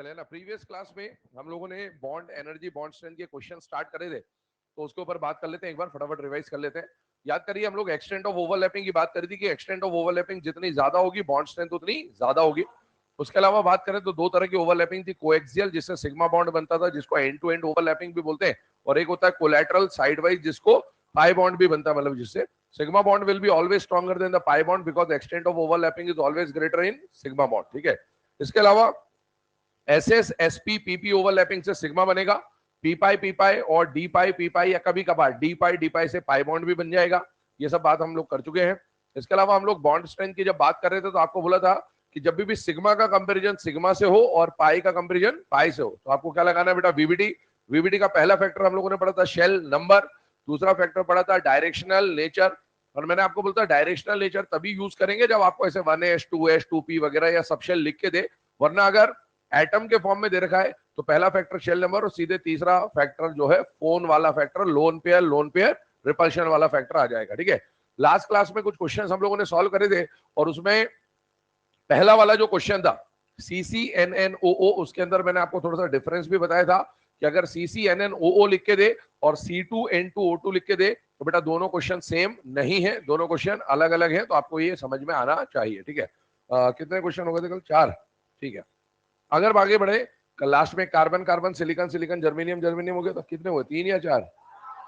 चले ना, previous class में हम लोगों ने बॉन्ड एनर्जी बॉन्ड स्ट्रेंथ के क्वेश्चन स्टार्ट करे थे, तो उसके ऊपर बात कर लेते हैं, एक बार फटाफट रिवाइज कर लेते हैं। याद करिए हम लोग एक्सटेंट ऑफ ओवरलैपिंग की बात करी थी कि एक्सटेंट ऑफ ओवरलैपिंग जितनी ज्यादा होगी बॉन्ड स्ट्रेंथ उतनी ज्यादा होगी। उसके अलावा बात करें तो दो तरह की ओवरलैपिंग थी, कोएक्सियल जिससे सिग्मा बॉन्ड बनता था जिसको एंड टू एंड ओवरलैपिंग भी बोलते हैं, और एक होता है कोलैटरल साइडवाइज जिसको पाई बॉन्ड भी बनता है, मतलब जिससे sigma bond will be always stronger than the pi bond because extent of overlapping is always greater in sigma bond. ठीक है, इसके अलावा एसएस एसपी पीपी ओवरलैपिंग से सिग्मा बनेगा, पी पाई और डी पाई या कभी कभार डी पाई से पाई बॉन्ड भी बन जाएगा। ये सब बात हम लोग कर चुके हैं। इसके अलावा हम लोग बॉन्ड स्ट्रेंथ की जब बात कर रहे थे तो आपको बोला था कि जब भी सिग्मा का कंपैरिजन सिग्मा से हो और पाई का कंपैरिजन पाई से हो तो आपको क्या लगाना है बेटा, वीबीडी। वीबीडी का पहला फैक्टर हम लोगों ने पढ़ा था शेल नंबर, दूसरा फैक्टर पढ़ा था डायरेक्शनल नेचर, और मैंने आपको बोलता डायरेक्शनल नेचर तभी यूज करेंगे जब आपको ऐसे 1s 2s 2p वगैरह या सब शेल लिख के दे, वरना अगर एटम के फॉर्म में दे रखा है तो पहला फैक्टर शेल नंबर और सीधे तीसरा फैक्टर जो है फोन वाला फैक्टर लोन पेयर रिपल्शन वाला फैक्टर आ जाएगा। ठीक है, लास्ट क्लास में कुछ क्वेश्चंस हम लोगों ने सॉल्व करे थे और उसमें पहला वाला जो क्वेश्चन था CCNNOO, उसके अंदर मैंने आपको थोड़ा सा डिफरेंस भी बताया था कि अगर CCNNOO लिख के दे और C2N2O2 लिख के दे तो बेटा दोनों क्वेश्चन सेम नहीं है, दोनों क्वेश्चन अलग अलग है, तो आपको ये समझ में आना चाहिए। ठीक है, कितने क्वेश्चन हो गए थे कल? 4। ठीक है, अगर आगे बढ़े कल लास्ट में carbon carbon silicon silicon germanium germanium हो गया, तो कितने हुए? 3 या 4?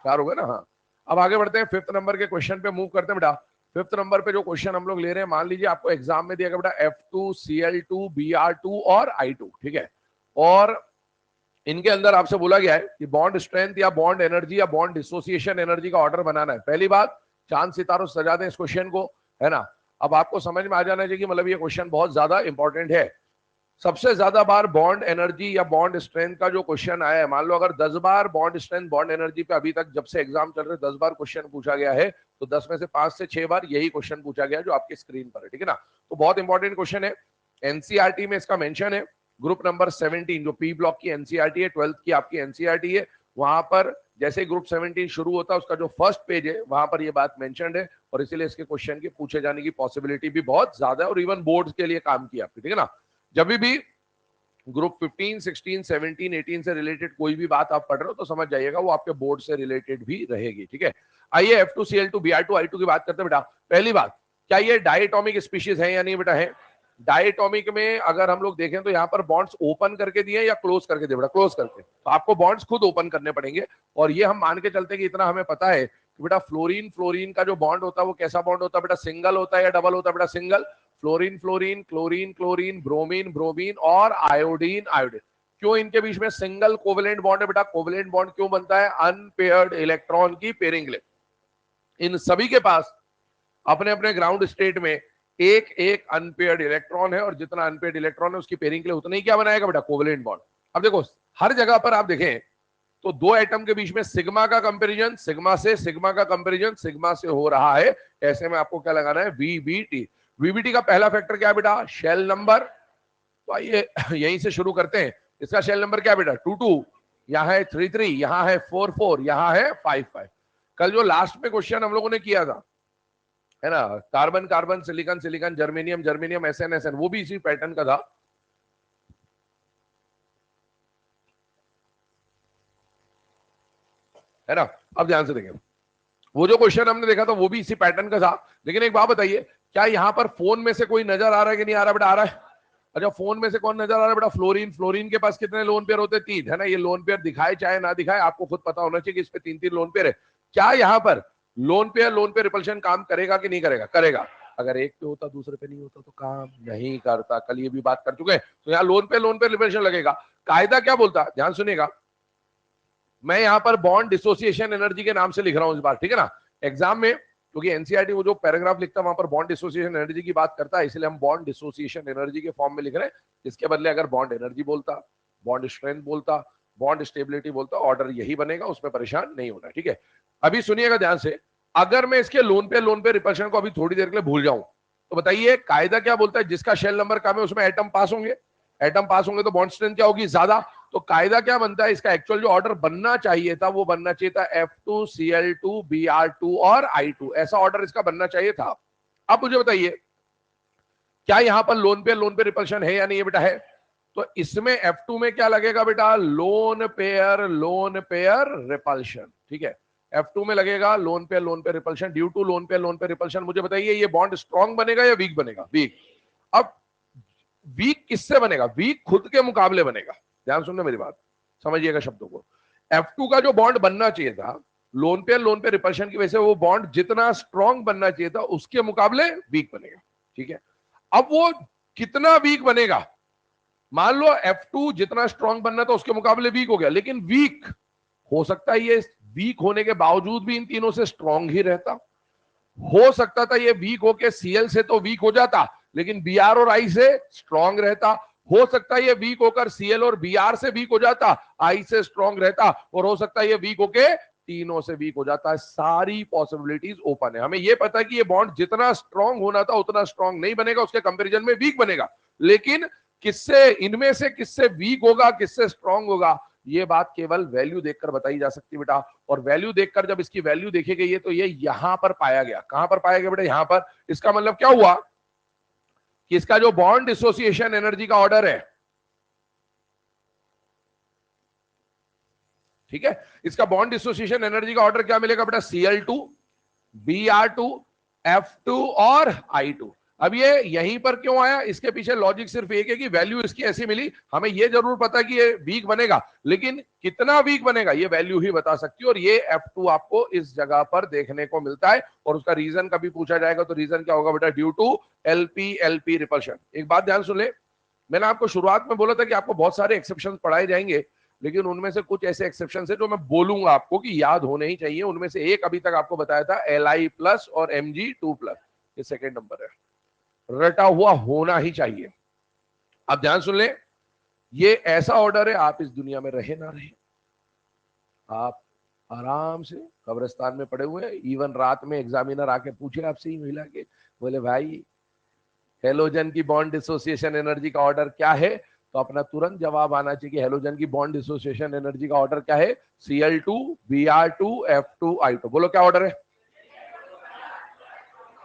4 हो गए ना। हाँ, अब आगे बढ़ते हैं, 5th नंबर के क्वेश्चन पे मूव करते हैं बेटा। 5th नंबर पे जो क्वेश्चन हम लोग ले रहे हैं, मान लीजिए आपको एग्जाम में दिया गया बेटा F2Cl2 Br2 और I2। ठीक है, और इनके अंदर आपसे बोला गया है कि बॉन्ड स्ट्रेंथ या बॉन्ड एनर्जी या बॉन्ड डिसोसिएशन एनर्जी का ऑर्डर बनाना है। पहली बात, चांद सितारों से सजा दें इस क्वेश्चन को, है ना। अब आपको समझ में आ जाना चाहिए कि मतलब ये क्वेश्चन बहुत ज्यादा इंपॉर्टेंट है। सबसे ज्यादा बार बॉन्ड एनर्जी या बॉन्ड स्ट्रेंथ का जो क्वेश्चन आया है, मान लो अगर 10 बार बॉन्ड स्ट्रेंथ बॉन्ड एनर्जी पे अभी तक जब से एग्जाम चल रहे 10 बार क्वेश्चन पूछा गया है, तो 10 में से 5 से 6 बार यही क्वेश्चन पूछा गया जो आपकी स्क्रीन पर है। ठीक है ना, तो बहुत इंपॉर्टेंट क्वेश्चन है, एनसीईआरटी में इसका मेंशन है। ग्रुप नंबर 17 जो पी ब्लॉक की एनसीईआरटी है, 12th की आपकी एनसीईआरटी है, वहां पर जैसे ग्रुप 17 शुरू होता है उसका जो फर्स्ट पेज है वहां पर ये बात मेंशन्ड है, और इसीलिए इसके क्वेश्चन के पूछे जाने की पॉसिबिलिटी भी बहुत ज्यादा है, और इवन बोर्ड के लिए काम किया आपकी। ठीक है ना, जब भी ग्रुप 15 16 17 18 से रिलेटेड कोई भी बात आप पढ़ रहे हो तो समझ जाइएगा वो आपके बोर्ड से रिलेटेड भी रहेगी। ठीक है, आइए F2Cl2 Br2 I2 की बात करते हैं बेटा। पहली बात, क्या ये डायटोमिक स्पीशीज है या नहीं बेटा? है। डायटोमिक में अगर हम लोग देखें तो यहाँ पर बॉन्ड्स ओपन करके दिए या क्लोज करके दिए बेटा? क्लोज करके, तो आपको बॉन्ड्स खुद ओपन करने पड़ेंगे, और ये हम मान के चलते कि इतना हमें पता है कि बेटा फ्लोरीन फ्लोरीन का जो बॉन्ड होता है वो कैसा बॉन्ड होता है बेटा? सिंगल होता है या डबल होता है बेटा? Single. Fluorine fluorine chlorine chlorine bromine bromine और आयोडीन आयोडीन, क्यों इनके बीच में सिंगल कोवेलेंट बॉन्ड है बेटा? कोवेलेंट बॉन्ड क्यों बनता है? अनपेयर्ड इलेक्ट्रॉन की पेयरिंग ले। इन सभी के पास अपने अपने ग्राउंड स्टेट में एक एक अनपेयर्ड इलेक्ट्रॉन है, और जितना अनपेयर्ड इलेक्ट्रॉन है उसकी पेयरिंग के लिए उतना ही क्या बनाएगा बेटा? Covalent bond. अब देखो हर जगह पर आप देखें तो दो एटम के बीच में सिग्मा का कंपैरिजन सिग्मा का कंपैरिजन सिग्मा से हो रहा है, ऐसे में आपको क्या लगाना है? वीबीटी। वीबीटी का पहला फैक्टर क्या है बेटा? Shell number. तो आइए यहीं से शुरू करते हैं। इसका शेल नंबर क्या है बेटा? 22, यहाँ है 33, यहाँ है 44, यहाँ है 55। कल जो लास्ट में क्वेश्चन हम लोगों ने किया था, है ना, carbon carbon silicon silicon germanium germanium SN SN, वो भी इसी पैटर्न का था, है ना। अब ध्यान से देखें, वो जो क्वेश्चन हमने देखा था वो भी इसी पैटर्न का था। लेकिन एक बात बताइए, क्या यहाँ पर फोन में से कोई नजर आ रहा है कि नहीं आ रहा बेटा? आ रहा है। अच्छा, फोन में से कौन नजर आ रहा है बेटा? फ्लोरीन। फ्लोरीन के पास कितने लोन पेयर होते हैं? 3, है ना। ये लोन पेयर दिखाए चाहे ना दिखाए आपको खुद पता होना चाहिए कि इस पे 3-3 लोन पेयर है। क्या यहाँ पर लोन पेयर रिपल्शन काम करेगा कि नहीं करेगा? करेगा। अगर एक पे होता दूसरे पे नहीं होता तो काम नहीं करता, कल ये भी बात कर चुके हैं। तो यहाँ लोन पेयर रिपल्शन लगेगा। कायदा क्या बोलता, ध्यान सुनिएगा, मैं यहाँ पर बॉन्ड डिसोसिएशन एनर्जी के नाम से लिख रहा हूं इस बार। ठीक है ना, एग्जाम में क्योंकि एनसीईआरटी वो जो पैराग्राफ लिखता है वहां पर बॉन्ड डिसोसिएशन एनर्जी की बात करता है, इसलिए हम बॉन्ड डिसोसिएशन एनर्जी के फॉर्म में लिख रहे हैं। इसके बदले अगर बॉन्ड एनर्जी बोलता, बॉन्ड स्ट्रेंथ बोलता, बॉन्ड स्टेबिलिटी बोलता, ऑर्डर यही बनेगा, उसमें परेशान नहीं होना। ठीक है, अभी सुनिएगा ध्यान से, अगर मैं इसके लोन पे रिपल्शन को अभी थोड़ी देर के लिए भूल जाऊं तो बताइए कायदा क्या बोलता है? जिसका शेल नंबर कम है उसमें एटम पास होंगे, एटम पास होंगे तो बॉन्ड स्ट्रेंथ क्या होगी? ज्यादा। तो कायदा क्या बनता है? इसका एक्चुअल जो ऑर्डर बनना चाहिए था वो बनना चाहिए था F2Cl2 Br2 और I2, ऐसा ऑर्डर इसका बनना चाहिए था। अब मुझे बताइए क्या यहां पर लोन पे रिपल्शन है या नहीं है बेटा? है। तो इसमें F2 में क्या लगेगा बेटा, लोन पेयर रिपल्शन, ठीक है। F2 में लगेगा lone pair repulsion, due to lone pair repulsion. मुझे बताइए ये बॉन्ड स्ट्रॉन्ग बनेगा या वीक बनेगा? वीक। अब वीक किससे बनेगा? वीक खुद के मुकाबले बनेगा। ध्यान सुनना मेरी बात, समझिएगा शब्दों को। F2 का जो बॉन्ड बनना चाहिए था लोन पेयर रिपल्शन की वजह से, वो बॉन्ड जितना स्ट्रॉन्ग बनना चाहिए था उसके मुकाबले वीक बनेगा, ठीक है। अब वो कितना वीक बनेगा? मान लो F2 जितना स्ट्रॉन्ग बनना था उसके मुकाबले वीक हो गया, लेकिन वीक हो सकता है ये वीक होने के बावजूद भी इन तीनों से स्ट्रॉन्ग ही रहता। हो सकता था ये वीक होके Cl से तो वीक हो जाता, लेकिन Br और I से स्ट्रॉन्ग रहता। हो सकता है ये वीक होकर Cl और Br से वीक हो जाता, I से स्ट्रॉन्ग रहता, और हो सकता है ये वीक होके तीनों से वीक हो जाता है। सारी पॉसिबिलिटीज ओपन है। हमें ये पता है कि ये बॉन्ड जितना स्ट्रॉन्ग होना था उतना स्ट्रॉन्ग नहीं बनेगा, उसके कंपैरिजन में वीक बनेगा। लेकिन किससे, इनमें से किससे वीक होगा, किससे स्ट्रॉन्ग होगा, ये बात केवल वैल्यू देखकर बताई जा सकती है बेटा। और वैल्यू देखकर जब इसकी वैल्यू देखी गई है तो ये यहां पर पाया गया। कहां पर पाया गया बेटा? यहां पर। इसका मतलब क्या हुआ कि इसका जो बॉन्ड डिसोसिएशन एनर्जी का ऑर्डर है, ठीक है, इसका बॉन्ड डिसोसिएशन एनर्जी का ऑर्डर क्या मिलेगा बेटा? Cl2, Br2, F2 और I2। अब ये यहीं पर क्यों आया? इसके पीछे लॉजिक सिर्फ एक है कि वैल्यू इसकी ऐसी मिली। हमें ये जरूर पता है कि ये वीक बनेगा, लेकिन कितना वीक बनेगा ये वैल्यू ही बता सकती है। और ये F2 आपको इस जगह पर देखने को मिलता है, और उसका रीजन कभी पूछा जाएगा तो रीजन क्या होगा बेटा? Due to LP repulsion. एक बात ध्यान सुन ले, मैंने आपको शुरुआत में बोला था कि आपको बहुत सारे एक्सेप्शन पढ़ाए जाएंगे, लेकिन उनमें से कुछ ऐसे एक्सेप्शन है जो मैं बोलूंगा आपको कि याद होने ही चाहिए। उनमें से एक अभी तक आपको बताया था Li+ और Mg2+, ये सेकेंड नंबर है, रटा हुआ होना ही चाहिए। अब ध्यान सुन ले, ये ऐसा ऑर्डर है, आप इस दुनिया में रहे ना रहे, आप आराम से कब्रिस्तान में पड़े हुए, इवन रात में एग्जामिनर आके पूछे आपसे ही महिला के, बोले भाई हेलोजन की बॉन्ड डिसोसिएशन एनर्जी का ऑर्डर क्या है, तो अपना तुरंत जवाब आना चाहिए कि हेलोजन की बॉन्ड डिसोसिएशन एनर्जी का ऑर्डर क्या है? Cl2, Br2, F2, I2। बोलो क्या ऑर्डर है?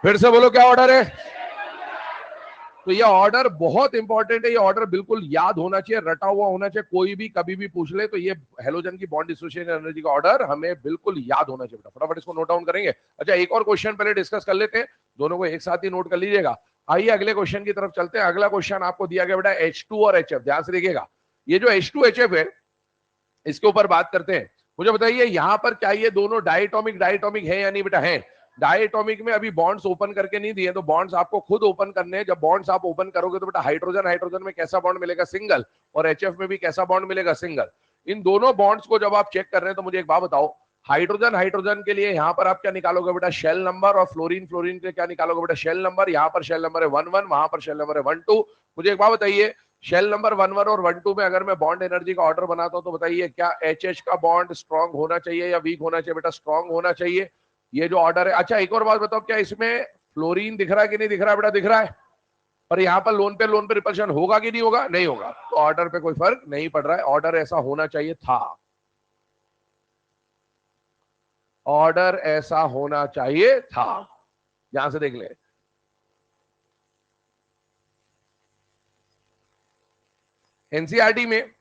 फिर से बोलो क्या ऑर्डर है? तो ये ऑर्डर बहुत इंपॉर्टेंट है, ये ऑर्डर बिल्कुल याद होना चाहिए, रटा हुआ होना चाहिए। कोई भी कभी भी पूछ ले तो ये हेलोजन की बॉन्ड डिसोसिएशन एनर्जी का ऑर्डर हमें बिल्कुल याद होना चाहिए। फटाफट इसको नोट डाउन करेंगे। अच्छा, एक और क्वेश्चन पहले डिस्कस कर लेते हैं, दोनों को एक साथ ही नोट कर लीजिएगा। आइए अगले क्वेश्चन की तरफ चलते हैं। अगला क्वेश्चन आपको दिया गया बेटा H2 और HF। ध्यान से देखिएगा, ये जो H2 HF है इसके ऊपर बात करते हैं। मुझे बताइए यहां पर क्या ये दोनों डायटोमिक है या नहीं बेटा? है। डायटोमिक में अभी बॉन्ड्स ओपन करके नहीं दिए, तो बॉन्ड्स आपको खुद ओपन करने हैं। जब बॉन्ड्स आप ओपन करोगे तो बेटा हाइड्रोजन में कैसा बॉन्ड मिलेगा? सिंगल। और HF में भी कैसा बॉन्ड मिलेगा? सिंगल। इन दोनों बॉन्ड्स को जब आप चेक कर रहे हैं तो मुझे एक बात बताओ, हाइड्रोजन के लिए यहां पर आप क्या निकालोगे बेटा? Shell number. और फ्लोरीन के लिए क्या निकालोगे बेटा? Shell number. यहां पर शेल नंबर है 11, वहां पर शेल नंबर है 12। मुझे एक बात बताइए, शेल नंबर 11 और 12 में अगर मैं बॉन्ड एनर्जी का ऑर्डर बनाता हूं तो बताइए क्या HH का बॉन्ड स्ट्रॉन्ग होना चाहिए या वीक होना चाहिए बेटा? स्ट्रॉन्ग होना चाहिए, ये जो ऑर्डर है। अच्छा, एक और बात बताओ, क्या इसमें फ्लोरीन दिख रहा है कि नहीं दिख रहा है बेटा? दिख रहा है। पर यहाँ पर लोन पे रिपल्शन होगा कि नहीं होगा? नहीं होगा। तो ऑर्डर पे कोई फर्क नहीं पड़ रहा है, ऑर्डर ऐसा होना चाहिए था, ऑर्डर ऐसा होना चाहिए था। यहां से देख ले, एनसीईआरटी में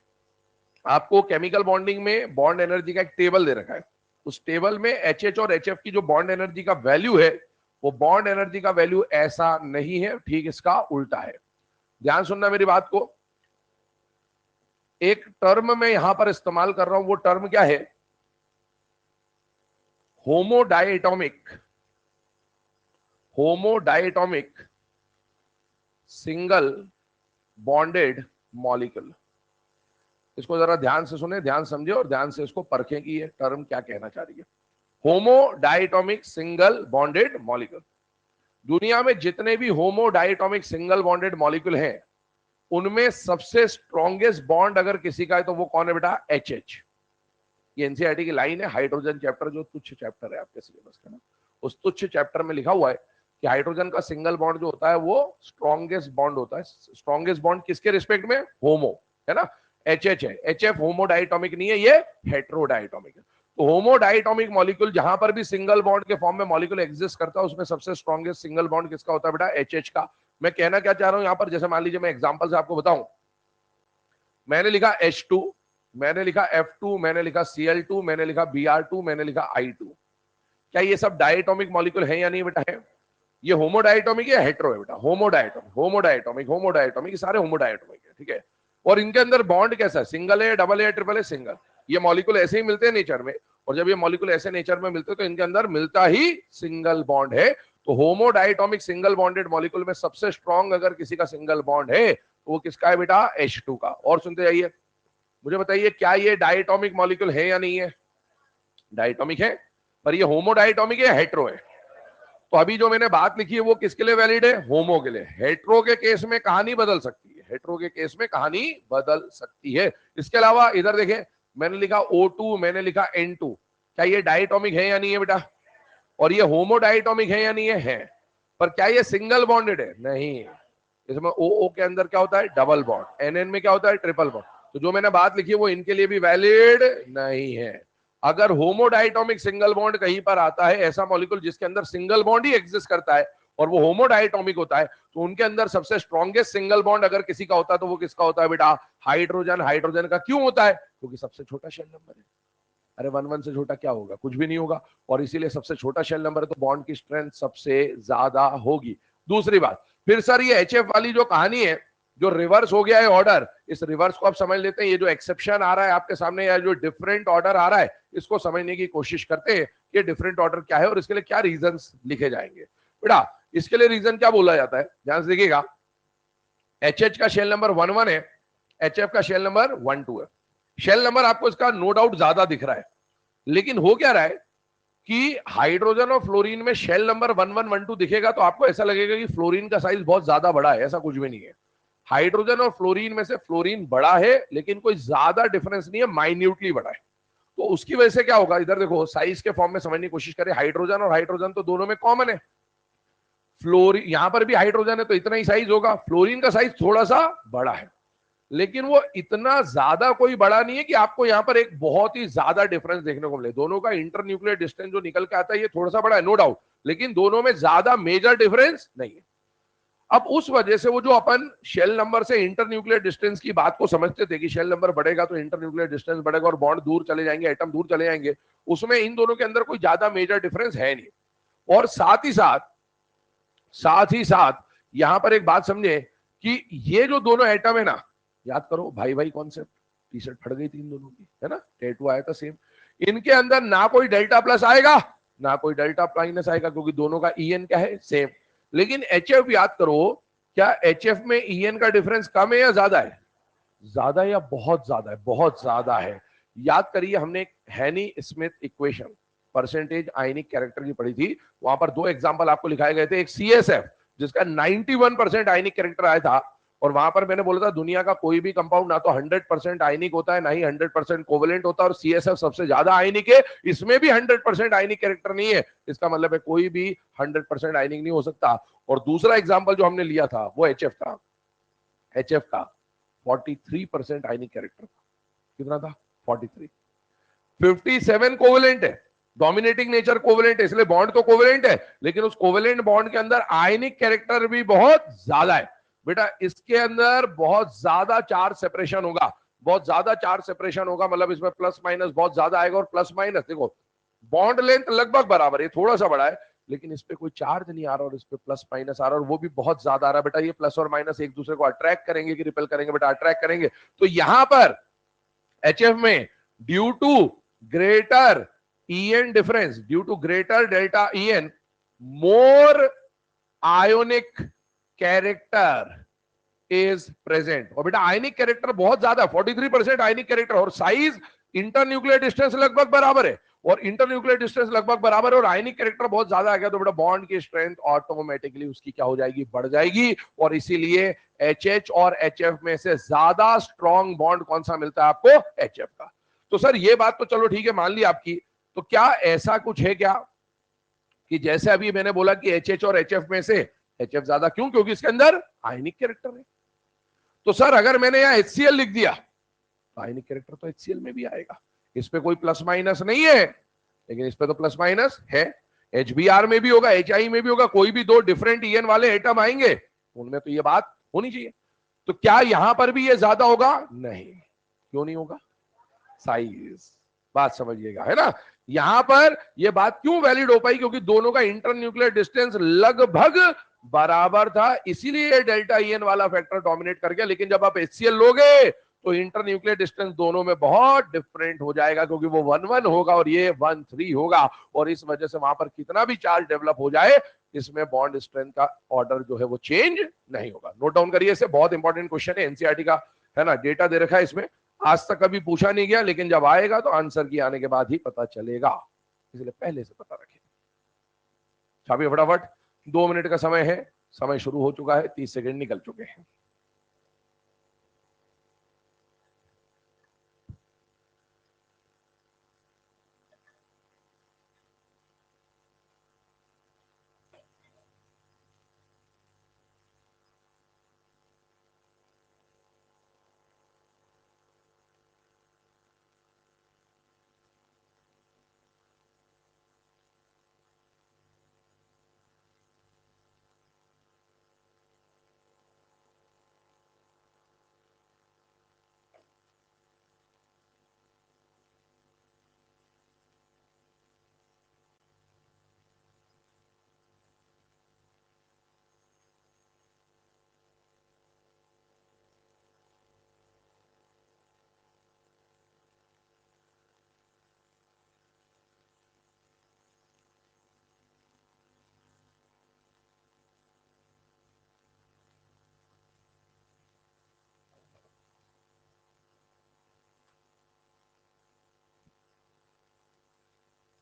आपको केमिकल बॉन्डिंग में बॉन्ड एनर्जी का एक टेबल दे रखा है। उस टेबल में HH और HF की जो बॉन्ड एनर्जी का वैल्यू है, वो बॉन्ड एनर्जी का वैल्यू ऐसा नहीं है, ठीक इसका उल्टा है। ध्यान सुनना मेरी बात को। एक टर्म मैं यहां पर इस्तेमाल कर रहा हूं, वो टर्म क्या है? होमोडायटोमिक सिंगल बॉन्डेड मॉलिक्यूल। इसको जरा ध्यान से सुने, ध्यान समझे और ध्यान से इसको परखें कि ये टर्म क्या कहना चाह रही है। होमोडायटोमिक सिंगल बॉन्डेड मॉलिक्यूल। दुनिया में जितने भी होमोडायटोमिक सिंगल बॉन्डेड मॉलिक्यूल हैं, उनमें सबसे स्ट्रॉन्गेस्ट बॉन्ड अगर किसी का है तो वो कौन है बेटा? HH। ये एनसीईआरटी की लाइन है, हाइड्रोजन चैप्टर जो तुच्छ चैप्टर है आपके सिलेबस का ना, उस तुच्छ चैप्टर में लिखा हुआ है कि हाइड्रोजन का सिंगल बॉन्ड जो होता है वो स्ट्रॉन्गेस्ट बॉन्ड होता है। स्ट्रॉन्गेस्ट बॉन्ड किसके रिस्पेक्ट में? होमो, है ना? HH है। HF होमोडायटोमिक नहीं है, ये हेट्रोडायटोमिक है। तो होमोडायटोमिक मॉलिक्यूल जहां पर भी सिंगल बॉन्ड के फॉर्म में मॉलिक्यूल एग्जिस्ट करता है, उसमें सबसे स्ट्रॉन्गेस्ट सिंगल बॉन्ड किसका होता है बेटा? HH का। मैं कहना क्या चाह रहा हूं यहां पर, जैसे मान लीजिए मैं एग्जांपल से आपको बताऊं, मैंने लिखा H2, मैंने लिखा F2, मैंने लिखा Cl2, मैंने लिखा Br2, मैंने लिखा I2। क्या ये सब डायटोमिक मॉलिक्यूल है या नहीं बेटा? है। ये होमोडायटोमिक है, हेट्रो है बेटा? होमोडायटोमिक, होमोडायटोमिक, होमोडायटोमिक, ये सारे होमोडायटोमिक है, ठीक है। और इनके अंदर बॉन्ड कैसा है? सिंगल है, डबल है, ट्रिपल है? सिंगल। ये मॉलिक्यूल ऐसे ही मिलते हैं नेचर में, और जब ये मॉलिक्यूल ऐसे नेचर में मिलते हैं तो इनके अंदर मिलता ही सिंगल बॉन्ड है। तो होमोडायटोमिक सिंगल बॉन्डेड मॉलिक्यूल में सबसे स्ट्रॉन्ग अगर किसी का सिंगल बॉन्ड है तो वो किसका है बेटा? H2 का। और सुनते जाइए, मुझे बताइए क्या ये डायटोमिक मॉलिक्यूल है या नहीं है? डायटोमिक है, पर ये होमोडायटोमिक है, हेट्रो है। तो अभी जो मैंने बात लिखी है वो किसके लिए वैलिड है? होमो के लिए। हेट्रो के केस में कहानी बदल सकती है, हेट्रो के केस में कहानी बदल सकती है। इसके अलावा इधर देखें, मैंने लिखा O2, मैंने लिखा N2, क्या ये डायटोमिक है या नहीं है बेटा? और ये होमोडायटोमिक है या नहीं है? है। पर क्या ये सिंगल बॉन्डेड है? नहीं। इसमें OO के अंदर क्या होता है? Double bond. NN में क्या होता है? Triple bond. तो जो मैंने बात लिखी है वो इनके लिए भी वैलिड नहीं है। अगर होमोडायटोमिक सिंगल बॉन्ड कहीं पर आता है, ऐसा मॉलिक्यूल जिसके अंदर सिंगल बॉन्ड ही एग्जिस्ट करता है और वो होमोडायटोमिक होता है, तो उनके अंदर सबसे स्ट्रॉन्गेस्ट सिंगल बॉन्ड अगर किसी का होता है तो वो किसका होता है बेटा? हाइड्रोजन। हाइड्रोजन का क्यों होता है? क्योंकि सबसे छोटा शेल नंबर है। अरे 1 से छोटा क्या होगा? कुछ भी नहीं होगा। और इसीलिए सबसे छोटा शेल नंबर है तो बॉन्ड की स्ट्रेंथ सबसे ज्यादा होगी। दूसरी बात, फिर सर ये HF वाली जो कहानी है, जो रिवर्स हो गया है ऑर्डर, इस रिवर्स को आप समझ लेते हैं। ये जो एक्सेप्शन आ रहा है आपके सामने, या जो डिफरेंट ऑर्डर आ रहा है, इसको समझने की कोशिश करते हैं कि डिफरेंट ऑर्डर क्या है और इसके लिए क्या रीजंस लिखे जाएंगे। बेटा इसके लिए रीजन क्या बोला जाता है, ध्यान से देखिएगा। HH का शेल नंबर 11 है, HF का शेल नंबर 12 है। शेल नंबर आपको इसका नो डाउट ज्यादा दिख रहा है, लेकिन हो क्या रहा है कि हाइड्रोजन और फ्लोरीन में शेल नंबर 11, 12 दिखेगा तो आपको ऐसा लगेगा कि फ्लोरीन का साइज बहुत ज्यादा बड़ा है। ऐसा कुछ भी नहीं है। हाइड्रोजन और फ्लोरीन में से फ्लोरीन बड़ा है, लेकिन कोई ज्यादा डिफरेंस नहीं है, माइन्यूटली बड़ा है। तो उसकी वजह से क्या होगा, इधर देखो साइज के फॉर्म में समझने की कोशिश करें। हाइड्रोजन और हाइड्रोजन तो दोनों में कॉमन है। फ्लोरीन, यहां पर भी हाइड्रोजन है तो इतना ही साइज होगा। फ्लोरीन का साइज थोड़ा सा बड़ा है, लेकिन वो इतना ज्यादा कोई बड़ा नहीं है कि आपको यहां पर एक बहुत ही ज्यादा डिफरेंस देखने को मिले। दोनों का इंटरन्यूक्लियर डिस्टेंस जो निकल के आता है ये थोड़ा सा बड़ा है, नो डाउट, लेकिन दोनों में ज्यादा मेजर डिफरेंस नहीं है। अब उस वजह से वो जो अपन शेल नंबर से इंटरन्यूक्लियर डिस्टेंस की बात को समझते थे कि शेल नंबर बढ़ेगा तो इंटरन्यूक्लियर डिस्टेंस बढ़ेगा और बॉन्ड दूर चले जाएंगे, एटम दूर चले जाएंगे, उसमें इन दोनों के अंदर कोई ज्यादा मेजर डिफरेंस है नहीं। और साथ ही साथ यहां पर एक बात समझे कि ये जो दोनों एटम है ना, याद करो भाई भाई कॉन्सेप्ट, टी शर्ट फट गई थी इन दोनों की, है ना, टैटू आया था सेम। इनके अंदर ना कोई डेल्टा प्लस आएगा ना कोई डेल्टा माइनस आएगा, क्योंकि दोनों का EN क्या है? सेम। लेकिन HF याद करो, क्या HF में EN का डिफरेंस कम है या ज्यादा है? ज्यादा है या बहुत ज्यादा है? बहुत ज्यादा है। याद करिए, हमने एक हैनी स्मिथ इक्वेशन परसेंटेज आयनिक कैरेक्टर की पढ़ी थी। वहां पर 2 एग्जांपल आपको लिखाए गए थे। एक CSF जिसका 91% आयनिक कैरेक्टर आया था, और वहां पर मैंने बोला था दुनिया का कोई भी कंपाउंड ना तो 100% आयनिक होता है, ना ही 100% कोवेलेंट होता है, और CSF सबसे ज्यादा आयनिक है। इसमें भी 100% आयनिक कैरेक्टर नहीं है, इसका मतलब है कोई भी 100% आयनिक नहीं हो सकता। और दूसरा एग्जाम्पल जो हमने लिया था वो HF था। HF का 43% आयनिक कैरेक्टर था। कितना था? 43। 57 कोवेलेंट है, डोमिनेटिंग नेचर कोवेलेंट है, इसलिए बॉन्ड तो कोवेलेंट है, लेकिन उस कोवेलेंट बॉन्ड के अंदर आयनिक कैरेक्टर भी बहुत ज्यादा है। बेटा इसके अंदर बहुत ज्यादा चार्ज सेपरेशन होगा, बहुत ज्यादा चार्ज सेपरेशन होगा, मतलब इसमें प्लस माइनस बहुत ज्यादा आएगा। और प्लस माइनस देखो, बॉन्ड लेंथ लगभग बराबर है, थोड़ा सा बड़ा है, लेकिन इस पे कोई चार्ज नहीं आ रहा और इस पे प्लस माइनस आ रहा है, और वो भी बहुत ज्यादा आ रहा है। बेटा ये प्लस और माइनस एक दूसरे को अट्रैक्ट करेंगे कि रिपेल करेंगे? बेटा अट्रैक्ट करेंगे। तो यहां पर HF में due to greater En difference, due to greater delta En, more ionic character is present। और बेटा आयनिक कैरेक्टर बहुत ज्यादा, 43% आयनिक कैरेक्टर, और साइज इंटरन्यूक्लियर डिस्टेंस लगभग बराबर है, और इंटरन्यूक्लियर डिस्टेंस लगभग बराबर है, और आयनिक कैरेक्टर बहुत ज्यादा आ गया, तो बेटा बॉन्ड की स्ट्रेंथ ऑटोमेटिकली उसकी क्या हो जाएगी? बढ़ जाएगी। और इसीलिए HH और HF में से ज्यादा स्ट्रॉन्ग बॉन्ड कौन सा मिलता है आपको? HF का। तो सर ये बात तो चलो ठीक है, मान ली आपकी। तो क्या ऐसा कुछ है क्या कि जैसे अभी मैंने बोला कि HH और HF में से HF ज्यादा, क्यों? क्योंकि इसके अंदर आयनिक कैरेक्टर है। तो सर अगर मैंने यहां HCl लिख दिया तो आयनिक कैरेक्टर तो HCl में भी आएगा, इस पे कोई प्लस माइनस नहीं है, लेकिन इस पे तो प्लस माइनस है। HBr में भी होगा, HI में भी होगा, कोई भी 2 डिफरेंट EN वाले एटम आएंगे उनमें तो ये बात होनी चाहिए। तो क्या यहां पर भी ये ज्यादा होगा? नहीं। क्यों नहीं होगा? साइज। बात समझिएगा, है ना। यहां पर ये बात क्यों वैलिड हो पाई? क्योंकि दोनों का इंटरन्यूक्लियर डिस्टेंस लगभग बराबर था, इसीलिए डेल्टा ईएन वाला फैक्टर डोमिनेट कर गया। लेकिन जब आप HCl लोगे तो इंटरन्यूक्लियर डिस्टेंस दोनों में बहुत डिफरेंट हो जाएगा, क्योंकि वो 1-1 होगा और ये 1-3 होगा, और इस वजह से वहां पर कितना भी चार्ज डेवलप हो जाए, इसमें बॉन्ड स्ट्रेंथ का ऑर्डर जो है वो चेंज नहीं होगा। नोट डाउन करिए, इसे बहुत इंपॉर्टेंट क्वेश्चन है, एनसीईआरटी का, है ना। डेटा दे रखा है इसमें, आज तक कभी पूछा नहीं गया, लेकिन जब आएगा तो आंसर की आने के बाद ही पता चलेगा, इसलिए पहले से पता रखें। छापिए फटाफट, 2 मिनट का समय है, समय शुरू हो चुका है, 30 सेकंड निकल चुके हैं।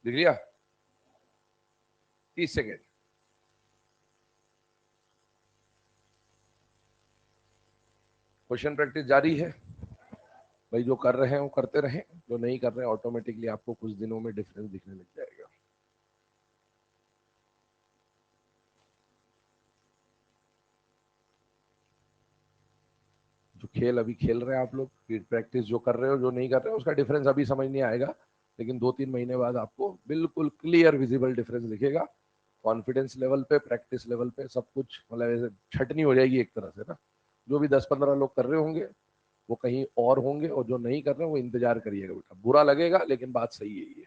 लिख लिया? 30 सेकेंड। क्वेश्चन प्रैक्टिस जारी है भाई, जो कर रहे हैं वो करते रहें, जो नहीं कर रहे हैं ऑटोमेटिकली आपको कुछ दिनों में डिफरेंस दिखने लग जाएगा। जो खेल अभी खेल रहे हैं आप लोग, प्रैक्टिस जो कर रहे हो, जो नहीं कर रहे हो, उसका डिफरेंस अभी समझ नहीं आएगा, लेकिन 2-3 महीने बाद आपको बिल्कुल क्लियर विजिबल डिफरेंस दिखेगा। कॉन्फिडेंस लेवल पे, प्रैक्टिस लेवल पे, सब कुछ मतलब ऐसे छटनी हो जाएगी एक तरह से ना। जो भी 10-15 लोग कर रहे होंगे वो कहीं और होंगे, और जो नहीं कर रहे वो इंतजार करिएगा बेटा। बुरा लगेगा लेकिन बात सही है ये,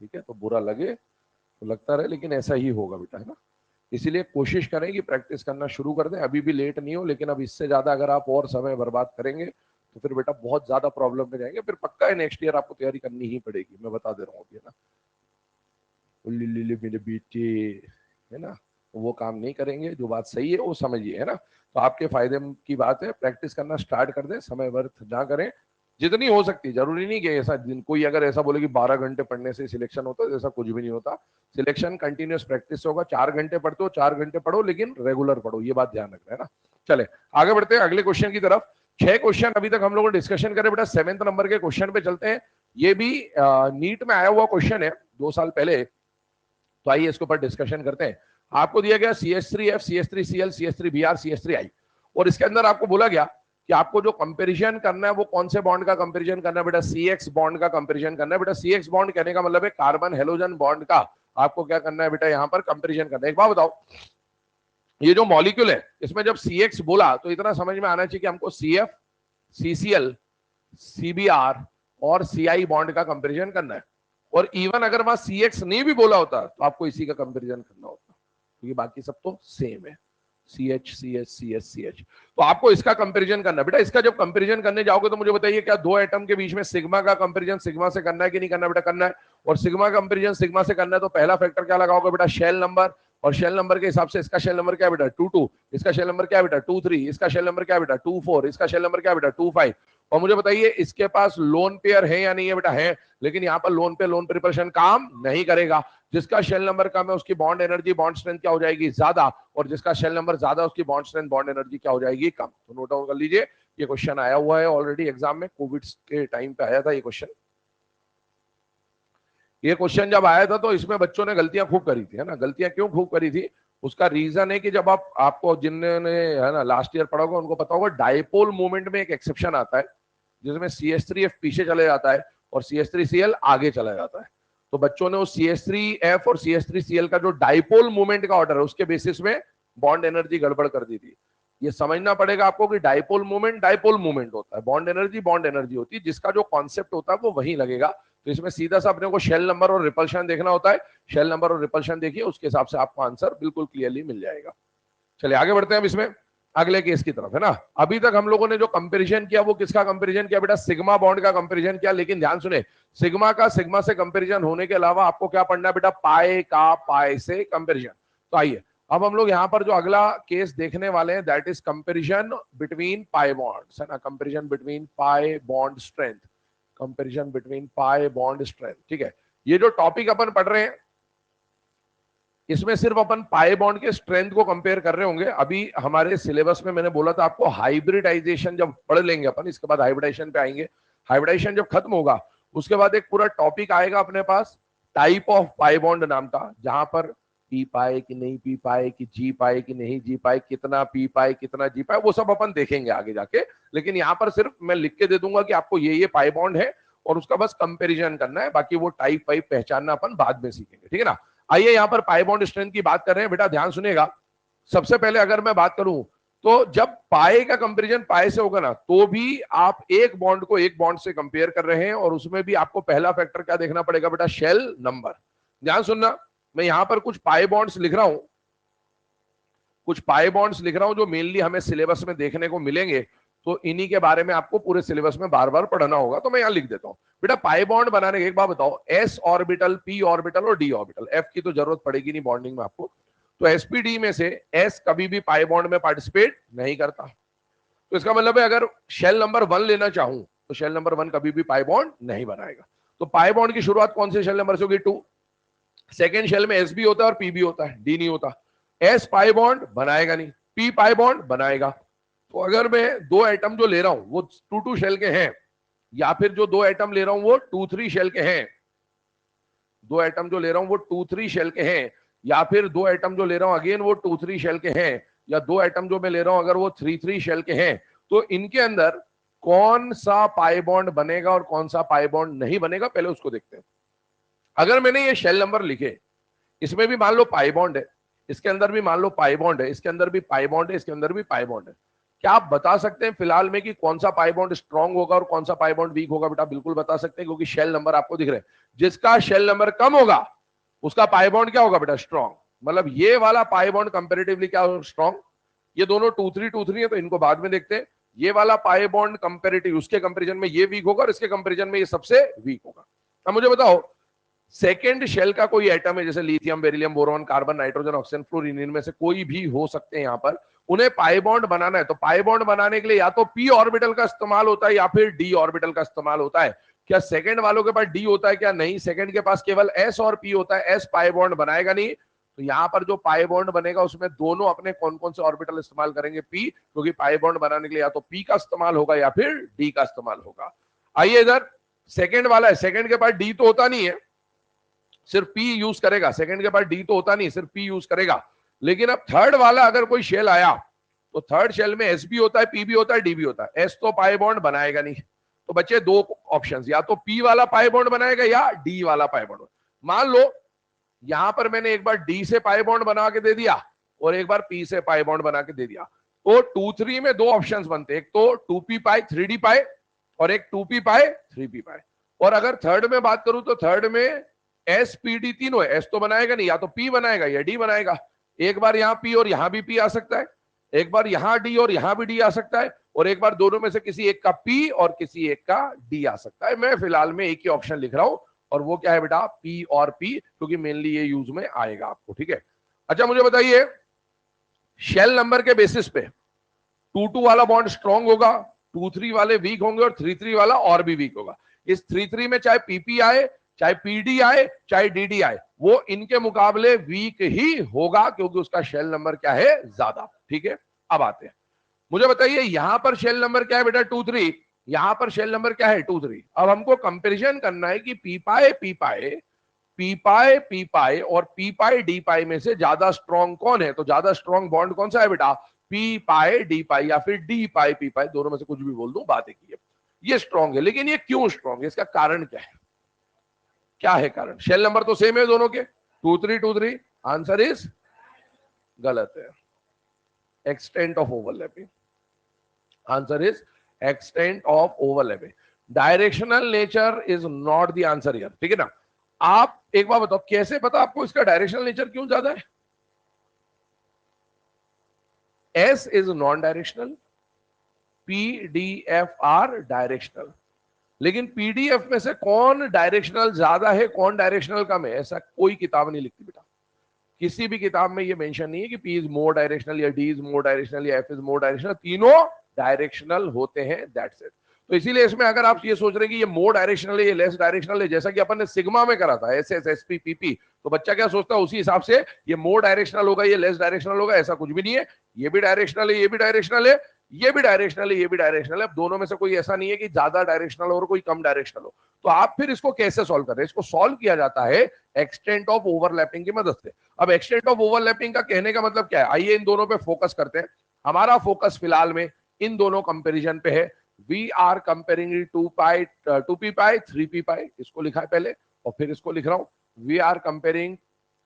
ठीक है। तो बुरा लगे तो लगता रहे, लेकिन ऐसा ही होगा बेटा, है ना। इसीलिए कोशिश करें कि प्रैक्टिस करना शुरू कर दें, अभी भी लेट नहीं हो, लेकिन अब इससे ज्यादा अगर आप और समय बर्बाद करेंगे तो फिर बेटा बहुत ज्यादा प्रॉब्लम में जाएंगे। फिर पक्का है नेक्स्ट ईयर आपको तैयारी करनी ही पड़ेगी, मैं बता दे रहा हूँ अभी, है ना। मेरे बेटे, है ना, वो काम नहीं करेंगे। जो बात सही है वो समझिए, है ना। तो आपके फायदे की बात है, प्रैक्टिस करना स्टार्ट कर दें, समय व्यर्थ ना करें, जितनी हो सकती। जरूरी नहीं कि ऐसा दिन कोई अगर ऐसा बोले कि 12 घंटे पढ़ने से सिलेक्शन होता है, ऐसा कुछ भी नहीं होता। सिलेक्शन कंटिन्यूस प्रैक्टिस से होगा। 4 घंटे पढ़ते हो, 4 घंटे पढ़ो, लेकिन रेगुलर पढ़ो, ये बात ध्यान रखना, है ना। चले आगे बढ़ते हैं अगले क्वेश्चन की तरफ। 6 क्वेश्चन अभी तक हम लोग डिस्कशन करें बेटा। 7th नंबर के क्वेश्चन पे चलते हैं। ये भी नीट में आया हुआ क्वेश्चन है 2 साल पहले, तो आइए इसके ऊपर डिस्कशन करते हैं। आपको दिया गया CH3F, CH3Cl, CH3Br, CH3I, और इसके अंदर आपको बोला गया कि आपको जो कंपैरिजन करना है वो कौन से बॉन्ड का कंपैरिजन करना है बेटा? CX बॉन्ड का कंपैरिजन करना है बेटा। CX बॉन्ड कहने का मतलब है कार्बन हेलोजन बॉन्ड का आपको क्या करना है बेटा? यहाँ पर कंपैरिजन करना है। एक बात बताओ, ये जो मॉलिक्यूल है इसमें जब CX बोला तो इतना समझ में आना चाहिए कि हमको CF, CCl, CBr और CI बॉन्ड का कंपैरिजन करना है। और इवन अगर वहां CX नहीं भी बोला होता तो आपको इसी का कंपैरिजन करना होता, क्योंकि बाकी सब तो सेम है, CH, CH, CH, CH। तो आपको इसका कंपैरिजन करना है बेटा। इसका जब कंपैरिजन करने जाओगे तो मुझे बताइए, क्या 2 एटम के बीच में सिग्मा का कंपैरिजन सिग्मा से करना है कि नहीं करना बेटा? करना है। और सिग्मा कंपैरिजन सिग्मा से करना है तो पहला फैक्टर क्या लगाओगे बेटा? Shell number. और शेल नंबर के हिसाब से इसका शेल नंबर क्या है बेटा? 22। इसका शेल नंबर क्या है बेटा? 23। इसका शेल नंबर क्या है बेटा? 24। इसका शेल नंबर क्या है बेटा? 25। और मुझे बताइए इसके पास लोन पेयर है या नहीं है बेटा? है। लेकिन यहाँ पर लोन पे लोन प्रिपरेशन काम नहीं करेगा। जिसका शेल नंबर कम है उसकी बॉन्ड एनर्जी, बॉन्ड स्ट्रेंथ क्या हो जाएगी? ज्यादा। और जिसका शेल नंबर ज्यादा उसकी बॉन्ड स्ट्रेंथ, बॉन्ड एनर्जी क्या हो जाएगी? कम। तो नोट डाउन कर लीजिए, ये क्वेश्चन आया हुआ है ऑलरेडी एग्जाम में, कोविड के टाइम पे आया था ये क्वेश्चन। ये क्वेश्चन जब आया था तो इसमें बच्चों ने गलतियां खूब करी थी, है ना। गलतियां क्यों खूब करी थी? उसका रीजन है कि जब आपको जिन्होंने, है ना, लास्ट ईयर पढ़ा होगा उनको पता होगा, डायपोल मूवमेंट में एक एक्सेप्शन आता है जिसमें CH3F पीछे चले जाता है और CH3Cl आगे चला जाता है। तो बच्चों ने उस CH3F और CH3Cl का जो डायपोल मूवमेंट का ऑर्डर है उसके बेसिस में बॉन्ड एनर्जी गड़बड़ कर दी थी। ये समझना पड़ेगा आपको कि डाइपोल मूवमेंट होता है, बॉन्ड एनर्जी होती है, जिसका जो कॉन्सेप्ट होता है वो वही लगेगा। तो इसमें सीधा सा अपने को शेल नंबर और रिपल्शन देखना होता है, शेल नंबर और रिपल्शन देखिए, उसके हिसाब से आपको आंसर बिल्कुल क्लियरली मिल जाएगा। चलिए आगे बढ़ते हैं अब इसमें अगले केस की तरफ, है ना। अभी तक हम लोगों ने जो कंपैरिजन किया वो किसका कंपैरिजन किया बेटा, सिग्मा बॉन्ड का कंपैरिजन किया। लेकिन ध्यान सुने, सिग्मा का सिग्मा से कंपैरिजन होने के अलावा आपको क्या पढ़ना है बेटा, पाई का पाई से कंपैरिजन। तो आइए अब हम लोग यहाँ पर जो अगला केस देखने वाले हैं that is comparison between pi bonds, है ना, comparison between pi bond strength, comparison between pi bond strength. ठीक है, ये जो टॉपिक अपन पढ़ रहे हैं इसमें सिर्फ अपन पाई बॉन्ड के स्ट्रेंथ को कंपेयर कर रहे होंगे। अभी हमारे सिलेबस में मैंने बोला था आपको हाइब्रिडाइजेशन जब पढ़ लेंगे अपन, इसके बाद हाइब्रिडाइजेशन पे आएंगे। हाइब्रिडाइजेशन जब खत्म होगा उसके बाद एक पूरा टॉपिक आएगा अपने पास टाइप ऑफ पाई बॉन्ड नाम का, जहां पर पी पाए कि नहीं पी पाए, कि जी पाए कि नहीं जी पाए, कितना पी पाए कितना जी पाए, वो सब अपन देखेंगे आगे जाके। लेकिन यहाँ पर सिर्फ मैं लिख के दे दूंगा कि आपको ये पाई बॉन्ड है और उसका बस कंपेरिजन करना है, बाकी वो टाइप वाइप पहचानना अपन बाद में सीखेंगे, ठीक है ना। आइए यहाँ पर पाई बॉन्ड स्ट्रेंथ की बात कर रहे हैं, बेटा ध्यान सुनिएगा। सबसे पहले अगर मैं बात करूं तो जब पाए का कंपैरिजन पाए से होगा ना, तो भी आप एक बॉन्ड को एक बॉन्ड से कंपेयर कर रहे हैं, और उसमें भी आपको पहला फैक्टर क्या देखना पड़ेगा बेटा, शेल नंबर। ध्यान सुनना, मैं यहां पर कुछ पाए बॉन्ड्स लिख रहा हूं, कुछ पाए बॉन्ड्स लिख रहा हूं जो मेनली हमें सिलेबस में देखने को मिलेंगे, तो इन्हीं के बारे में आपको पूरे सिलेबस में बार बार पढ़ना होगा। तो मैं यहां लिख देता हूं बेटा, पाई बॉन्ड बनाने के एक बात बताओ, एस ऑर्बिटल, पी ऑर्बिटल और डी ऑर्बिटल, एफ की तो जरूरत पड़ेगी नहीं बॉन्डिंग में आपको, तो एसपीडी में से एस कभी भी पाई बॉन्ड में पार्टिसिपेट नहीं करता। तो इसका मतलब है अगर शेल नंबर 1 लेना चाहूं तो शेल नंबर 1 कभी भी पाई बॉन्ड नहीं बनाएगा। तो पाई बॉन्ड की शुरुआत कौन से शेल नंबर से होगी, 2। सेकेंड शेल में एस भी होता है और पी भी होता है, डी नहीं होता। एस पाई बॉन्ड बनाएगा नहीं, पी पाई बॉन्ड बनाएगा। तो अगर मैं दो एटम जो ले रहा हूं वो 2-2 शेल के हैं, या फिर जो दो एटम ले रहा हूं वो 2-3 शेल के हैं, दो एटम जो ले रहा हूं वो 2-3 शेल के हैं, या फिर दो एटम जो ले रहा हूं अगेन वो 2-3 शेल के हैं, या दो एटम जो मैं ले रहा हूं अगर वो 3-3 शेल के हैं, तो इनके अंदर कौन सा पाई बॉन्ड बनेगा और कौन सा पाई बॉन्ड नहीं बनेगा, पहले उसको देखते हैं। अगर मैंने ये शेल नंबर लिखे, इसमें भी मान लो पाई बॉन्ड है, इसके अंदर भी मान लो पाई बॉन्ड है, इसके अंदर भी पाई बॉन्ड है, इसके अंदर भी पाई बॉन्ड है, क्या आप बता सकते हैं फिलहाल में कि कौन सा पाई बॉन्ड स्ट्रांग होगा और कौन सा पाई बॉन्ड वीक होगा? बेटा बिल्कुल बता सकते हैं, क्योंकि शेल नंबर आपको दिख रहे हैं। जिसका शेल नंबर कम होगा उसका पाई बॉन्ड क्या होगा बेटा, स्ट्रांग। मतलब ये वाला पाई बॉन्ड कंपेरेटिवली क्या होगा, स्ट्रांग। ये दोनों 2-3 है तो इनको बाद में देखते हैं। ये वाला पाई बॉन्ड कंपेरेटिव उसके कंपेरिजन में ये वीक होगा और इसके कंपेरिजन में ये सबसे वीक होगा। अब मुझे बताओ, सेकेंड शेल का कोई एटम है, जैसे lithium, beryllium, boron, carbon, nitrogen, oxygen, fluorine, इनमें से कोई भी हो सकते हैं यहाँ पर, उन्हें पाई बॉन्ड बनाना है, तो पाई बॉन्ड बनाने के लिए या तो पी ऑर्बिटल का इस्तेमाल होता है या फिर डी ऑर्बिटल का इस्तेमाल होता है। क्या सेकंड वालों के पास डी होता है? क्या नहीं, सेकंड के पास केवल एस और पी होता है, एस पाई बॉन्ड बनाएगा नहीं। तो यहाँ पर जो पाई बॉन्ड बनेगा उसमें दोनों अपने कौन कौन से ऑर्बिटल इस्तेमाल करेंगे, पी, क्योंकि पाई बॉन्ड बनाने के लिए या तो पी का इस्तेमाल होगा या फिर डी का इस्तेमाल होगा। आइए इधर सेकंड वाला है, सेकंड के पास डी तो होता नहीं है, सिर्फ पी यूज करेगा। सेकंड के पास डी तो होता नहीं, सिर्फ पी यूज करेगा। लेकिन अब थर्ड वाला अगर कोई शेल आया तो थर्ड शेल में एस भी होता है, पी भी होता है, डी भी होता है। एस तो पाई बॉन्ड बनाएगा नहीं, तो बच्चे दो ऑप्शंस, या तो पी वाला पाई बॉन्ड बनाएगा या डी वाला पाई बॉन्ड। मान लो यहां पर मैंने एक बार डी से पाई बॉन्ड बना के दे दिया और एक बार पी से पाई बॉन्ड बना के दे दिया, तो 2-3 में दो ऑप्शंस बनते, एक तो 2p पाई 3d पाई और एक 2p पाई 3p पाई। और अगर थर्ड में बात करूं तो थर्ड में एस पी डी तीनों है, एस तो बनाएगा नहीं, या तो पी बनाएगा या डी बनाएगा। एक बार यहां पी और यहां भी पी आ सकता है, एक बार यहां डी और यहां भी डी आ सकता है, और एक बार दोनों में से किसी एक का पी और किसी एक का डी आ सकता है। मैं फिलहाल में एक ही ऑप्शन लिख रहा हूं और वो क्या है बेटा, पी और पी, क्योंकि मेनली ये यूज में आएगा आपको, ठीक है। अच्छा मुझे बताइए, शेल नंबर के बेसिस पे 2-2 वाला बॉन्ड स्ट्रांग होगा, 2-3 वाले वीक होंगे और 3-3 वाला और भी वीक होगा। इस 3-3 में चाहे पीपी आए, चाहे पीडी आए, चाहे डीडी आए, वो इनके मुकाबले वीक ही होगा, क्योंकि उसका शेल नंबर क्या है, ज्यादा, ठीक है। अब आते हैं, मुझे बताइए यहां पर शेल नंबर क्या है बेटा, 2-3, यहां पर शेल नंबर क्या है, 2-3। अब हमको कंपैरिजन करना है कि पी पाए पी पाए, पी पाए पी पाए और पी पाए डी पाए में से ज्यादा स्ट्रॉन्ग कौन है। तो ज्यादा स्ट्रॉन्ग बॉन्ड कौन सा है बेटा, पी पाए डी पाए या फिर डी पाए पी पाए, दोनों में से कुछ भी बोल दूं, बात एक ही है। ये स्ट्रॉन्ग है, लेकिन ये क्यों स्ट्रॉन्ग है, इसका कारण क्या है, क्या है कारण? शेल नंबर तो सेम है दोनों के, 2-3 2-3, आंसर इज गलत है। extent of overlapping. Answer is extent of overlapping. Directional nature is not the answer here. ठीक है ना? आप एक बार बताओ कैसे पता आपको इसका डायरेक्शनल नेचर क्यों ज्यादा है? S is non-directional, P, D, F are directional. लेकिन पीडीएफ में से कौन डायरेक्शनल ज्यादा है, कौन डायरेक्शनल कम है, ऐसा कोई किताब नहीं लिखती बेटा. किसी भी किताब में ये मेंशन नहीं है कि P इज मोर डायरेक्शनल या D इज मोर डायरेक्शनल या F इज मोर डायरेक्शनल. तीनों डायरेक्शनल होते हैं, दैट्स इट. तो इसीलिए इसमें अगर आप ये सोच रहे हैं कि ये मोर डायरेक्शनल है, ये लेस डायरेक्शनल है, जैसा कि अपन ने सिग्मा में करा था SS SP PP, तो बच्चा क्या सोचता है उसी हिसाब से ये मोर डायरेक्शनल होगा, ये लेस डायरेक्शनल होगा. ऐसा कुछ भी नहीं है. ये भी डायरेक्शनल है, ये भी डायरेक्शनल है, ये भी डायरेक्शनल है, ये भी डायरेक्शनल है. अब दोनों में से कोई ऐसा नहीं है कि ज्यादा डायरेक्शनल और कोई कम डायरेक्शनल हो. तो आप फिर इसको कैसे सॉल्व कर रहे हैं? इसको सॉल्व किया जाता है एक्सटेंट ऑफ ओवरलैपिंग की मदद से. अब एक्सटेंट ऑफ ओवरलैपिंग का कहने का मतलब क्या है? आइए इन दोनों पे फोकस करते हैं. हमारा फोकस फिलहाल में इन दोनों कंपैरिजन पे है. We are comparing 2p pi 3p pi, इसको लिखा है पहले और फिर इसको लिख रहा हूं. We are comparing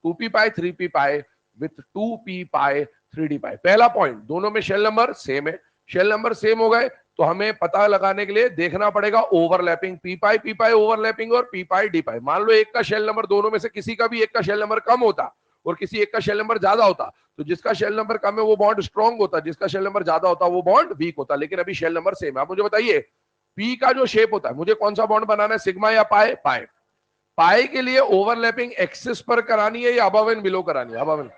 2p pi 3p pi with 2p pi 3d pi. पहला पॉइंट, दोनों में शेल नंबर सेम है. शेल नंबर सेम हो गए तो हमें पता लगाने के लिए देखना पड़ेगा ओवरलैपिंग. पी पाई ओवरलैपिंग और पी पाई डी पाई. मान लो एक का शेल नंबर, दोनों में से किसी का भी एक का शेल नंबर कम होता और किसी एक का शेल नंबर ज्यादा होता, तो जिसका शेल नंबर कम है वो बॉन्ड स्ट्रॉन्ग होता, जिसका शेल नंबर ज्यादा होता वो बॉन्ड वीक होता. लेकिन अभी शेल नंबर सेम है. आप मुझे बताइए पी का जो शेप होता है, मुझे कौन सा बॉन्ड बनाना है, सिग्मा या पाई? पाई. पाई के लिए ओवरलैपिंग एक्सिस पर करानी है या अबव एंड बिलो करानी है? Above and.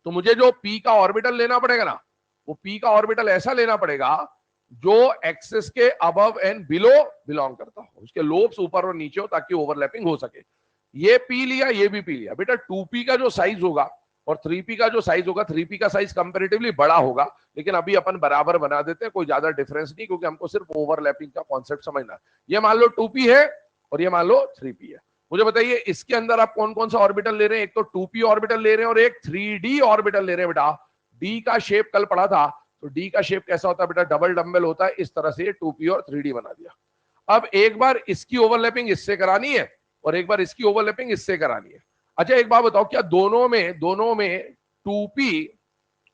तो मुझे जो पी का ऑर्बिटल लेना पड़ेगा ना, वो पी का ऑर्बिटल ऐसा लेना पड़ेगा जो एक्सिस के अबव एंड बिलो बिलोंग करता हो, उसके लोब्स ऊपर और नीचे हो ताकि ओवरलैपिंग हो सके. ये पी लिया, ये भी पी लिया. बेटा 2p का जो साइज होगा और 3p का जो साइज होगा, 3p का साइज कंपैरेटिवली बड़ा होगा, लेकिन अभी अपन बराबर बना देते हैं, कोई ज्यादा डिफरेंस नहीं, क्योंकि हमको सिर्फ ओवरलैपिंग का कॉन्सेप्ट समझना है. ये मान लो 2p है और ये मान लो 3p है. मुझे बताइए इसके अंदर आप कौन कौन सा ऑर्बिटल ले रहे हैं? एक तो 2p ऑर्बिटल ले रहे हैं और एक 3d ऑर्बिटल ले रहे हैं. बेटा d का शेप कल पढ़ा था, तो d का शेप कैसा होता है बेटा? डबल डंबल होता है. इस तरह से 2p और 3d बना दिया. अब एक बार इसकी ओवरलैपिंग इससे करानी है और एक बार इसकी ओवरलैपिंग इससे करानी है. अच्छा एक बात बताओ, क्या दोनों में 2p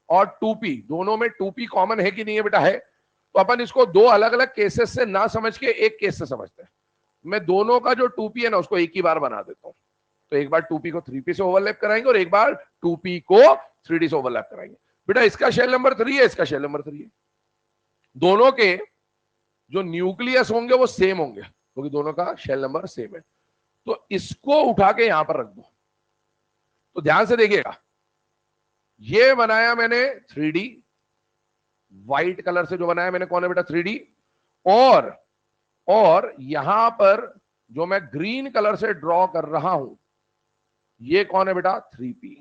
और 2p दोनों में 2p कॉमन है कि नहीं है? बेटा है. तो अपन इसको दो अलग अलग केसेस से ना समझ के एक केस से समझते हैं. मैं दोनों का जो 2p है ना उसको एक ही बार बना देता हूं. तो एक बार 2p को 3p से ओवरलैप कराएंगे और एक बार 2p को 3d से ओवरलैप कराएंगे. बेटा इसका शेल नंबर 3 है, इसका शेल नंबर 3 है. दोनों के जो न्यूक्लियस होंगे वो सेम होंगे क्योंकि दोनों का शेल नंबर सेम है. तो इसको उठा के यहां पर रख दो. तो ध्यान से देखिएगा, ये बनाया मैंने 3D, व्हाइट कलर से जो बनाया मैंने कौन है बेटा? 3D. और यहां पर जो मैं ग्रीन कलर से ड्रॉ कर रहा हूं ये कौन है बेटा? 3p.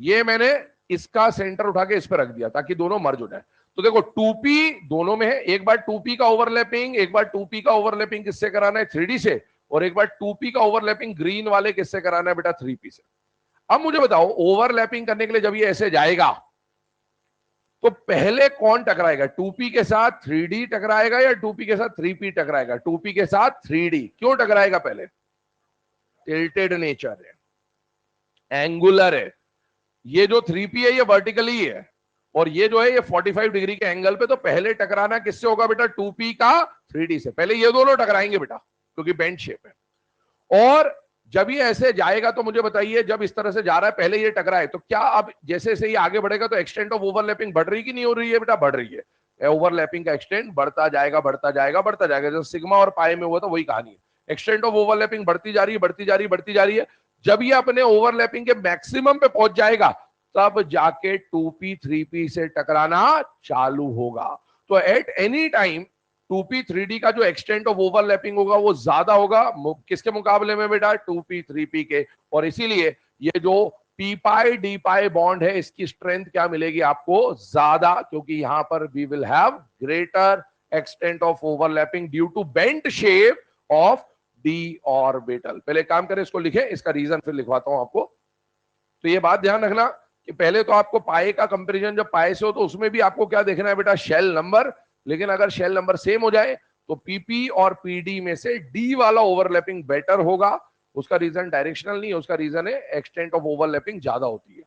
ये मैंने इसका सेंटर उठा के इस पर रख दिया ताकि दोनों मर्ज हो जाए. तो देखो 2p दोनों में है. एक बार 2p का ओवरलैपिंग, एक बार 2p का ओवरलैपिंग किससे कराना है? 3D से. और एक बार 2p का ओवरलैपिंग ग्रीन वाले किससे कराना है बेटा? 3p से. अब मुझे बताओ ओवरलैपिंग करने के लिए जब ये ऐसे जाएगा तो पहले कौन टकराएगा? 2p के साथ 3d टकराएगा या 2p के साथ 3p टकराएगा? 2p के साथ 3d. क्यों टकराएगा? पहले टिल्टेड नेचर है, एंगुलर है. ये जो 3p है ये वर्टिकली है और ये जो है ये 45 डिग्री के एंगल पे. तो पहले टकराना किससे होगा बेटा? 2p का 3d से. पहले ये दोनों टकराएंगे बेटा क्योंकि बेंड शेप है. और जब ये ऐसे जाएगा तो मुझे बताइए जब इस तरह से जा रहा है पहले ये टकराए तो क्या अब जैसे जैसे ये आगे बढ़ेगा तो एक्सटेंट ऑफ ओवरलैपिंग बढ़ रही कि नहीं हो रही है? बेटा बढ़ रही है. ओवरलैपिंग का एक्सटेंट बढ़ता जाएगा बढ़ता जाएगा बढ़ता जाएगा. जैसे सिग्मा और पाई में हुआ था वही कहानी है. एक्सटेंट ऑफ ओवरलैपिंग बढ़ती जा रही है बढ़ती जा रही है बढ़ती जा रही है. जब ये अपने ओवरलैपिंग के मैक्सिमम पे पहुंच जाएगा तब जाके 2p 3p से टकराना चालू होगा. तो at any time 2p 3d का जो एक्सटेंट ऑफ ओवरलैपिंग होगा वो ज्यादा होगा किसके मुकाबले में बेटा? 2p 3p के. और इसीलिए ये जो p पाई d पाई बॉन्ड है इसकी स्ट्रेंथ क्या मिलेगी आपको? ज्यादा, क्योंकि यहां पर we will have greater extent of overlapping due to bent shape of d orbital. पहले काम करें इसको लिखें, इसका रीजन फिर लिखवाता हूं आपको. तो ये बात ध्यान रखना कि पहले तो आपको पाई का कंपैरिजन जब पाई से हो तो उसमें भी आपको क्या देखना है बेटा? Shell number. लेकिन अगर शेल नंबर सेम हो जाए तो पीपी और पीडी में से डी वाला ओवरलैपिंग बेटर होगा. उसका रीजन डायरेक्शनल नहीं है, उसका रीजन है एक्सटेंट ऑफ ओवरलैपिंग ज्यादा होती है.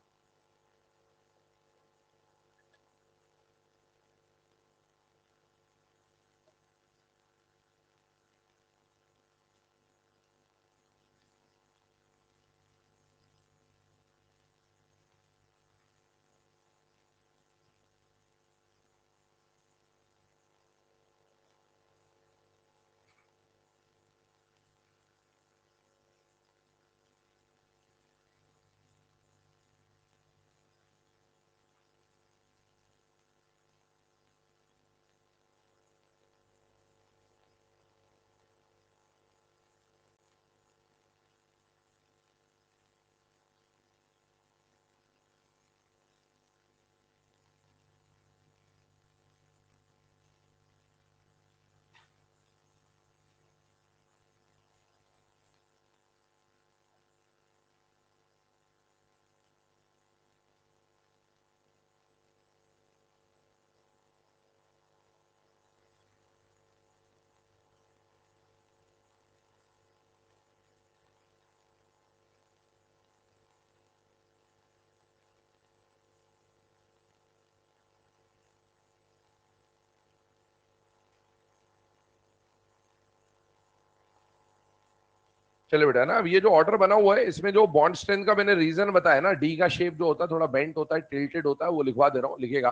चले बेटा ना, अब ये जो ऑर्डर बना हुआ है इसमें जो बॉन्ड स्ट्रेंथ का मैंने रीजन बताया ना, डी का शेप जो होता है थोड़ा बेंट होता है, टिल्टेड होता है, वो लिखवा दे रहा हूँ, लिखेगा।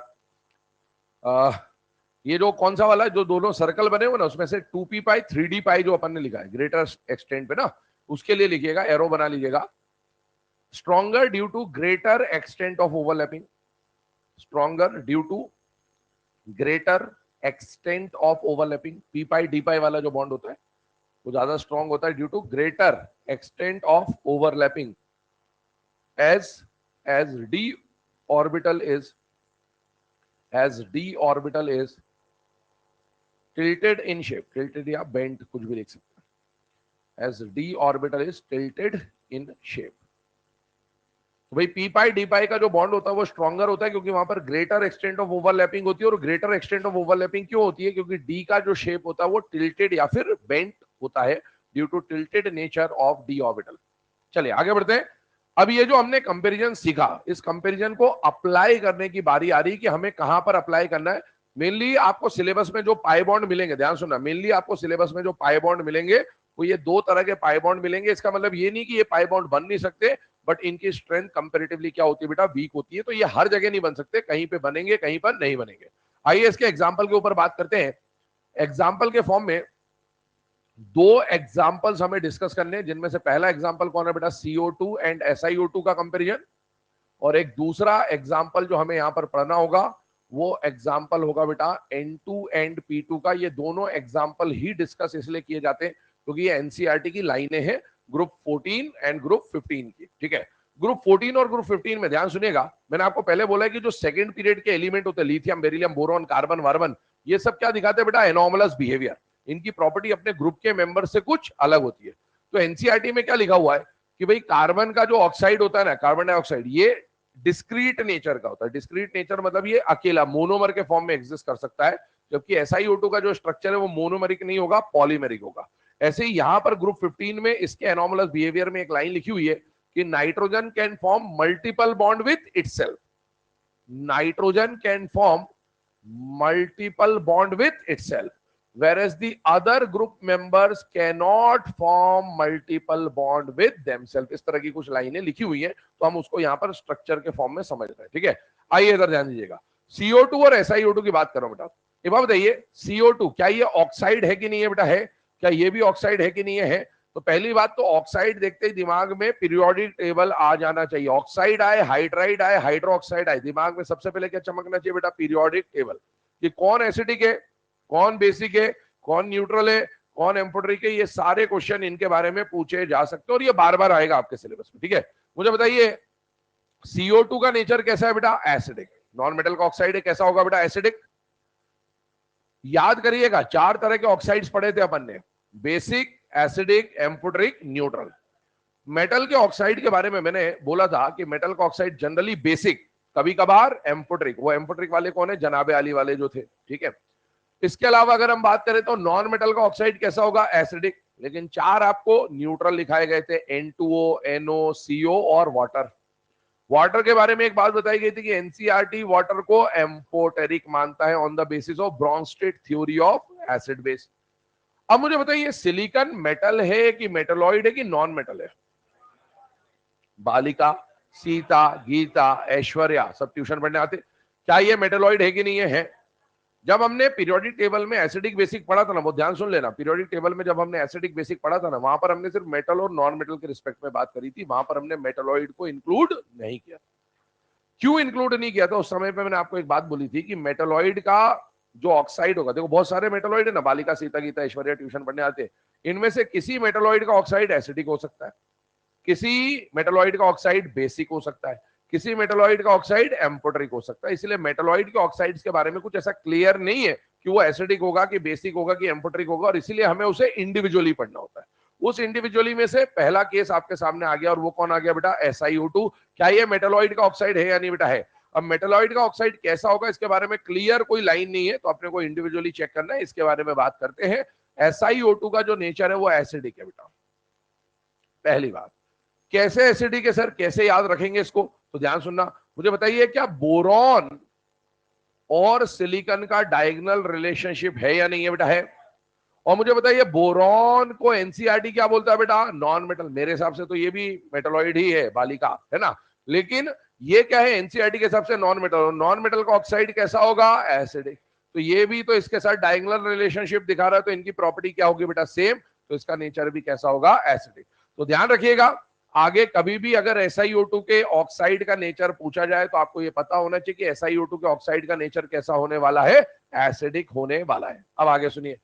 ये जो कौन सा वाला जो दोनों सर्कल बने हुए ना, उसमें से 2p पाई 3d पाई जो अपन ने लिखा है ग्रेटर एक्सटेंट पे ना, उसके लिए लिखिएगा, एरो बना लीजिएगा। Stronger due to greater extent of overlapping, stronger due to greater extent of overlapping, P pi D pi वाला जो बॉन्ड होता है वो ज्यादा स्ट्रॉन्ग होता है due to greater extent of overlapping as d orbital is tilted in shape, tilted या bent कुछ भी लिख सकते हैं, as d orbital is tilted in shape। तो भाई पी पाई डी पाई का जो बॉन्ड होता है वो स्ट्रॉन्गर होता है क्योंकि वहां पर ग्रेटर एक्सटेंट ऑफ ओवरलैपिंग होती है। और ग्रेटर एक्सटेंट ऑफ ओवरलैपिंग क्यों होती है? क्योंकि डी का जो शेप होता है वो टिल्टेड या फिर बेंट होता है due to tilted nature of d orbital. चलिए आगे बढ़ते हैं। अब ये जो हमने कंपैरिजन सीखा, इस कंपैरिजन को अप्लाई करने की बारी आ रही है कि हमें कहां पर अप्लाई करना है। मेनली आपको सिलेबस में जो पाई बॉन्ड मिलेंगे, ध्यान सुनना, मेनली आपको सिलेबस में जो पाई बॉन्ड मिलेंगे वो ये दो तरह के पाई बॉन्ड मिलेंगे। इसका मतलब ये नहीं कि ये पाई बॉन्ड बन नहीं सकते, बट इनकी स्ट्रेंथ कंपैरेटिवली क्या होती है बेटा? वीक होती है। तो ये हर जगह नहीं बन सकते, कहीं पे बनेंगे कहीं पर नहीं बनेंगे। आइए इसके एग्जाम्पल के ऊपर बात करते हैं। एग्जाम्पल के फॉर्म में दो एग्जाम्पल्स हमें डिस्कस करने हैं, जिनमें से पहला एग्जाम्पल कौन है बेटा? CO2 एंड SiO2 का कंपैरिजन। और एक दूसरा एग्जाम्पल जो हमें यहां पर पढ़ना होगा वो एग्जाम्पल होगा बेटा N2 एंड P2 का। ये दोनों एग्जाम्पल ही डिस्कस इसलिए किए जाते हैं क्योंकि ये एनसीईआरटी की लाइनें हैं ग्रुप 14 एंड ग्रुप 15 की। ठीक है, ग्रुप 14 और ग्रुप 15 में ध्यान सुनिएगा, मैंने आपको पहले बोला है कि जो सेकंड पीरियड के एलिमेंट होते हैं, लिथियम, बेरिलियम, बोरॉन, कार्बन, वार्बन, ये सब क्या दिखाते हैं बेटा? Anomalous behaviour. इनकी प्रॉपर्टी अपने ग्रुप के मेंबर से कुछ अलग होती है। तो एनसीईआरटी में क्या लिखा हुआ है कि भाई कार्बन का जो ऑक्साइड होता है ना, कार्बन डाइऑक्साइड, ये डिस्क्रीट नेचर का होता है। डिस्क्रीट नेचर मतलब ये अकेला मोनोमर के फॉर्म में एग्जिस्ट कर सकता है, जबकि SiO2 का जो स्ट्रक्चर है वो मोनोमरिक नहीं होगा, पॉलीमेरिक होगा। ऐसे ही यहां पर ग्रुप 15 में इसके एनॉमलस बिहेवियर में एक लाइन लिखी हुई है कि nitrogen can form multiple bond with itself. Nitrogen can form multiple bond with itself, whereas the other group members cannot form multiple bond with themselves। इस तरह की कुछ लाइनें लिखी हुई हैं, तो हम उसको यहां पर स्ट्रक्चर के फॉर्म में समझ रहे हैं। ठीक है, आइए इधर ध्यान दीजिएगा। CO2 और SiO2 की बात करो बेटा। एक बात बताइए, CO2 क्या ये ऑक्साइड है कि नहीं है बेटा? है। क्या ये भी ऑक्साइड है कि नहीं है? तो पहली बात तो ऑक्साइड देखते ही दिमाग में पीरियोडिक टेबल आ जाना चाहिए। ऑक्साइड आए, हाइड्राइड आए, हाइड्रोक्साइड आए, दिमाग में सबसे पहले क्या चमकना चाहिए बेटा? Periodic table. कि कौन एसिडिक है, कौन बेसिक है, कौन न्यूट्रल है, कौन एम्फोटेरिक है, ये सारे क्वेश्चन इनके बारे में पूछे जा सकते हैं और ये बार बार आएगा आपके सिलेबस में। ठीक है, मुझे बताइए CO2 का नेचर कैसा है बेटा? एसिडिक। नॉन मेटल का ऑक्साइड है, कैसा होगा बेटा? एसिडिक। याद करिएगा, चार तरह के ऑक्साइड्स पढ़े थे अपन ने, basic, acidic, amphoteric, neutral. Metal के ऑक्साइड के बारे में मैंने बोला था कि मेटल का ऑक्साइड जनरली बेसिक, कभी कभार एम्फोटेरिक। वो एम्फोटेरिक वाले कौन है? जनाबे अली वाले जो थे। ठीक है, इसके अलावा अगर हम बात करें तो नॉन मेटल का ऑक्साइड कैसा होगा? एसिडिक। लेकिन चार आपको न्यूट्रल लिखाए गए थे, N2O, NO, CO और वाटर। वाटर के बारे में एक बात बताई गई थी कि एनसीईआरटी वाटर को एम्फोटेरिक मानता है on the basis of Brønsted theory of acid base. अब मुझे बताइए, सिलिकॉन मेटल है कि मेटलॉइड है कि नॉन मेटल है? बालिका, सीता, गीता, ऐश्वर्या सब ट्यूशन पढ़ने आते, क्या ये मेटलॉइड है कि नहीं है? जब हमने पीरियोडिक टेबल में एसिडिक बेसिक पढ़ा था ना, वो ध्यान सुन लेना, पीरियोडिक टेबल में जब हमने एसिडिक बेसिक पढ़ा था ना, वहां पर हमने सिर्फ मेटल और नॉन मेटल के रिस्पेक्ट में बात करी थी, वहां पर हमने मेटलॉइड को इंक्लूड नहीं किया। क्यों इंक्लूड नहीं किया था? उस समय पे मैंने आपको एक बात बोली थी कि मेटलॉइड का जो ऑक्साइड होगा, देखो बहुत सारे मेटलॉइड है ना, बालिका, सीता, गीता, ऐश्वर्या ट्यूशन पढ़ने आते हैं, इनमें से किसी मेटलॉइड का ऑक्साइड एसिडिक हो सकता है, किसी मेटलॉइड का ऑक्साइड बेसिक हो सकता है, किसी मेटलॉइड का ऑक्साइड एम्फोटेरिक हो सकता है। इसलिए मेटलॉइड के ऑक्साइड्स के बारे में कुछ ऐसा क्लियर नहीं है कि वो एसिडिक होगा कि बेसिक होगा कि एम्फोटेरिक होगा, और इसीलिए हमें उसे इंडिविजुअली पढ़ना होता है। उस इंडिविजुअली में से पहला केस आपके सामने आ गया, और वो कौन आ गया बेटा? SiO2। क्या ये मेटलॉइड का ऑक्साइड है या नहीं बेटा? है। अब मेटलॉइड का ऑक्साइड कैसा होगा इसके बारे में क्लियर कोई लाइन नहीं है, तो अपने को इंडिविजुअली चेक करना है। इसके बारे में बात करते हैं। SiO2 का जो नेचर है वो एसिडिक है बेटा, पहली बात। कैसे एसिडिक है सर, कैसे याद रखेंगे इसको? तो ध्यान सुनना, मुझे बताइए क्या बोरॉन और सिलिकॉन का डायगोनल रिलेशनशिप है या नहीं है बेटा? है। और मुझे बताइए बोरॉन को एनसीईआरटी क्या बोलता है बेटा? Non metal. मेरे हिसाब से तो ये भी मेटलॉइड ही है, बालिका, है ना? लेकिन ये क्या है? एनसीईआरटी के हिसाब से नॉन मेटल। नॉन मेटल का ऑक्साइड कैसा होगा? एसिडिक। तो ये भी तो इसके साथ डायगोनल रिलेशनशिप दिखा रहा है, तो इनकी प्रॉपर्टी क्या होगी बेटा? सेम। तो इसका नेचर भी कैसा होगा? एसिडिक। तो ध्यान रखिएगा, आगे कभी भी अगर SiO2 के ऑक्साइड का नेचर पूछा जाए तो आपको ये पता होना चाहिए कि SiO2 के ऑक्साइड का नेचर कैसा होने वाला है? एसिडिक होने वाला है। अब आगे सुनिए,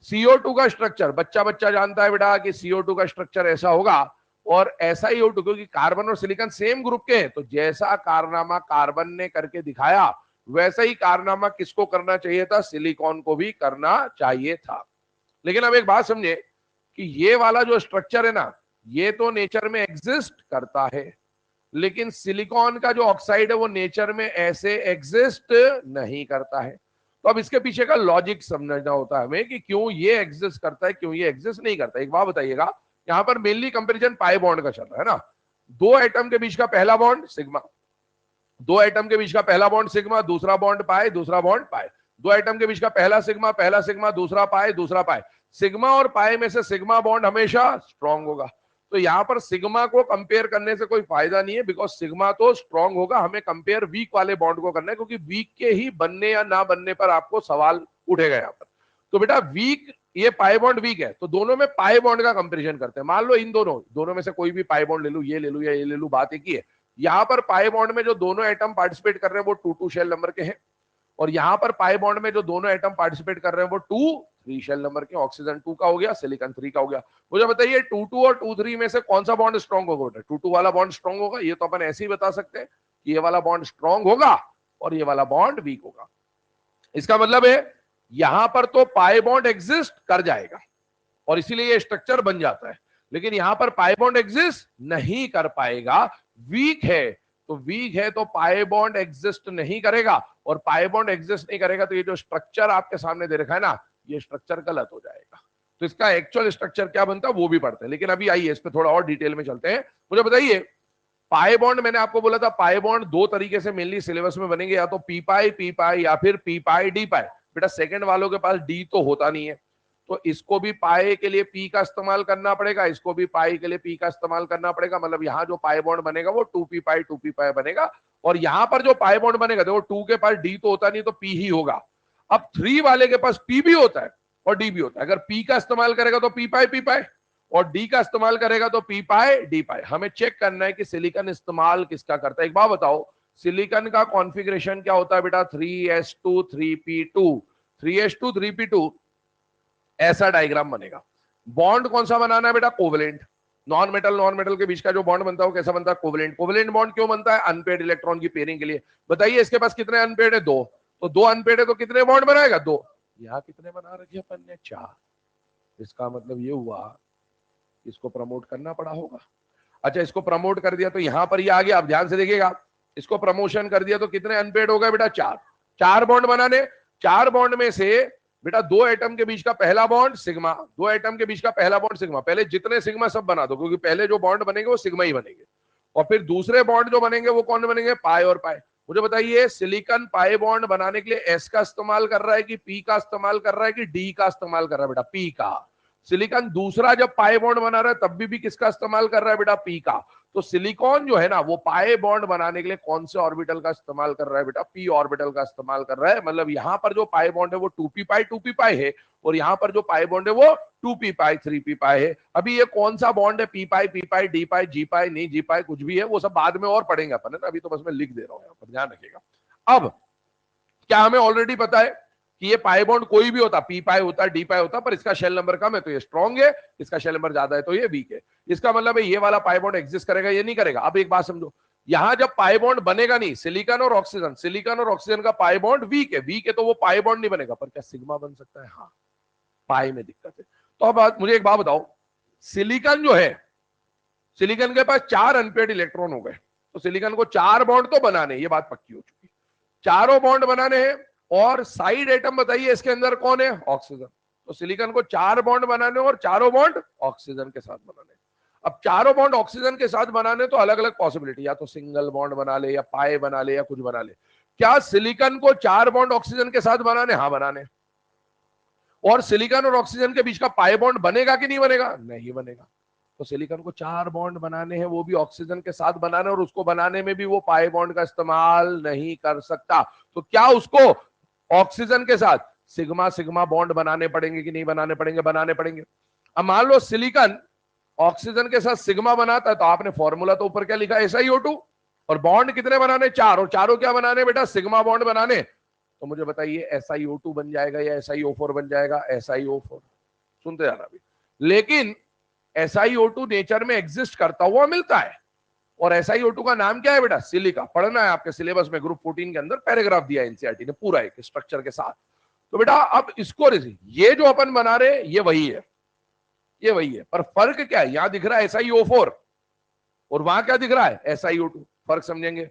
CO2 का स्ट्रक्चर बच्चा बच्चा जानता है बेटा कि CO2 का स्ट्रक्चर ऐसा होगा। और SiO2, क्योंकि कार्बन और सिलिकॉन सेम ग्रुप के हैं, तो जैसा कारनामा कार्बन ने करके दिखाया वैसा ही कारनामा किसको करना चाहिए था? सिलिकॉन को भी करना चाहिए था। लेकिन अब एक बात समझे कि ये वाला जो स्ट्रक्चर है ना, ये तो नेचर में एग्जिस्ट करता है, लेकिन सिलिकॉन का जो ऑक्साइड है वो नेचर में ऐसे एग्जिस्ट नहीं करता है। तो अब इसके पीछे का लॉजिक समझना होता है हमें कि क्यों ये एग्जिस्ट करता है, क्यों ये एग्जिस्ट नहीं करता। एक बात बताइएगा, यहां पर मेनली कंपैरिजन पाई बॉन्ड का चल रहा है ना। दो एटम के बीच का पहला बॉन्ड सिग्मा, दो एटम के बीच का पहला बॉन्ड सिग्मा, दूसरा बॉन्ड पाई, दूसरा बॉन्ड पाई। दो एटम के बीच का पहला सिग्मा, दूसरा पाई, दूसरा पाई। सिग्मा और पाई में से सिग्मा बॉन्ड हमेशा स्ट्रांग होगा। तो यहां पर सिग्मा को कंपेयर करने से कोई फायदा नहीं है, बिकॉज सिग्मा तो स्ट्रांग होगा। हमें कंपेयर वीक वाले बॉन्ड को करना है, क्योंकि वीक के ही बनने या ना बनने पर आपको सवाल उठेगा यहां पर। तो बेटा वीक, ये पाई बॉन्ड वीक है, तो दोनों में पाई बॉन्ड का कंपेरिजन करते हैं। मान लो इन दोनों में से कोई भी पाई बॉन्ड ले लू, ये ले लू या ये ले लू, बात एक ही है। यहां पर पाई बॉन्ड में जो दोनों एटम पार्टिसिपेट कर रहे हैं वो 2 शेल नंबर के हैं, और यहां पर पाई बॉन्ड में जो दोनों एटम पार्टिसिपेट कर रहे हैं वो 3 शेल नंबर के। ऑक्सीजन 2 का हो गया, सिलिकॉन 3 का हो गया। मुझे बताइए 2 और 2 में से कौन सा बॉन्ड स्ट्रांग होगा बेटा? 2 वाला बॉन्ड स्ट्रांग होगा। ये तो अपन ऐसे ही बता सकते हैं कि ये वाला बॉन्ड स्ट्रांग होगा और ये वाला बॉन्ड वीक होगा। इसका मतलब है यहां पर तो पाई बॉन्ड एग्जिस्ट कर जाएगा और इसीलिए ये स्ट्रक्चर बन जाता है, लेकिन यहां पर पाई बॉन्ड एग्जिस्ट नहीं कर पाएगा, वीक है। तो वीक है तो पाई बॉन्ड एग्जिस्ट नहीं करेगा, और पाई बॉन्ड एग्जिस्ट नहीं करेगा तो ये जो स्ट्रक्चर आपके सामने दे रखा है ना, ये स्ट्रक्चर गलत हो जाएगा। तो इसका एक्चुअल स्ट्रक्चर क्या बनता है वो भी पढ़ते हैं, लेकिन अभी आइए इस पे थोड़ा और डिटेल में चलते हैं। मुझे बताइए पाई बॉन्ड, मैंने आपको बोला था पाई बॉन्ड दो तरीके से मेनली सिलेबस में बनेंगे, या तो पी पाई या फिर पी पाई डी पाई। बेटा सेकंड वालों के पास डी तो होता नहीं है, तो इसको भी पाई के लिए पी का इस्तेमाल करना पड़ेगा, इसको भी पाई के लिए पी का इस्तेमाल करना पड़ेगा। मतलब यहाँ जो पाई बॉन्ड बनेगा वो 2p पाई बनेगा, और यहाँ पर जो पाई बॉन्ड बनेगा देखो 2 के पास डी तो होता नहीं, तो पी ही होगा। अब 3 वाले के पास पी भी होता है और डी भी होता है। अगर पी का इस्तेमाल करेगा तो पी पाई, और डी का इस्तेमाल करेगा तो पी पाई डी पाई। हमें चेक करना है कि सिलिकॉन इस्तेमाल किसका करता है। एक बात बताओ, सिलिकॉन का कॉन्फ़िगरेशन क्या होता है बेटा? 3s2 3p2, 3s2 3p2, ऐसा डायग्राम बनेगा। बॉन्ड कौन सा बनाना है बेटा? कोवेलेंट। नॉन मेटल के बीच का जो बॉन्ड बनता है वो कैसा बनता है? कोवेलेंट। कोवेलेंट बॉन्ड क्यों बनता है? अनपेड इलेक्ट्रॉन की पेयरिंग के लिए। बताइए इसके पास कितने अनपेड है? 2। तो 2 अनपेड है तो कितने बॉन्ड बनाएगा? 2। यहां कितने बना रखे अपन ने? 4। इसका मतलब ये हुआ इसको प्रमोट करना पड़ा होगा। अच्छा, इसको प्रमोट कर दिया तो यहां पर ये आ गया। आप ध्यान से देखिएगा, इसको प्रमोशन कर दिया तो कितने अनपेड हो गए बेटा? 4। 4 बॉन्ड बनाने, 4 बॉन्ड में से बेटा 2 एटम के बीच का पहला बॉन्ड सिग्मा, 2 एटम के बीच का पहला बॉन्ड सिग्मा। पहले जितने सिग्मा सब बना दो, क्योंकि पहले जो बॉन्ड बनेंगे वो सिग्मा ही बनेंगे, और फिर दूसरे बॉन्ड जो बनेंगे वो कौन बनेंगे? पाई और पाई। मुझे बताइए सिलिकॉन पाई बॉन्ड बनाने के लिए एस का इस्तेमाल कर रहा है कि पी का इस्तेमाल कर रहा है कि डी का इस्तेमाल कर रहा है बेटा? पी का। सिलिकॉन दूसरा जब पाई बॉन्ड बना रहा है तब भी किसका इस्तेमाल कर रहा है बेटा? पी का। तो सिलिकॉन जो है ना वो पाई बॉन्ड बनाने के लिए कौन से ऑर्बिटल का इस्तेमाल कर रहा है बेटा? पी ऑर्बिटल का इस्तेमाल कर रहा है। मतलब यहां पर जो पाई बॉन्ड है वो 2p पाई है, और यहां पर जो पाई बॉन्ड है वो 2p पाई 3p पाई है। अभी ये कौन सा बॉन्ड है? पी पाई डी पाई जी पाई नहीं, जी पाई कुछ भी है, वो सब बाद में और पढ़ेंगे अपन, है ना? अभी तो बस मैं लिख दे रहा हूं, यहाँ पर ध्यान रखिएगा। अब क्या हमें ऑलरेडी पता है कि ये पाई बॉन्ड कोई भी होता, पी पाई होता, डी पाई होता, पर इसका शेल नंबर कम है तो ये स्ट्रॉन्ग है, इसका शेल नंबर ज्यादा है तो ये वीक है। इसका मतलब है ये वाला पाई बॉन्ड एग्जिस्ट करेगा, ये नहीं करेगा। अब एक बात समझो, यहां जब पाई बॉन्ड बनेगा नहीं, सिलिकॉन और ऑक्सीजन का पाई बॉन्ड वीक है तो वो पाई बॉन्ड नहीं बनेगा, पर क्या सिग्मा बन सकता है? हाँ, पाई में दिक्कत है। तो अब मुझे एक बात बताओ, सिलिकॉन जो है, सिलिकॉन के पास 4 अनपेड इलेक्ट्रॉन हो गए, तो सिलिकॉन को 4 बॉन्ड तो बनाने, ये बात पक्की हो चुकी, चारों बॉन्ड बनाने हैं। और साइड एटम बताइए इसके अंदर कौन है? ऑक्सीजन। तो सिलिकॉन को 4 बॉन्ड बनाने और चारों बॉन्ड ऑक्सीजन के साथ बनाने। अब चारों बॉन्ड ऑक्सीजन के साथ बनाने तो अलग अलग पॉसिबिलिटी, या तो सिंगल बॉन्ड बना ले, या पाई बना ले, या कुछ बना ले। क्या सिलिकॉन को 4 बॉन्ड ऑक्सीजन के साथ बनाने? हाँ बनाने। और सिलिकॉन और ऑक्सीजन के बीच का पाई बॉन्ड बनेगा कि नहीं बनेगा? नहीं बनेगा। तो सिलिकॉन को 4 बॉन्ड बनाने हैं, वो भी ऑक्सीजन के साथ बनाने, और उसको बनाने में भी वो पाई बॉन्ड का इस्तेमाल नहीं कर सकता। तो क्या उसको ऑक्सीजन के साथ सिग्मा सिग्मा बॉन्ड बनाने पड़ेंगे कि नहीं बनाने पड़ेंगे? बनाने पड़ेंगे। अब मान लो सिलिकॉन ऑक्सीजन के साथ सिग्मा बनाता है, तो आपने फॉर्मूला तो ऊपर क्या लिखा? SiO2। और बॉन्ड कितने बनाने? 4। और चारों क्या बनाने बेटा? सिग्मा बॉन्ड बनाने। तो मुझे बताइए SiO2 बन जाएगा या SiO4 बन जाएगा? SiO4। सुनते जाना अभी। लेकिन SiO2 नेचर में एग्जिस्ट करता हुआ मिलता है, और SiO2 का नाम क्या है बेटा? सिलिका। पढ़ना है आपके सिलेबस में, ग्रुप 14 के अंदर पैराग्राफ दिया है एनसीईआरटी ने पूरा एक स्ट्रक्चर के साथ। तो बेटा अब इसको ये जो अपन बना रहे ये वही है, ये वही है, पर फर्क क्या है? यहां दिख रहा है SiO4 और वहां क्या दिख रहा है? SiO2। फर्क समझेंगे।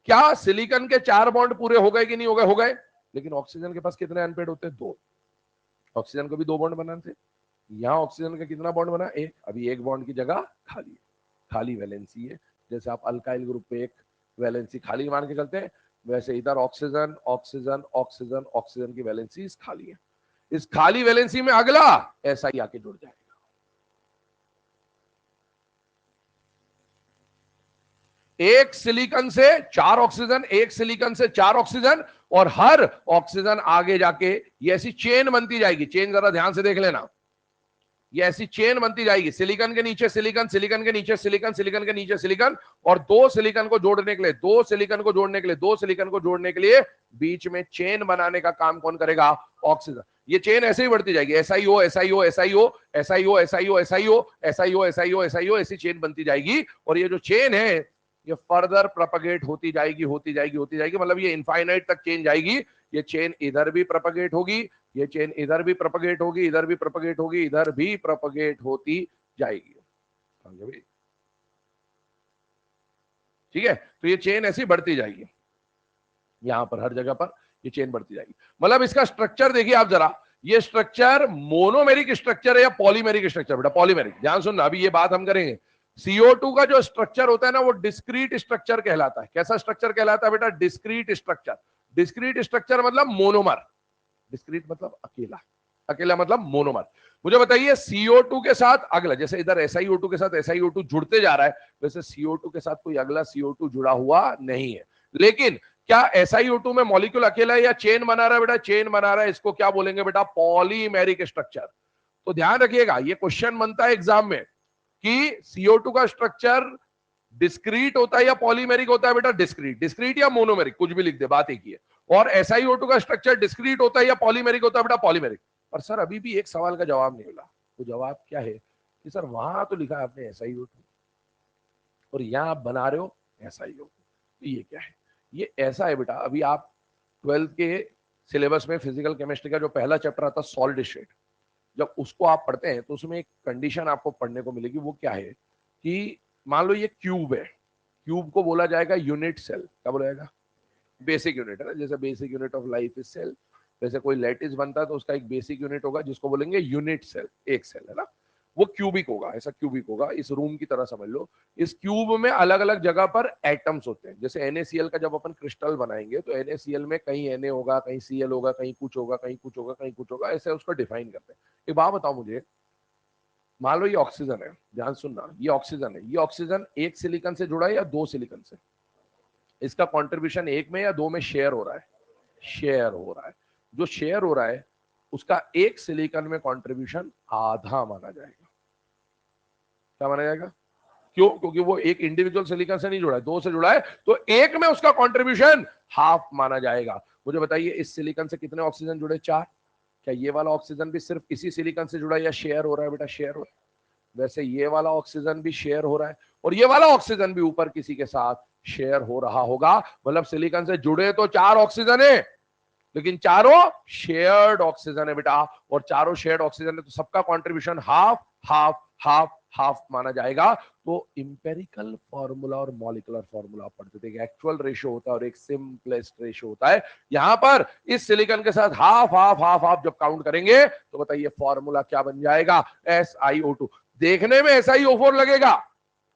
क्या सिलिकॉन के 4 बॉन्ड पूरे हो गए कि नहीं हो गए? हो गए। लेकिन ऑक्सीजन के पास कितने अनपेड होते हैं? 2। ऑक्सीजन को भी 2 बॉन्ड बनाने थे। यहां ऑक्सीजन का कितना बॉन्ड बना? 1। अभी 1 बॉन्ड की जगह खाली है, खाली वैलेंसी है। जैसे आप अल्काइल ग्रुप पे एक वैलेंसी खाली मान के चलते हैं, वैसे इधर ऑक्सीजन ऑक्सीजन ऑक्सीजन ऑक्सीजन की वैलेंसी खाली है। इस खाली वैलेंसी में अगला ऐसा ही आके जुड़ जाएगा। एक सिलिकॉन से 4 ऑक्सीजन, एक सिलिकॉन से 4 ऑक्सीजन, और हर ऑक्सीजन आगे जाके ये ऐसी चेन बनती जाएगी। चेन जरा ध्यान से देख लेना, ये ऐसी चेन बनती जाएगी। सिलिकॉन के नीचे सिलिकॉन, सिलिकॉन के नीचे सिलिकॉन, सिलिकॉन के नीचे सिलिकॉन, और 2 सिलिकॉन को जोड़ने के लिए, 2 सिलिकॉन को जोड़ने के लिए, 2 सिलिकॉन को जोड़ने के लिए बीच में चेन बनाने का काम कौन करेगा? ऑक्सीजन। ये चेन ऐसे ही बढ़ती जाएगी। SiO SiO SiO SiO SiO SiO SiO SiO SiO ऐसी चेन बनती जाएगी। और ये जो चेन है ये फर्दर प्रोपगेट होती जाएगी, होती जाएगी, होती जाएगी, मतलब ये इनफाइनाइट तक चेन जाएगी। ये चेन इधर भी प्रोपगेट होगी, ये चेन इधर भी प्रोपगेट होगी, इधर भी प्रोपगेट होगी, इधर भी प्रोपगेट होती जाएगी। ठीक है, तो ये चेन ऐसी बढ़ती जाएगी, यहां पर हर जगह पर ये चेन बढ़ती जाएगी। मतलब इसका स्ट्रक्चर देखिए आप जरा, ये स्ट्रक्चर मोनोमेरिक स्ट्रक्चर है या पॉलीमेरिक स्ट्रक्चर? बेटा पॉलीमेरिक। ध्यान सुनना, अभी ये बात हम करेंगे। CO2 का जो स्ट्रक्चर होता है ना, वो डिस्क्रीट स्ट्रक्चर कहलाता है। कैसा स्ट्रक्चर कहलाता है बेटा? Discrete structure. डिस्क्रीट स्ट्रक्चर मतलब मोनोमर। डिस्क्रीट मतलब अकेला, अकेला मतलब मोनोमर। मुझे बताइए CO2 के साथ अगला, जैसे इधर SiO2 के साथ SiO2 जुड़ते जा रहा है, वैसे CO2 के साथ कोई अगला CO2 जुड़ा हुआ नहीं है। लेकिन क्या SiO2 में मॉलिक्यूल अकेला है या चेन बना रहा है? बेटा चेन बना रहा है। इसको क्या बोलेंगे बेटा? Polymeric structure. तो ध्यान रखिएगा, ये क्वेश्चन बनता है एग्जाम में कि CO2 का स्ट्रक्चर डिस्क्रीट होता है या पॉलीमेरिक होता है? बेटा डिस्क्रीट। डिस्क्रीट या मोनोमेरिक, कुछ भी लिख दे, बात एक ही है। और SiO2 का स्ट्रक्चर डिस्क्रीट होता है या पॉलीमेरिक होता है? बेटा पॉलीमेरिक। पर सर अभी भी एक सवाल का जवाब नहीं मिला। तो जवाब क्या है कि सर वहां तो लिखा है आपने SiO2 और यहां आप बना रहे हो SiO2, तो ये क्या है? ये ऐसा है बेटा, अभी आप 12th के सिलेबस में फिजिकल केमिस्ट्री का जो पहला चैप्टर आता है सॉलिड स्टेट, जब उसको आप पढ़ते हैं तो उसमें एक कंडीशन आपको पढ़ने को मिलेगी। वो क्या है कि मान लो ये क्यूब है, क्यूब को बोला जाएगा यूनिट सेल। क्या बोला जाएगा? बेसिक यूनिट है ना, जैसे basic unit of life is cell, वैसे कोई लैटिस बनता है तो उसका एक बेसिक यूनिट होगा जिसको बोलेंगे यूनिट सेल, एक सेल है ना, वो क्यूबिक होगा, ऐसा क्यूबिक होगा, इस रूम की तरह समझ लो। इस क्यूब में अलग अलग जगह पर एटम्स होते हैं। जैसे NaCl का जब अपन क्रिस्टल बनाएंगे तो NaCl में कहीं Na होगा, कहीं Cl होगा, कहीं कुछ होगा, कहीं कुछ होगा, कहीं कुछ होगा, ऐसे उसको डिफाइन करते हैं। एक बात बताओ मुझे, मान लो ये ऑक्सीजन है, ध्यान सुनना, ये ऑक्सीजन है, ये ऑक्सीजन एक सिलिकॉन से जुड़ा है या 2 सिलिकॉन से? इसका कंट्रीब्यूशन 1 में या 2 में शेयर हो रहा है? शेयर हो रहा है। जो शेयर हो रहा है उसका एक सिलिकॉन में कंट्रीब्यूशन आधा माना जाएगा। क्या माना जाएगा? क्यों? क्योंकि वो एक इंडिविजुअल सिलिकॉन से नहीं जुड़ा है, 2 से जुड़ा है, तो एक में उसका कंट्रीब्यूशन हाफ माना जाएगा। मुझे बताइए इस सिलिकॉन से कितने ऑक्सीजन जुड़े? 4। क्या ये वाला ऑक्सीजन भी सिर्फ इसी सिलिकॉन से जुड़ा है या शेयर हो रहा है? बेटा शेयर हो रहा है। वैसे ये वाला ऑक्सीजन भी शेयर हो रहा है, और ये वाला ऑक्सीजन भी ऊपर किसी के साथ शेयर हो रहा होगा। मतलब सिलिकॉन से जुड़े तो 4 ऑक्सीजन है, लेकिन चारों शेयर्ड ऑक्सीजन है बेटा, और चारों शेयर्ड ऑक्सीजन है तो सबका contribution half half half half माना जाएगा। तो इंपेरिकल फॉर्मूला और मॉलिकुलर फॉर्मूला पढ़ते थे, एक्चुअल रेशियो होता है और एक सिंपलेस्ट रेशियो होता है। यहां पर इस सिलिकॉन के साथ हाफ हाफ हाफ हाफ जब काउंट करेंगे तो बताइए फॉर्मूला क्या बन जाएगा? SiO2। देखने में SiO4 लगेगा,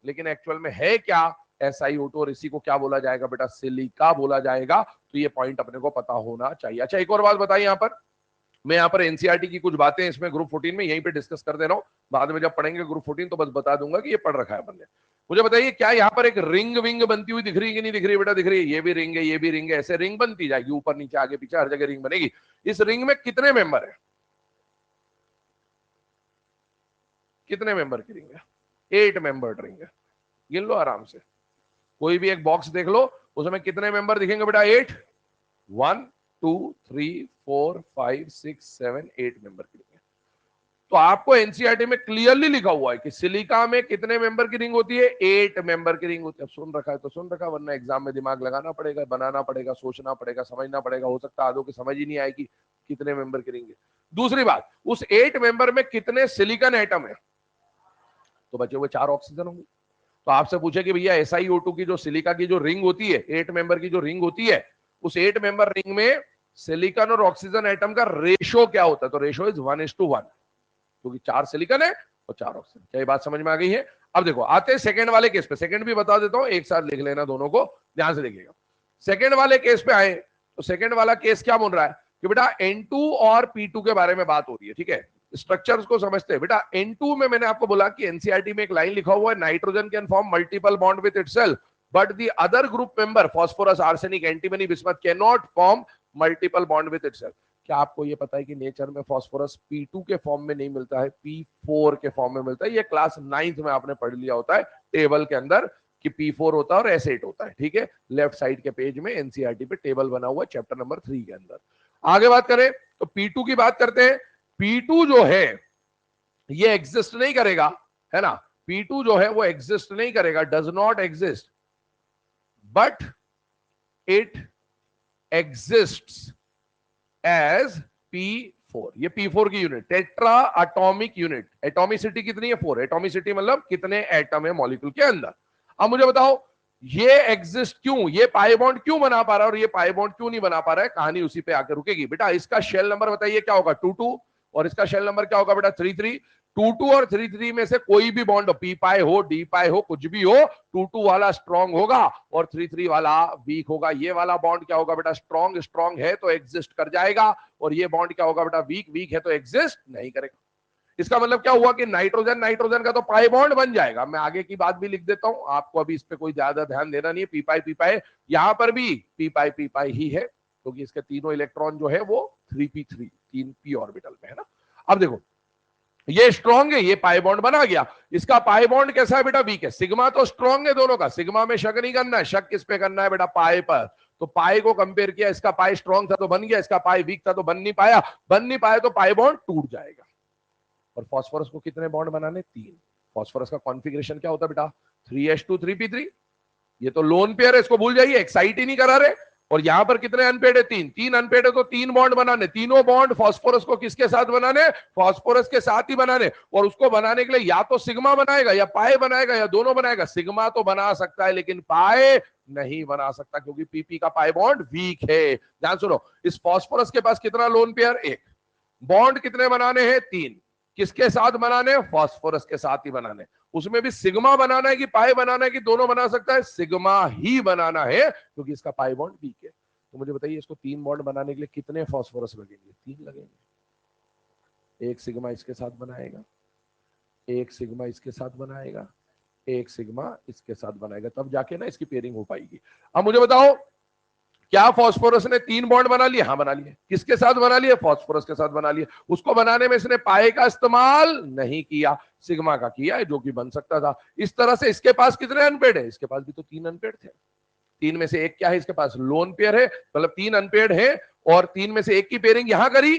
लेकिन एक्चुअल में है क्या? SiO2। और इसी को क्या बोला जाएगा बेटा? सिलिका बोला जाएगा। तो ये पॉइंट अपने को पता होना चाहिए। अच्छा एक और बात बताइए यहां पर, मैं यहाँ पर एनसीईआरटी की कुछ बातें इसमें ग्रुप 14 में यहीं पे डिस्कस कर दे रहा हूँ, बाद में जब पढ़ेंगे ग्रुप 14 तो बस बता दूंगा कि ये पढ़ रखा है बंदे। मुझे बताइए क्या यहाँ पर एक रिंग विंग बनती हुई दिख रही है कि नहीं दिख रही है बेटा? दिख रही है, ये भी रिंग है, ये भी रिंग है, ऐसे रिंग बनती जाएगी, ऊपर नीचे आगे पीछे हर जगह रिंग बनेगी। इस रिंग में कितने मेंबर है? कितने मेंबर की रिंग है? 8 मेंबर रिंग है। गिन लो आराम से, कोई भी एक बॉक्स देख लो, उसमें कितने मेंबर दिखेंगे बेटा? 8। 1 2 3 4 5 6 7 8 मेंबर की रिंग है। तो आपको एनसीईआरटी में क्लियरली लिखा हुआ है कि सिलिका में कितने मेंबर की रिंग होती है? 8 मेंबर की रिंग होती है। अब सुन रखा है तो सुन रखा, वरना एग्जाम में दिमाग लगाना पड़ेगा, बनाना पड़ेगा, सोचना पड़ेगा, समझना पड़ेगा। हो सकता है आधों की समझ ही नहीं आएगी कितने मेंबर की रिंग है। दूसरी बात, उस 8 मेंबर में कितने सिलिकॉन एटम है? तो बचे हुए 4 ऑक्सीजन होंगे। तो आपसे पूछे कि भैया SiO2 की जो सिलिका की जो रिंग होती है, 8 मेंबर की जो रिंग होती है, उस 8 मेंबर रिंग में सिलिकॉन और ऑक्सीजन एटम का रेशो क्या होता है? तो रेशो इज 1:1, क्योंकि 4 सिलिकॉन है और 4 ऑक्सीजन। क्या ये बात समझ में आ गई है? अब देखो आते हैं सेकंड वाले केस पे। सेकंड भी बता देता हूं, एक साथ लिख लेना, दोनों को ध्यान से देखिएगा। सेकंड वाले केस पे आए तो सेकंड वाला केस क्या बोल रहा है कि बेटा N2 और P2 के बारे में बात हो रही है, ठीक है? स्ट्रक्चर्स को समझते हैं बेटा। N2 में मैंने आपको बोला कि एनसीईआरटी में एक लाइन लिखा हुआ है, nitrogen can form multiple bond with itself but the other group member phosphorus, arsenic, antimony, bismuth can not form multiple bond with itself. क्या आपको ये पता है कि नेचर में फास्फोरस P2 के फॉर्म में नहीं मिलता है, P4 के फॉर्म में मिलता है? ये क्लास 9th में आपने पढ़ लिया होता है टेबल के अंदर कि P4 होता है और S8 होता है, ठीक है? लेफ्ट साइड के पेज में एनसीईआरटी पे टेबल बना हुआ है चैप्टर नंबर 3 के अंदर। आगे बात करें तो P2 की बात करते हैं। P2 जो है ये एग्जिस्ट नहीं करेगा, है ना? P2 जो है वो एग्जिस्ट नहीं करेगा, does not exist, but it exists as P4। ये P4 की unit, tetra atomic unit. Atomicity कितनी है? 4। एटॉमिसिटी मतलब कितने एटम है मॉलिक्यूल के अंदर। अब मुझे बताओ ये एग्जिस्ट क्यों, ये पाई बॉन्ड क्यों बना पा रहा है और ये पाई बॉन्ड क्यों नहीं बना पा रहा है? कहानी उसी पे आकर रुकेगी बेटा। इसका शेल नंबर बताइए क्या होगा? 2 और इसका शेल नंबर क्या होगा बेटा? 3 2 और 3 में से कोई भी बॉन्ड हो, पी पाई हो, डी पाई हो, कुछ भी हो, 2 वाला स्ट्रॉन्ग होगा और 3 वाला वीक होगा। ये वाला बॉन्ड क्या होगा बेटा? स्ट्रॉन्ग है तो एग्जिस्ट कर जाएगा, और ये बॉन्ड क्या होगा बेटा? वीक है तो एग्जिस्ट नहीं करेगा। इसका मतलब क्या हुआ कि नाइट्रोजन का तो पाई बॉन्ड बन जाएगा। मैं आगे की बात भी लिख देता हूं, आपको अभी इस पे कोई ज्यादा ध्यान देना नहीं है। पी पाई यहां पर भी पी पाई ही है, क्योंकि तो इसके तीनों इलेक्ट्रॉन जो है वो 3p3 3 p ऑर्बिटल में है ना। अब देखो ये स्ट्रॉन्ग है, ये पाई बॉन्ड बना गया। इसका पाई बॉन्ड कैसा है बेटा? वीक है। सिग्मा तो स्ट्रॉन्ग है दोनों का, सिग्मा में शक नहीं करना है। शक किस पे करना है बेटा? पाई पर। तो पाई को कंपेयर किया, इसका पाई स्ट्रॉन्ग था तो बन गया, इसका पाई वीक था तो बन नहीं पाया तो पाई बॉन्ड टूट जाएगा। और फास्फोरस को कितने बॉन्ड बनाने? 3। फास्फोरस का कॉन्फ़िगरेशन क्या होता है बेटा? 3s2 3p3। ये तो लोन पेयर है, इसको भूल जाइए, एक्साइट ही नहीं करा रहे। और यहां पर कितने अनपेड है? 3 अनपेड है तो 3 बॉन्ड बनाने। तीनों बॉन्ड फास्फोरस को किसके साथ बनाने? फास्फोरस के साथ ही बनाने। और उसको बनाने के लिए या तो सिग्मा बनाएगा या पाए बनाएगा या दोनों बनाएगा। सिग्मा तो बना सकता है लेकिन पाए नहीं बना सकता, क्योंकि पीपी का पाए बॉन्ड वीक है। ध्यान सुनो, इस फास्फोरस के पास कितना लोन पेयर? 1। बॉन्ड कितने बनाने हैं? 3। किसके साथ बनाने? फास्फोरस के साथ ही बनाने। उसमें भी सिग्मा बनाना है कि पाई बनाना है कि दोनों बना सकता है? सिग्मा ही बनाना है, क्योंकि इसका पाई बॉन्ड वीक है। तो मुझे बताइए इसको 3 बॉन्ड बनाने के लिए कितने फास्फोरस लगेंगे? 3 लगेंगे। एक सिग्मा इसके साथ बनाएगा, एक सिग्मा इसके साथ बनाएगा, एक सिग्मा इसके साथ बनाएगा, तब जाके ना इसकी पेयरिंग हो पाएगी। अब मुझे बताओ क्या फास्फोरस ने 3 बॉन्ड बना लिए? हाँ बना लिए। किसके साथ बना लिए? फास्फोरस के साथ बना लिए। उसको बनाने में इसने पाए का इस्तेमाल नहीं किया, सिग्मा का किया है, जो कि बन सकता था। इस तरह से इसके पास कितने अनपेड है? इसके पास भी तो 3 अनपेड थे। 3 में से एक क्या है? इसके पास लोन पेयर है, मतलब 3 अनपेड है। और 3 में से एक की पेयरिंग यहां करी,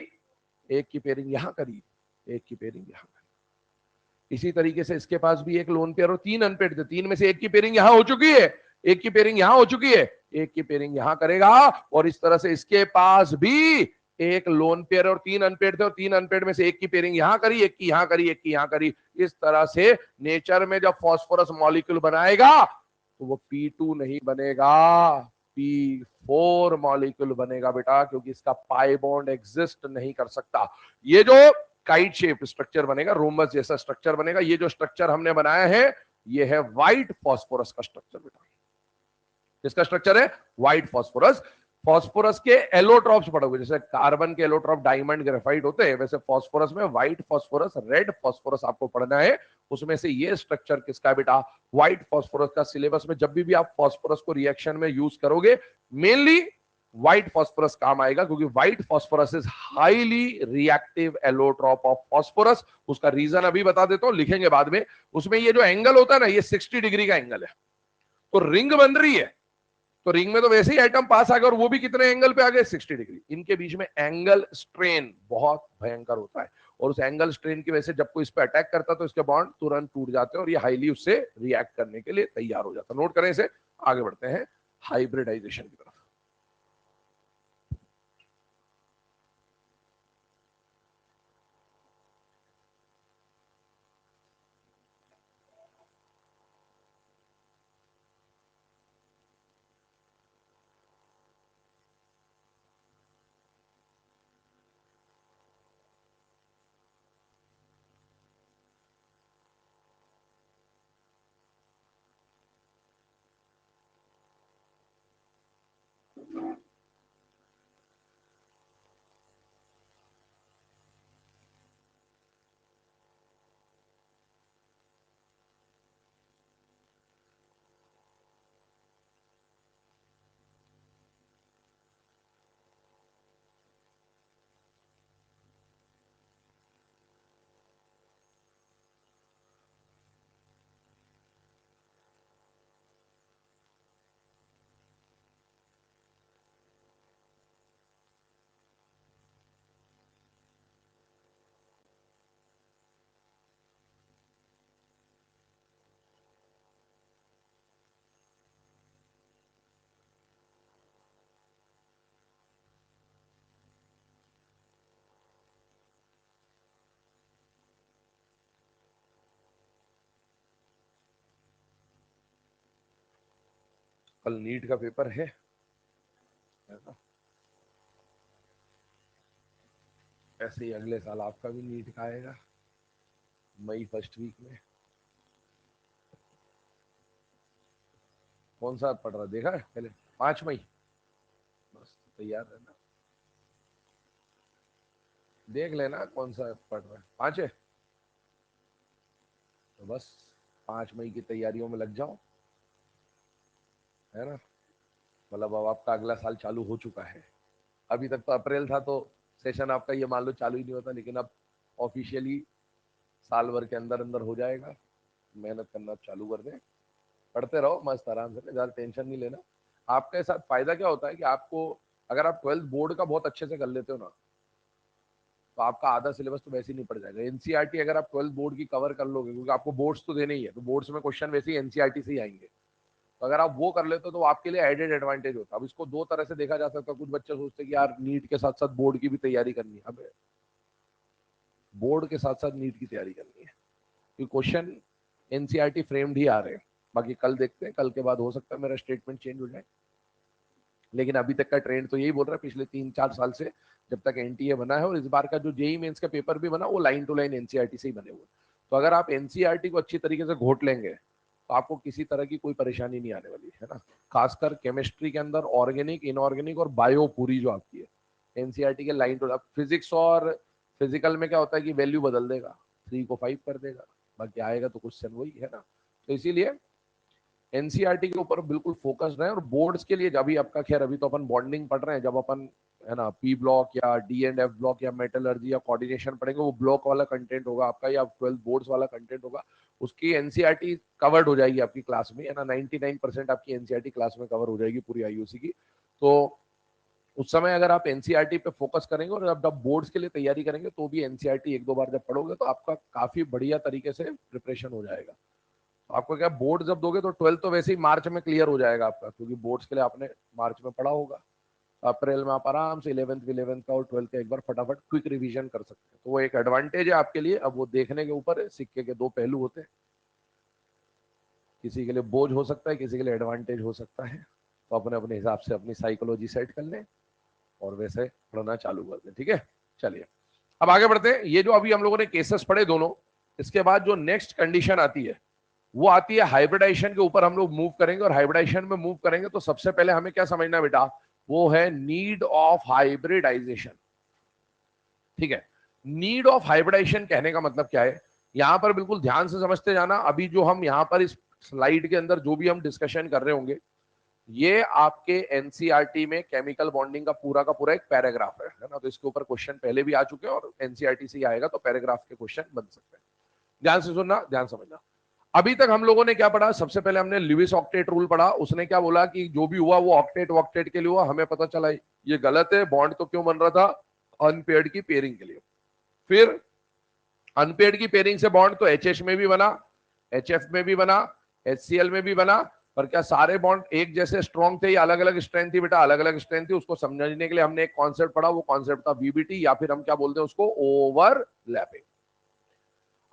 एक की पेयरिंग यहां करी, एक की पेयरिंग यहां करी। इसी तरीके से इसके पास भी एक लोन पेयर और 3 अनपेड थे। 3 में से एक की पेयरिंग यहां हो चुकी है, एक की पेयरिंग यहां हो चुकी है, एक की पेयरिंग यहां करेगा। और इस तरह से इसके पास भी एक लोन पेयर और 3 अनपेड थे, और 3 अनपेड में से एक की पेयरिंग यहां करी, एक की यहां करी, एक की यहां करी। इस तरह से नेचर में जब फास्फोरस मॉलिक्यूल बनाएगा तो वो P2 नहीं बनेगा, P4 मॉलिक्यूल बनेगा बेटा, क्योंकि इसका पाई बॉन्ड एग्जिस्ट नहीं कर सकता। ये जो काइट शेप स्ट्रक्चर बनेगा, रोमबस जैसा स्ट्रक्चर बनेगा, ये जो स्ट्रक्चर हमने बनाया है ये है व्हाइट फास्फोरस का स्ट्रक्चर बेटा। किसका स्ट्रक्चर है? White phosphorus. फॉस्फोरस के एलोट्रॉप्स पढ़ोगे, जैसे कार्बन के एलोट्रॉप डायमंड ग्रेफाइट होते हैं, वैसे फॉस्फोरस में व्हाइट फॉस्फोरस, रेड फॉस्फोरस आपको पढ़ना है। उसमें से ये स्ट्रक्चर किसका है बेटा, व्हाइट फॉस्फोरस का। सिलेबस में जब भी आप फॉस्फोरस को रिएक्शन में यूज करोगे, मेनली व्हाइट फॉस्फोरस काम आएगा, क्योंकि white phosphorus is highly reactive allotrope of phosphorus. उसका रीजन अभी बता देता हूं, लिखेंगे बाद में। उसमें ये जो एंगल होता है ना, ये 60 डिग्री का एंगल है। तो रिंग बन रही है, तो रिंग में तो वैसे ही एटम पास आ गए, और वो भी कितने एंगल पे आ गए, 60 डिग्री। इनके बीच में एंगल स्ट्रेन बहुत भयंकर होता है, और उस एंगल स्ट्रेन की वजह से जब कोई इस पे अटैक करता है तो इसके बॉन्ड तुरंत टूट जाते हैं, और ये हाईली उससे रिएक्ट करने के लिए तैयार हो जाता है। नोट करें इसे, आगे बढ़ते हैं हाइब्रिडाइजेशन की तरफ। कल नीट का पेपर है ना? ऐसे ही अगले साल आपका भी नीट का आएगा, मई फर्स्ट वीक में। कौन सा पढ़ रहा देखा है पहले, 5 मई, बस तैयार रहना, देख लेना कौन सा पढ़ रहा है। 5 है तो बस 5 मई की तैयारियों में लग जाओ, है ना। मतलब अब आपका अगला साल चालू हो चुका है। अभी तक तो अप्रैल था, तो सेशन आपका ये मान लो चालू ही नहीं होता, लेकिन अब ऑफिशियली साल भर के अंदर अंदर हो जाएगा। मेहनत करना चालू कर दें, पढ़ते रहो मस्त आराम से, ज्यादा टेंशन नहीं लेना। आपके साथ फायदा क्या होता है कि आपको, अगर आप 12th बोर्ड का बहुत अच्छे से कर लेते हो ना, तो आपका आधा सिलेबस तो वैसे ही नहीं पड़ जाएगा। एनसीईआरटी अगर आप 12th बोर्ड की कवर कर लोगे, क्योंकि आपको बोर्ड्स तो देने ही है, तो बोर्ड्स में क्वेश्चन वैसे ही एनसीईआरटी से ही आएंगे, तो अगर आप वो कर लेते हो तो आपके लिए एडेड एडवांटेज होता है। अब इसको दो तरह से देखा जा सकता है। कुछ बच्चे सोचते हैं कि यार नीट के साथ साथ बोर्ड की भी तैयारी करनी है। अब बोर्ड के साथ साथ नीट की तैयारी करनी है, क्योंकि क्वेश्चन एनसीईआरटी फ्रेम्ड ही आ रहे हैं। बाकी कल देखते हैं, कल के बाद हो सकता है मेरा स्टेटमेंट चेंज हो जाए, लेकिन अभी तक का ट्रेंड तो यही बोल रहा है पिछले 3-4 साल से, जब तक एनटीए बना है। और इस बार का जो जेई मेंस का पेपर भी बना, वो लाइन टू लाइन एनसीईआरटी से ही बने हुए। तो अगर आप एनसीईआरटी को अच्छी तरीके से घोट लेंगे, तो आपको किसी तरह की कोई परेशानी नहीं आने वाली है ना। खासकर केमिस्ट्री के अंदर ऑर्गेनिक, इनऑर्गेनिक और बायो पूरी जो आपकी है एनसीईआरटी के लाइन टू। फिजिक्स और फिजिकल में क्या होता है कि वैल्यू बदल देगा, 3 को 5 कर देगा, बाकी आएगा तो क्वेश्चन वही है ना। तो इसीलिए एनसीईआरटी के ऊपर बिल्कुल फोकस रहे। और बोर्ड्स के लिए अभी आपका, खैर अभी तो अपन बॉन्डिंग पढ़ रहे हैं, जब अपन है ना पी ब्लॉक या डी एंड एफ ब्लॉक या मेटलर्जी या कोऑर्डिनेशन पढ़ेंगे, वो ब्लॉक वाला कंटेंट होगा आपका, या 12 बोर्ड्स वाला कंटेंट होगा। उसकी एनसीईआरटी कवर्ड हो जाएगी आपकी क्लास में, है ना। 99% आपकी एनसीईआरटी क्लास में कवर हो जाएगी पूरी आईयूसी की। तो उस समय अगर आप एनसीईआरटी पे फोकस करेंगे, और जब बोर्ड्स के लिए तैयारी करेंगे, तो भी एनसीईआरटी 1-2 बार जब पढ़ोगे, तो आपका काफी बढ़िया तरीके से प्रिपरेशन हो जाएगा। आपको क्या, बोर्ड जब दोगे तो 12th तो वैसे ही मार्च में क्लियर हो जाएगा आपका, क्योंकि बोर्ड्स के लिए आपने मार्च में पढ़ा होगा। अप्रैल में आप आराम से 11th का और 12th का एक बार फटाफट क्विक रिवीजन कर सकते हैं। तो वो एक एडवांटेज है आपके लिए। अब वो देखने के ऊपर है, सिक्के के दो पहलू होते हैं, किसी के लिए बोझ हो सकता है, किसी के लिए एडवांटेज हो सकता है। तो अपने अपने हिसाब से अपनी साइकोलॉजी सेट कर लें और वैसे पढ़ना चालू कर दें, ठीक है। चलिए अब आगे बढ़ते हैं। ये जो अभी हम लोगों ने केसेस पढ़े दोनों, इसके बाद जो नेक्स्ट कंडीशन आती है, वो आती है हाइब्रिडाइजेशन के ऊपर हम लोग मूव करेंगे। और हाइब्रिडाइजेशन में मूव करेंगे तो सबसे पहले हमें क्या समझना है बेटा, वो है नीड ऑफ हाइब्रिडाइजेशन। ठीक है, नीड ऑफ हाइब्रिडाइजेशन कहने का मतलब क्या है, यहां पर बिल्कुल ध्यान से समझते जाना। अभी जो हम यहां पर इस स्लाइड के अंदर जो भी हम डिस्कशन कर रहे होंगे, ये आपके एनसीईआरटी में केमिकल बॉन्डिंग का पूरा एक पैराग्राफ है ना। तो इसके ऊपर क्वेश्चन पहले भी आ चुके हैं और एनसीईआरटी से ही आएगा, तो पैराग्राफ के क्वेश्चन बन सकते हैं। ध्यान से सुनना, ध्यान समझना। अभी तक हम लोगों ने क्या पढ़ा, सबसे पहले हमने लुईस ऑक्टेट रूल पढ़ा। उसने क्या बोला कि जो भी हुआ वो ऑक्टेट वॉक्टेट के लिए हुआ। हमें पता चला ये गलत है, बॉन्ड तो क्यों बन रहा था, अनपेयर्ड की पेयरिंग के लिए। फिर अनपेयर्ड की पेयरिंग से बॉन्ड तो एचएच में भी बना, एचएफ में भी बना, एचसीएल में भी बना। पर क्या सारे बॉन्ड एक जैसे स्ट्रॉन्ग थे या अलग अलग स्ट्रेंथ थी? बेटा अलग अलग स्ट्रेंथ थी। उसको समझने के लिए हमने एक कॉन्सेप्ट पढ़ा, वो कॉन्सेप्ट था वीबीटी, या फिर हम क्या बोलते हैं उसको, ओवरलैपिंग।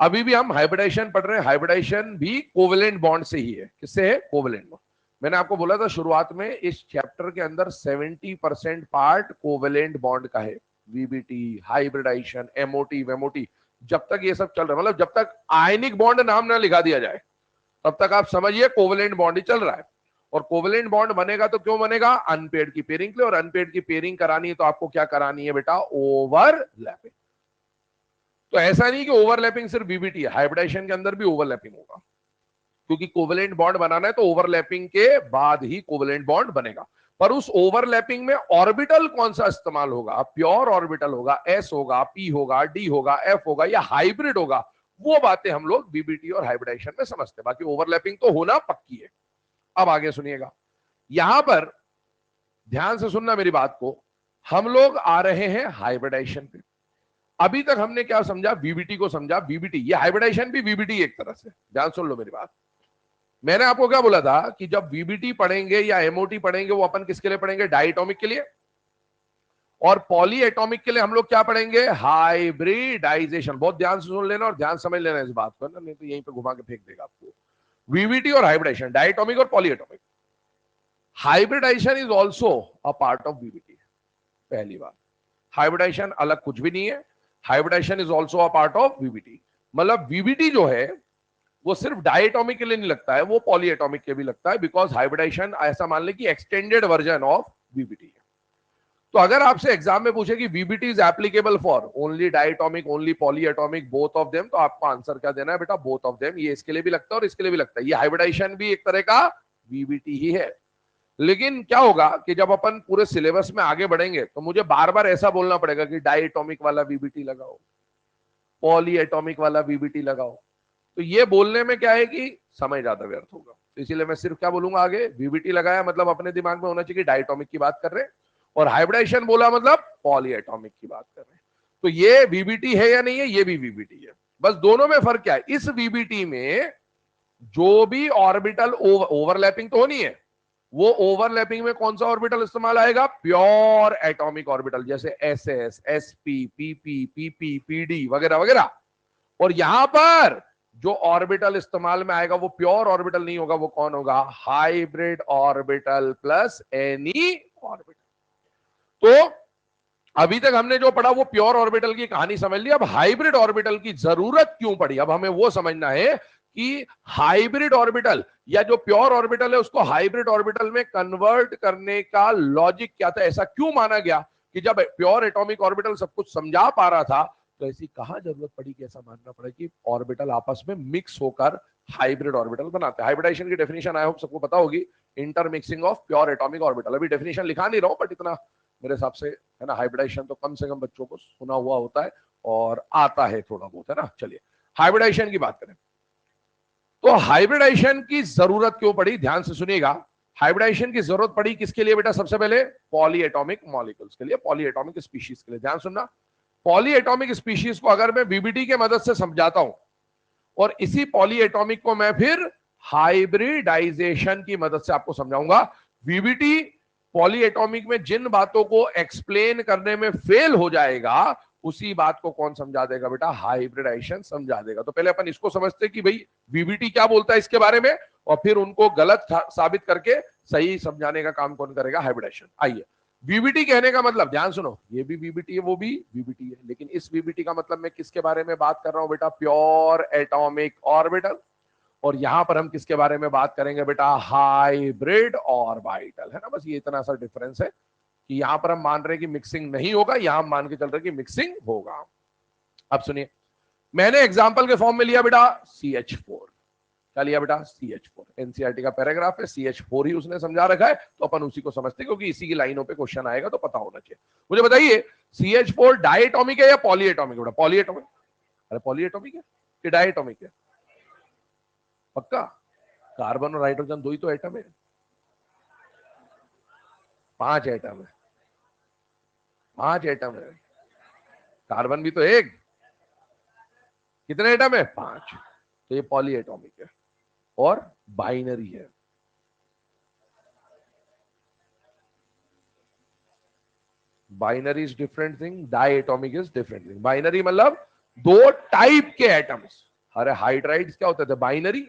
अभी भी हम हाइब्रिडाइजेशन पढ़ रहे हैं। हाइब्रिडाइजेशन भी कोवेलेंट बॉन्ड से ही है। किससे है? Covalent bond. मैंने आपको बोला था शुरुआत में, इस चैप्टर के अंदर 70% पार्ट कोवेलेंट बॉन्ड का है। वीबीटी, हाइब्रिडाइजेशन, एमओटी, वेमोटी, जब तक ये सब चल रहा है, मतलब जब तक आयनिक बॉन्ड नाम ना लिखा दिया जाए तब तक आप समझिए कोवेलेंट बॉन्ड ही चल रहा है। और कोवेलेंट बॉन्ड बनेगा तो क्यों बनेगा? अनपेयर्ड की पेयरिंग के लिए। और अनपेयर्ड की पेयरिंग करानी है तो आपको क्या करानी है बेटा? ओवरलैपिंग। तो ऐसा नहीं कि ओवरलैपिंग सिर्फ बीबीटी है, हाइब्रिडाइजेशन के अंदर भी ओवरलैपिंग होगा, क्योंकि कोवेलेंट बॉन्ड बनाना है तो ओवरलैपिंग के बाद ही कोवेलेंट बॉन्ड बनेगा। पर उस ओवरलैपिंग में ऑर्बिटल कौन सा इस्तेमाल होगा? प्योर ऑर्बिटल होगा, एस होगा, पी होगा, डी होगा, एफ होगा, या हाइब्रिड होगा? वो बातें हम लोग बीबीटी और हाइब्रिडाइजेशन में समझते हैं। बाकी ओवरलैपिंग तो होना पक्की है। अब आगे सुनिएगा, यहां पर ध्यान से सुनना मेरी बात को। हम लोग आ रहे हैं हाइब्रिडाइजेशन पे। अभी तक हमने क्या समझा? वीबीटी को समझा। वीबीटी, ये हाइब्रिडाइजेशन भी वीबीटी एक तरह से। ध्यान सुन लो मेरी बात। मैंने आपको क्या बोला था कि जब वीबीटी पढ़ेंगे या एमओटी पढ़ेंगे, वो अपन किसके लिए पढ़ेंगे? डायटोमिक के लिए। और पॉली एटॉमिक के लिए हम लोग क्या पढ़ेंगे? हाइब्रिडाइजेशन। बहुत ध्यान से सुन लेना और ध्यान समझ लेना इस बात को ना, नहीं तो यहीं पे घुमा के फेंक देगा आपको। वीबीटी और हाइब्रिडाइजेशन, डायटोमिक और polyatomic. Hybridisation is also a part of VBT. पहली बात, हाइब्रिडाइजेशन अलग कुछ भी नहीं है। Hybridisation is also a part of VBT. मतलब वीबीटी जो है वो सिर्फ डायटोमिक के लिए नहीं लगता है, वो पॉलीएटॉमिक के भी लगता है। बिकॉज हाइब्रिडाइजेशन ऐसा मान ले कि एक्सटेंडेड वर्जन ऑफ वीबीटी है। तो अगर आपसे एग्जाम में पूछे कि VBT is applicable for only diatomic, only polyatomic, both of them, तो आपको आंसर क्या देना है बेटा? Both of them. ये इसके लिए भी लगता है और इसके लिए भी लगता है। ये हाइब्रिडाइजेशन भी एक तरह का वीबीटी ही है। लेकिन क्या होगा कि जब अपन पूरे सिलेबस में आगे बढ़ेंगे तो मुझे बार बार ऐसा बोलना पड़ेगा कि डायटोमिक वाला वीबीटी लगाओ, पॉलीएटॉमिक वाला वीबीटी लगाओ। तो ये बोलने में क्या है कि समय ज्यादा व्यर्थ होगा। तो इसीलिए मैं सिर्फ क्या बोलूंगा आगे, वीबीटी लगाया मतलब अपने दिमाग में होना चाहिए कि डायटोमिक की बात कर रहे हैं, और हाइब्रिडाइजेशन बोला मतलब पॉलीएटॉमिक की बात कर रहे हैं। तो ये वीबीटी है या नहीं है? ये भी वीबीटी है। बस दोनों में फर्क क्या है? इस वीबीटी में जो भी ऑर्बिटल ओवरलैपिंग तो होनी है, वो ओवरलैपिंग में कौन सा ऑर्बिटल इस्तेमाल आएगा? प्योर एटॉमिक ऑर्बिटल, जैसे S S, S P, PP, PP, PD वगैरह वगैरह। और यहां पर जो ऑर्बिटल इस्तेमाल में आएगा वो प्योर ऑर्बिटल नहीं होगा। वो कौन होगा? Hybrid orbital plus any orbital. तो अभी तक हमने जो पढ़ा वो प्योर ऑर्बिटल की कहानी समझ ली। अब हाइब्रिड ऑर्बिटल की जरूरत क्यों पड़ी, अब हमें वो समझना है कि हाइब्रिड ऑर्बिटल या जो प्योर ऑर्बिटल है उसको हाइब्रिड ऑर्बिटल में कन्वर्ट करने का लॉजिक क्या था? ऐसा क्यों माना गया कि जब प्योर एटॉमिक ऑर्बिटल सब कुछ समझा पा रहा था तो ऐसी कहां जरूरत पड़ी कि ऐसा मानना पड़ा कि ऑर्बिटल आपस में मिक्स होकर हाइब्रिड ऑर्बिटल बनाते हैं? हाइब्रिडाइजेशन की डेफिनेशन आई होप सबको पता होगी, intermixing of pure atomic orbital. अभी डेफिनेशन लिखा नहीं रहा हूं, बट इतना मेरे हिसाब से है ना, हाइब्रिडाइजेशन तो कम से कम बच्चों को सुना हुआ होता है और आता है थोड़ा बहुत, है ना। चलिए हाइब्रिडाइजेशन की बात करें तो हाइब्रिडाइजेशन की जरूरत क्यों पड़ी? ध्यान से सुनिएगा। हाइब्रिडाइजेशन की जरूरत पड़ी किसके लिए बेटा? सबसे पहले पॉलीएटॉमिक मॉलिक्यूल्स के लिए, पॉलीएटॉमिक स्पीशीज के लिए। ध्यान सुनना, पॉलीएटॉमिक स्पीशीज को अगर मैं बीबीटी के मदद से समझाता हूं और इसी पॉलीएटॉमिक को मैं फिर हाइब्रिडाइजेशन की मदद से आपको समझाऊंगा। बीबीटी पॉलीएटॉमिक में जिन बातों को एक्सप्लेन करने में फेल हो जाएगा उसी बात को कौन समझा देगा बेटा? हाइब्रिडाइजेशन समझा देगा। तो पहले अपन इसको समझते कि भाई बीबीटी क्या बोलता है इसके बारे में, और फिर उनको गलत साबित करके सही समझाने का काम कौन करेगा? हाइब्रिडाइजेशन। आइए, बीबीटी कहने का मतलब, ध्यान सुनो, ये भी बीबीटी है वो भी बीबीटी है, लेकिन इस बीबीटी का मतलब मैं किसके बारे में बात कर रहा हूं बेटा? Pure atomic orbital. और यहां पर हम किसके बारे में बात करेंगे बेटा? हाइब्रिड ऑर्बिटल, है ना। बस ये इतना सा डिफरेंस है। कि यहां पर हम मान रहे हैं कि मिक्सिंग नहीं होगा, यहां हम मान के चल रहे हैं कि मिक्सिंग होगा। अब सुनिए, मैंने एग्जाम्पल के फॉर्म में लिया बेटा CH4। क्या लिया बेटा? CH4। एनसीईआरटी का पैराग्राफ है, CH4 ही उसने समझा रखा है, तो अपन उसी को समझते क्योंकि इसी की लाइनों पे क्वेश्चन आएगा तो पता होना चाहिए। मुझे बताइए CH4 डायटोमिक है या पॉलीएटोमिक? बेटा पॉलीएटोमिक। अरे पॉलीएटोमिक है कि डायटोमिक है? पक्का? कार्बन और हाइड्रोजन दो ही तो एटम है, 5 एटम है, 5 एटम है। कार्बन भी तो एक, कितने एटम है? 5। तो ये पॉलीएटोमिक है और बाइनरी है। Binary is different thing, diatomic is different thing. Binary मतलब दो टाइप के एटम्स। अरे हाइड्राइड्स क्या होते थे? बाइनरी।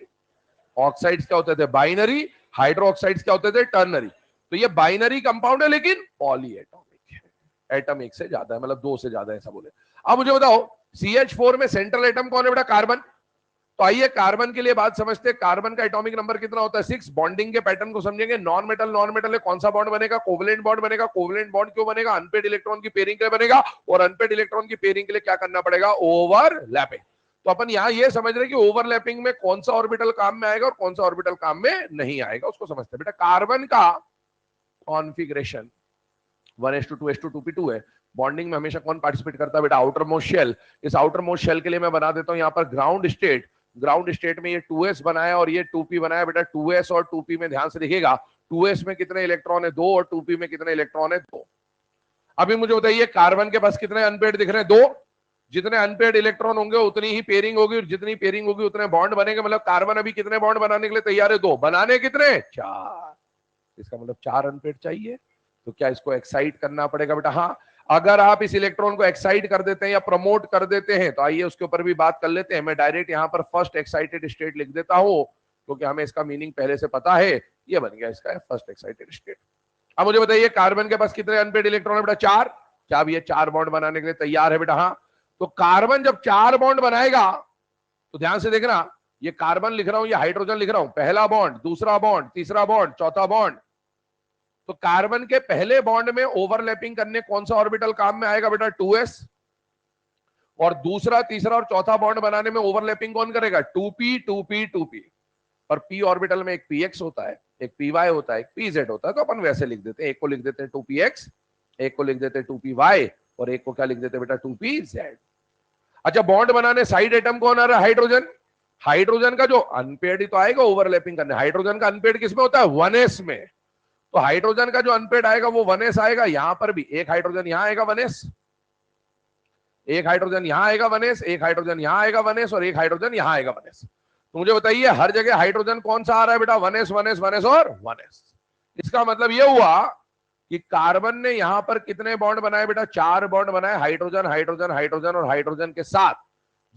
ऑक्साइड्स क्या होते थे? बाइनरी। हाइड्रोक्साइड्स क्या होते थे? टर्नरी। तो ये बाइनरी कंपाउंड है लेकिन पॉलीएटोमिक है, एटम एक से ज्यादा है, मतलब दो से ज्यादा, ऐसा बोले। अब मुझे बताओ CH4 में सेंट्रल एटम कौन है बेटा? कार्बन। तो आइए कार्बन के लिए बात समझते हैं। कार्बन का एटॉमिक नंबर कितना होता है? 6। बॉन्डिंग के पैटर्न को समझेंगे। नॉन मेटल है, कौन सा बॉन्ड बनेगा? कोवलेंट बॉन्ड बनेगा। कोवलेंट बॉन्ड क्यों बनेगा? अनपेड इलेक्ट्रॉन की पेयरिंग के लिए बनेगा, और अनपेड इलेक्ट्रॉन की पेयरिंग के लिए क्या करना पड़ेगा? ओवरलैपिंग। तो अपन यहां ये समझ रहे हैं कि ओवरलैपिंग में कौन सा ऑर्बिटल काम में आएगा और कौन सा ऑर्बिटल काम में नहीं आएगा, उसको समझते हैं। बेटा कार्बन का कॉन्फिगरेशन 1s2 2p2 है। बॉन्डिंग में हमेशा कौन पार्टिसिपेट करता है? बेटा आउटर मोस्ट शेल। इस आउटर मोस्ट शेल के लिए मैं बना देता हूं यहां पर ग्राउंड स्टेट। ग्राउंड स्टेट में ये 2s बनाया और ये 2p बनाया। बेटा 2s और 2p में ध्यान से देखिएगा, 2s में कितने इलेक्ट्रॉन है? 2, और 2p में कितने इलेक्ट्रॉन है? 2। अभी मुझे बताइए कार्बन के पास कितने अनपेड दिख रहे हैं? 2। जितने अनपेड इलेक्ट्रॉन होंगे उतनी ही पेयरिंग होगी, और जितनी पेयरिंग होगी उतने बॉन्ड बनेंगे। मतलब कार्बन अभी कितने बॉन्ड बनाने के लिए तैयार है? 2। बनाने कितने? 4। इसका मतलब 4 अनपेड चाहिए। तो क्या इसको एक्साइट करना पड़ेगा? बेटा हाँ। अगर आप इस इलेक्ट्रॉन को एक्साइट कर देते हैं या प्रमोट कर देते हैं तो आइए उसके ऊपर भी बात कर लेते हैं। मैं डायरेक्ट यहां पर फर्स्ट एक्साइटेड स्टेट लिख देता हूं क्योंकि हमें इसका मीनिंग पहले से पता है। ये बन गया इसका फर्स्ट एक्साइटेड स्टेट। अब मुझे बताइए कार्बन के पास कितने अनपेड इलेक्ट्रॉन है? बेटा 4। क्या भी ये 4 बॉन्ड बनाने के लिए तैयार है? बेटा हाँ। तो कार्बन जब 4 बॉन्ड बनाएगा तो ध्यान से देखना, ये कार्बन लिख रहा हूं, ये हाइड्रोजन लिख रहा हूं, पहला बॉन्ड, दूसरा बॉन्ड, तीसरा बॉन्ड, चौथा बॉन्ड। तो कार्बन के पहले बॉन्ड में ओवरलैपिंग करने कौन सा ऑर्बिटल काम में आएगा? बेटा 2s। और दूसरा, तीसरा और चौथा बॉन्ड बनाने में ओवरलैपिंग कौन करेगा? 2p 2p 2p। और p ऑर्बिटल में एक px होता है, एक py होता है, एक pz होता है। तो अपन वैसे लिख देते हैं, एक को लिख देते हैं 2px, एक को लिख देते हैं 2py, और एक को क्या लिख देते हैं बेटा? 2pz। अच्छा बॉन्ड बनाने साइड एटम कौन आ रहा है? हाइड्रोजन। हाइड्रोजन का जो अनपेड ही तो आएगा ओवरलैपिंग करने। हाइड्रोजन का अनपेड किसमें होता है? 1s में। तो हाइड्रोजन का जो अनपेड आएगा वो 1s आएगा। यहां पर भी एक हाइड्रोजन यहां आएगा 1s, एक हाइड्रोजन यहां आएगा 1s, एक हाइड्रोजन यहां आएगा 1s, और एक हाइड्रोजन यहां आएगा 1s। तो मुझे बताइए हर जगह हाइड्रोजन कौन सा आ रहा है बेटा? 1s 1s 1s और 1s। इसका मतलब यह हुआ कि कार्बन ने यहां पर कितने बॉन्ड बनाए बेटा? 4 बॉन्ड बनाए, हाइड्रोजन हाइड्रोजन हाइड्रोजन और हाइड्रोजन के साथ,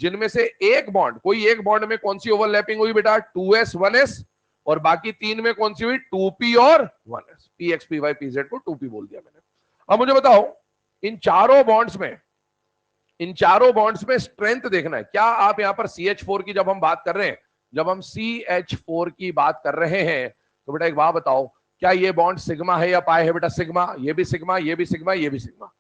जिनमें से एक बॉन्ड, कोई एक बॉन्ड में कौन सी ओवरलैपिंग हुई बेटा? 2s 1s, और बाकी 3 में कौन सी हुई? 2p और 1s। px py pz को 2p बोल दिया मैंने। अब मुझे बताओ इन चारों बॉन्ड्स में, इन चारों बॉन्ड्स में स्ट्रेंथ देखना है। क्या आप यहां पर CH4 की जब हम बात कर रहे हैं, जब हम CH4 की बात कर रहे हैं तो बेटा एक बात बताओ, क्या ये बॉन्ड सिग्मा है या पाई है? बेटा सिग्मा। ये भी सिग्मा, ये भी सिग्मा, ये भी सिग्मा।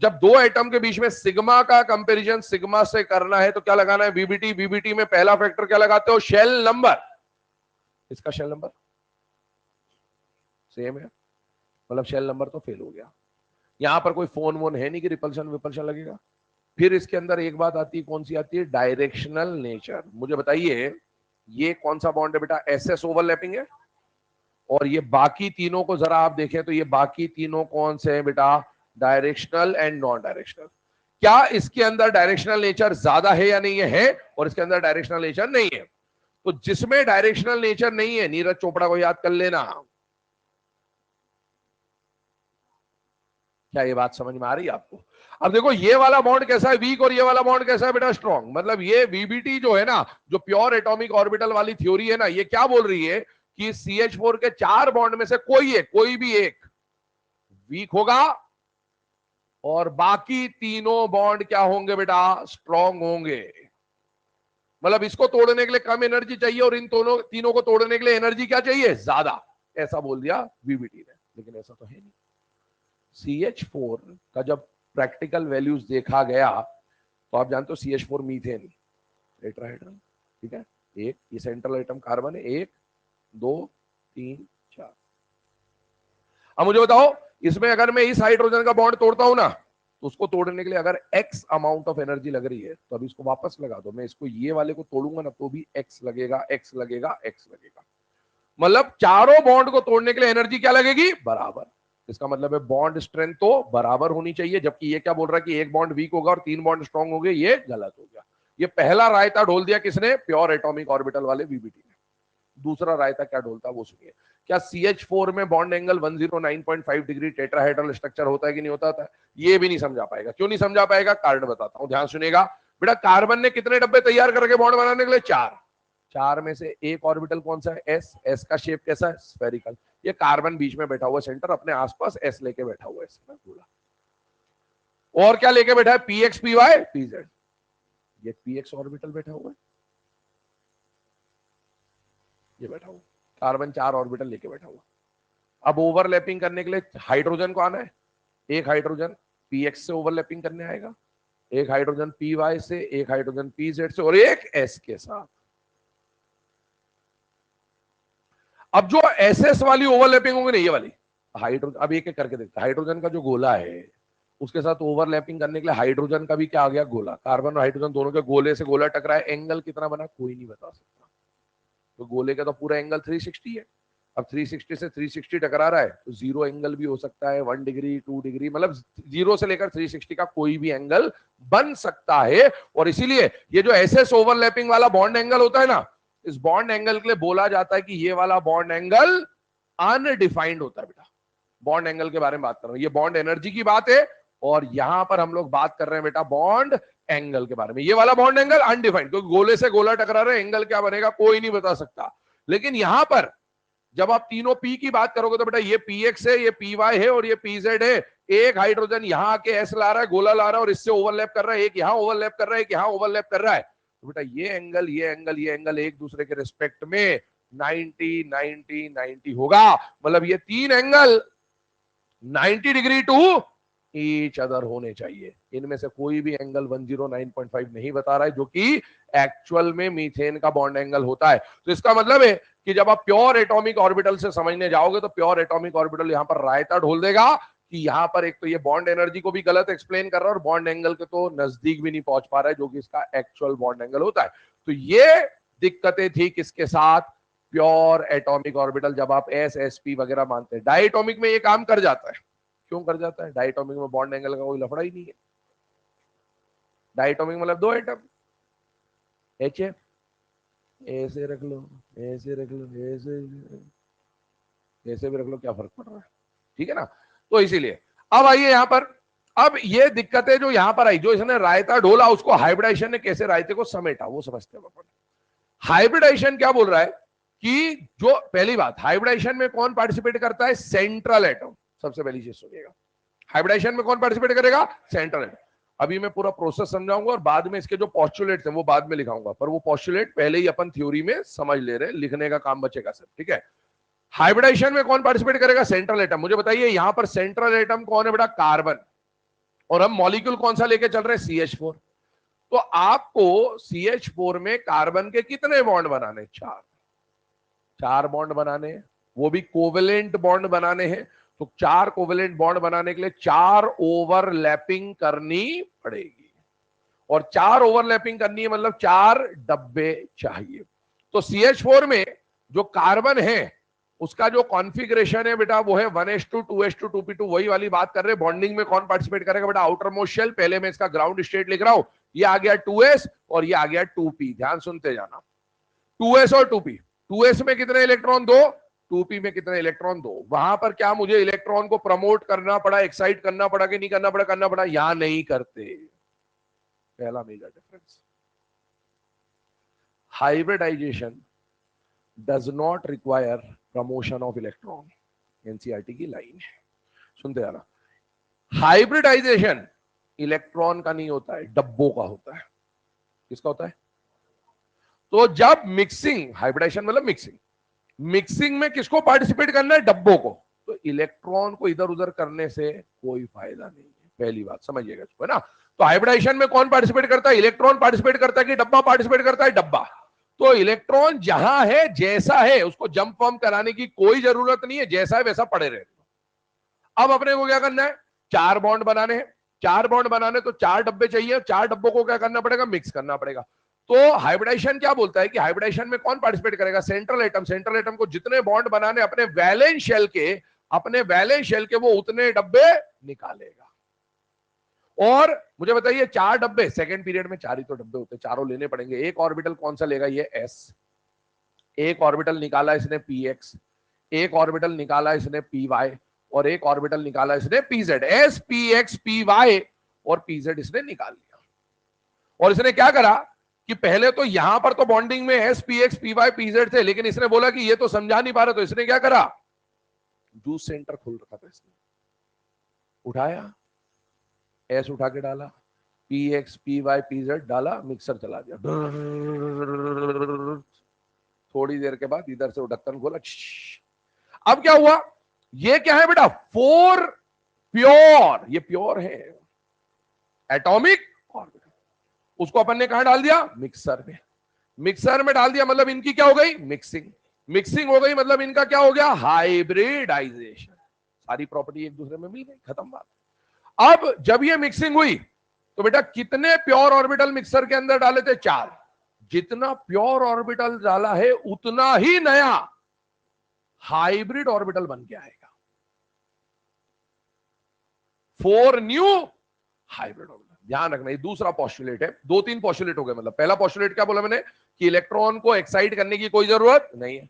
जब दो एटम के बीच में सिग्मा का कंपैरिजन सिग्मा से करना है तो क्या लगाना है? VBT। VBT में पहला फैक्टर क्या लगाते हो? Shell number. इसका शेल नंबर सेम है, मतलब शेल नंबर तो फेल हो गया। यहां पर कोई फोन वोन है नहीं कि रिपल्शन विपल्शन लगेगा। फिर इसके अंदर एक बात आती है, कौन सी आती है? Directional nature. मुझे बताइए ये कौन सा बॉन्ड है बेटा? SS ओवरलैपिंग है। और ये बाकी तीनों को जरा आप देखें तो ये बाकी तीनों कौन से हैं बेटा? Directional and non directional. क्या इसके अंदर डायरेक्शनल नेचर ज्यादा है या नहीं है? और इसके अंदर डायरेक्शनल नेचर नहीं है। तो जिसमें डायरेक्शनल नेचर नहीं है, नीरज चोपड़ा को याद कर लेना। क्या ये बात समझ में आ रही है आपको? अब देखो ये वाला बॉन्ड कैसा है? वीक। और ये वाला बॉन्ड कैसा है बेटा? स्ट्रॉन्ग। मतलब ये VBT जो है ना, जो प्योर एटॉमिक ऑर्बिटल वाली थ्योरी है ना, ये क्या बोल रही है कि CH4 के 4 बॉन्ड में से कोई भी एक वीक होगा और बाकी तीनों बॉन्ड क्या होंगे बेटा? स्ट्रॉन्ग होंगे। मतलब इसको तोड़ने के लिए कम एनर्जी चाहिए और इन दोनों तीनों को तोड़ने के लिए एनर्जी क्या चाहिए? ज्यादा। ऐसा बोल दिया VBT ने, लेकिन ऐसा तो है नहीं। CH4 का जब प्रैक्टिकल वैल्यूज देखा गया तो आप जानते हो CH4 मीथेन टेट्राहेड्रल, ठीक है। एक ये सेंट्रल एटम कार्बन है, 1 2 3 4। अब मुझे बताओ इसमें अगर मैं इस हाइड्रोजन का बॉन्ड तोड़ता हूं ना, तो उसको तोड़ने के लिए अगर x अमाउंट ऑफ एनर्जी लग रही है तो अभी इसको वापस लगा दो, मैं इसको ये वाले को तोड़ूंगा ना तो भी x लगेगा, x लगेगा, x लगेगा। मतलब चारों बॉन्ड को तोड़ने के लिए एनर्जी क्या लगेगी? बराबर। इसका मतलब है बॉन्ड स्ट्रेंथ तो बराबर होनी चाहिए, जबकि ये क्या बोल रहा है कि एक बॉन्ड वीक होगा और 3 बॉन्ड स्ट्रॉन्ग होंगे, ये गलत हो गया। ये पहला रायता ढोल दिया किसने? प्योर एटॉमिक ऑर्बिटल वाले वीबीटी ने। दूसरा रायता क्या ढोलता वो सुनिए। क्या CH4 में bond angle 109.5 degree tetrahedral structure होता है कि नहीं होता था? ये भी नहीं समझा पाएगा। क्यों नहीं समझा पाएगा? कारण बताता हूं, ध्यान सुनिएगा। बेटा कार्बन ने कितने डब्बे तैयार करके बॉन्ड बनाने के लिए? 4। 4 में से एक ऑर्बिटल कौन सा है? एस। एस का शेप कैसा है? स्फेरिकल। ये कार्बन बीच में बैठा हुआ, सेंटर अपने आसपास एस लेके बैठा हुआ है। और क्या लेके बैठा है? Px, py, pz. ये पीएक्स ऑर्बिटल बैठा हुआ है, ये बैठा हुआ कार्बन 4 ऑर्बिटल लेके बैठा हुआ। अब ओवरलैपिंग करने के लिए हाइड्रोजन को आना है। एक हाइड्रोजन पीएक्स से ओवरलैपिंग करने आएगा, एक हाइड्रोजन पीवाई से, एक हाइड्रोजन पीजेड से और एक एस के साथ। अब जो एसएस वाली ओवरलैपिंग होगी ना, ये वाली हाइड्रोजन, अब एक एक करके देखते हैं। हाइड्रोजन का जो गोला है उसके साथ ओवरलैपिंग करने के लिए हाइड्रोजन का भी क्या आ गया? गोला। कार्बन और हाइड्रोजन दोनों के गोले से गोला टकराए, एंगल कितना बना? कोई नहीं बता सकता। तो गोले का तो पूरा एंगल 360 है। अब 360 से 360 टकरा रहा है तो जीरो एंगल भी हो सकता है, 1 डिग्री 2 डिग्री, मतलब 0 से लेकर 360 का कोई भी एंगल बन सकता है। और इसीलिए ये जो एसएस ओवरलैपिंग वाला बॉन्ड एंगल होता है ना, इस बॉन्ड एंगल के लिए बोला जाता है कि ये वाला बॉन्ड एंगल अनडिफाइंड होता है। बेटा बॉन्ड एंगल के बारे में बात कर रहा हूं, ये बॉन्ड एनर्जी की बात है और यहां पर हम लोग बात कर रहे हैं बेटा बॉन्ड एंगल के बारे में। ये वाला बॉन्ड एंगल अनडिफाइंड, क्योंकि गोले से गोला टकरा रहे, एंगल क्या बनेगा कोई नहीं बता सकता। लेकिन यहां पर जब आप तीनों पी की बात करोगे तो बेटा ये पीएक्स है, ये पीवाई है और ये पीजेड है। एक हाइड्रोजन यहां आके एस ला रहा है, गोला ला रहा है और इससे ओवरलैप कर रहा है, एक यहां ओवरलैप कर रहा है, एक यहां ओवरलैप कर रहा है। तो बेटा ये एंगल, ये एंगल, ये एंगल एक दूसरे के रिस्पेक्ट में 90 90 90 होगा। मतलब ये तीन angle 90 degree to each other होने चाहिए। इनमें से कोई भी एंगल 109.5 नहीं बता रहा है, जो कि एक्चुअल में मीथेन का बॉन्ड एंगल होता है। तो इसका मतलब है कि जब आप प्योर एटॉमिक ऑर्बिटल से समझने जाओगे तो प्योर एटॉमिक ऑर्बिटल यहां पर रायता ढोल देगा कि यहां पर एक तो ये बॉन्ड एनर्जी को भी गलत एक्सप्लेन कर रहा है और बॉन्ड एंगल के तो नजदीक भी नहीं पहुंच पा रहा है, जो कि इसका एक्चुअल बॉन्ड एंगल होता है। तो ये दिक्कतें थी किसके साथ? Pure atomic orbital. जब आप एस पी वगैरह मानते हैं, डायटोमिक में ये काम कर जाता है। क्यों कर जाता है? डायटोमिक में बॉन्ड एंगल का कोई लफड़ा ही नहीं है। डायटोमिक मतलब 2 एटम, एच ऐसे रख लो, ऐसे रख लो, ऐसे भी रख लो, क्या फर्क पड़ रहा है? ठीक है ना। तो इसीलिए अब आइए यहां पर, अब ये दिक्कतें जो यहां पर आई, जो इसने रायता ढोला उसको हाइब्रिडाइजेशन ने कैसे रायते को समेटा वो समझते हैं अपन। हाइब्रिडाइजेशन क्या बोल रहा है कि जो पहली बात, हाइब्रिडाइजेशन में कौन पार्टिसिपेट करता है? Central atom. सबसे पहली चीज सुनिएगा, हाइब्रिडाइजेशन में कौन पार्टिसिपेट करेगा? Central atom. अभी मैं पूरा प्रोसेस समझाऊंगा और बाद में इसके जो पॉस्टुलेट्स हैं वो बाद में लिखाऊंगा, पर वो पॉस्टुलेट पहले ही अपन थ्योरी में समझ ले रहे हैं, लिखने का काम बचेगा सर, ठीक है। हाइब्रिडाइजेशन में कौन पार्टिसिपेट करेगा? Central atom. मुझे बताइए यहां पर सेंट्रल एटम कौन है बेटा? कार्बन। और हम मॉलिक्यूल कौन सा लेके चल रहे हैं? CH4। तो आपको CH4 में कार्बन के कितने बॉन्ड बनाने? 4। 4 बॉन्ड बनाने हैं, वो भी कोवेलेंट बॉन्ड बनाने हैं। तो 4 कोवेलेंट बॉन्ड बनाने के लिए 4 ओवरलैपिंग करनी पड़ेगी, और 4 ओवरलैपिंग करनी है मतलब 4 डब्बे चाहिए। तो CH4 में जो कार्बन है उसका जो कॉन्फ़िगरेशन है बेटा वो है 1s2 2s2 2p2। वही वाली बात कर रहे हैं। बॉन्डिंग में कौन पार्टिसिपेट करेगा बेटा? Outermost shell. पहले मैं इसका ग्राउंड स्टेट लिख रहा हूं, ये आ गया 2s और ये आ गया 2p। ध्यान सुनते जाना, 2s और 2p। 2s में कितने इलेक्ट्रॉन? 2। 2p में कितने इलेक्ट्रॉन? 2। वहां पर क्या मुझे इलेक्ट्रॉन को प्रमोट करना पड़ा, एक्साइट करना पड़ा कि नहीं करना पड़ा? करना पड़ा। यहां नहीं करते। पहला major difference. Hybridisation does not require promotion of electron. NCERT की लाइन है, सुनते जाना। हाइब्रिडाइजेशन इलेक्ट्रॉन का नहीं होता है, डब्बों का होता है। किसका होता है? तो जब मिक्सिंग, हाइब्रिडाइजेशन मतलब मिक्सिंग, मिक्सिंग में किसको पार्टिसिपेट करना है? डब्बों को। तो इलेक्ट्रॉन को इधर उधर करने से कोई फायदा नहीं है, पहली बात समझिएगा इसको, है ना। तो हाइब्रिडाइजेशन में कौन पार्टिसिपेट करता है? इलेक्ट्रॉन पार्टिसिपेट करता है कि डब्बा पार्टिसिपेट करता है? डब्बा। तो इलेक्ट्रॉन जहां है जैसा है उसको जंप वंप कराने की कोई जरूरत नहीं है, जैसा है वैसा पड़े रहे। अब अपने को क्या करना है? 4 बॉन्ड बनाने हैं। 4 बॉन्ड बनाने तो 4 डब्बे चाहिए, 4 डब्बों को क्या करना पड़ेगा? मिक्स करना पड़ेगा। तो हाइब्रिडाइजेशन क्या बोलता है कि हाइब्रिडाइजेशन में कौन पार्टिसिपेट करेगा? Central atom. सेंट्रल एटम को जितने बॉन्ड बनाने अपने वैलेंस शेल के वो उतने डब्बे निकालेगा। और मुझे बताइए 4 डब्बे, सेकेंड पीरियड में 4 ही तो डब्बे होते हैं, चारों लेने पड़ेंगे। एक ऑर्बिटल कौन सा लेगा? ये एस। एक ऑर्बिटल निकाला इसने पी एक्स, एक ऑर्बिटल निकाला इसने पी वाई, और एक ऑर्बिटल निकाला इसने pz. S p x p y और पीजेड इसने निकाल लिया। और इसने क्या करा कि पहले तो यहां पर तो बॉन्डिंग में s p x p y pz थे, लेकिन इसने बोला कि ये तो समझा नहीं पा रहा, तो इसने क्या करा? जूस सेंटर खोल रखा था इसने, उठाया, एस उठा के डाला, p x p y pz डाला, मिक्सर चला दिया। थोड़ी देर के बाद इधर से वो ढक्कन खोला। अब क्या हुआ? ये क्या है बेटा? 4 प्योर, ये प्योर है एटॉमिक ऑर्बिटल। उसको अपन ने कहां डाल दिया? मिक्सर में। मिक्सर में डाल दिया मतलब इनकी क्या हो गई? मिक्सिंग। मिक्सिंग हो गई मतलब इनका क्या हो गया? हाइब्रिडाइजेशन। सारी प्रॉपर्टी एक दूसरे में मिल गई, खत्म बात। अब जब ये मिक्सिंग हुई तो बेटा कितने प्योर ऑर्बिटल मिक्सर के अंदर डाले थे? 4। जितना प्योर ऑर्बिटल डाला है उतना ही नया हाइब्रिड ऑर्बिटल बन के आएगा। 4 न्यू हाइब्रिड ऑर्बिटल। ध्यान रखना, ये दूसरा पॉस्टुलेट है। 2-3 पॉस्टुलेट हो गए। मतलब पहला पॉस्टुलेट क्या बोला मैंने कि इलेक्ट्रॉन को एक्साइट करने की कोई जरूरत नहीं है।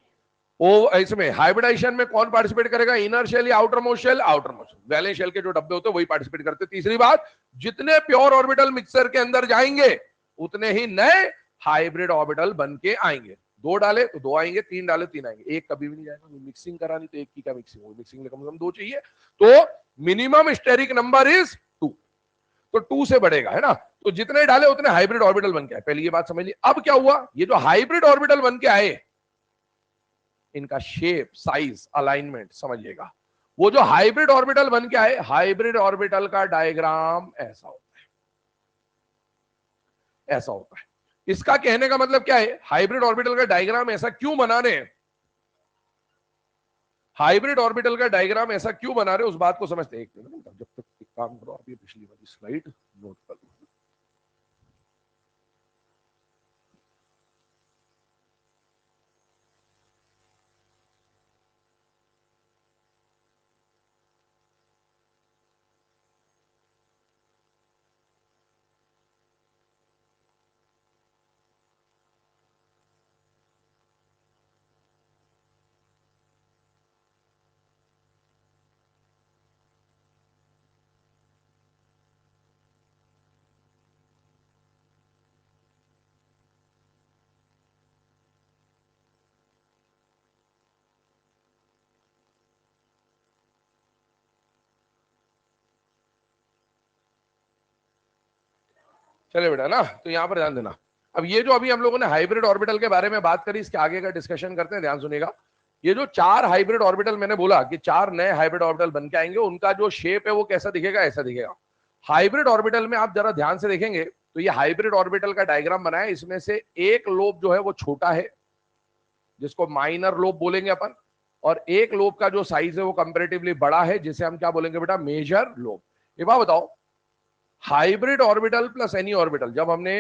वो इसमें हाइब्रिडाइजेशन में कौन पार्टिसिपेट करेगा? इनर शेल या outermost shell? Outermost. Valence shell के जो डब्बे होते हैं वही पार्टिसिपेट करते हैं। तीसरी बात, जितने प्योर ऑर्बिटल मिक्सर के अंदर जाएंगे उतने ही नए हाइब्रिड ऑर्बिटल बन के आएंगे। 2 डाले तो 2 आएंगे, 3 डाले 3 आएंगे, एक कभी भी नहीं जाएगा। मिक्सिंग करानी तो एक की क्या मिक्सिंग होगी? मिक्सिंग में कम से कम 2 चाहिए। तो मिनिमम स्टेरिक नंबर इज 2। तो 2 से बढ़ेगा, है ना। तो जितने डाले उतने हाइब्रिड ऑर्बिटल बन के आए। पहले ये बात समझ ली। अब क्या हुआ? ये जो हाइब्रिड ऑर्बिटल बन के आए इनका शेप, साइज, अलाइनमेंट समझिएगा। वो जो हाइब्रिड ऑर्बिटल बन के आए, हाइब्रिड ऑर्बिटल का डायग्राम ऐसा होता है, ऐसा होता है। इसका कहने का मतलब क्या है? हाइब्रिड ऑर्बिटल का डायग्राम ऐसा क्यों बना रहे हैं? हाइब्रिड ऑर्बिटल का डायग्राम ऐसा क्यों बना रहे हैं उस बात को समझते हैं। एक मिनट, जब तक एक काम करो, आप ये पिछली वाली स्लाइड नोट कर लो। चले बेटा ना, तो यहां पर ध्यान देना। अब ये जो अभी हम लोगों ने हाइब्रिड ऑर्बिटल के बारे में बात करी, इसके आगे का डिस्कशन करते हैं, ध्यान सुनिएगा। ये जो 4 हाइब्रिड ऑर्बिटल मैंने बोला कि 4 नए हाइब्रिड ऑर्बिटल बन के आएंगे, उनका जो शेप है वो कैसा दिखेगा? ऐसा दिखेगा। हाइब्रिड ऑर्बिटल में आप जरा ध्यान से देखेंगे तो ये हाइब्रिड ऑर्बिटल का डायग्राम बनाया। इसमें से एक लोब जो है वो छोटा है, जिसको माइनर लोब बोलेंगे अपन, और एक लोब का जो साइज है वो कंपैरेटिवली बड़ा है, जिसे हम क्या बोलेंगे बेटा? Major lobe. ये बात बताओ, hybrid orbital plus any orbital, जब हमने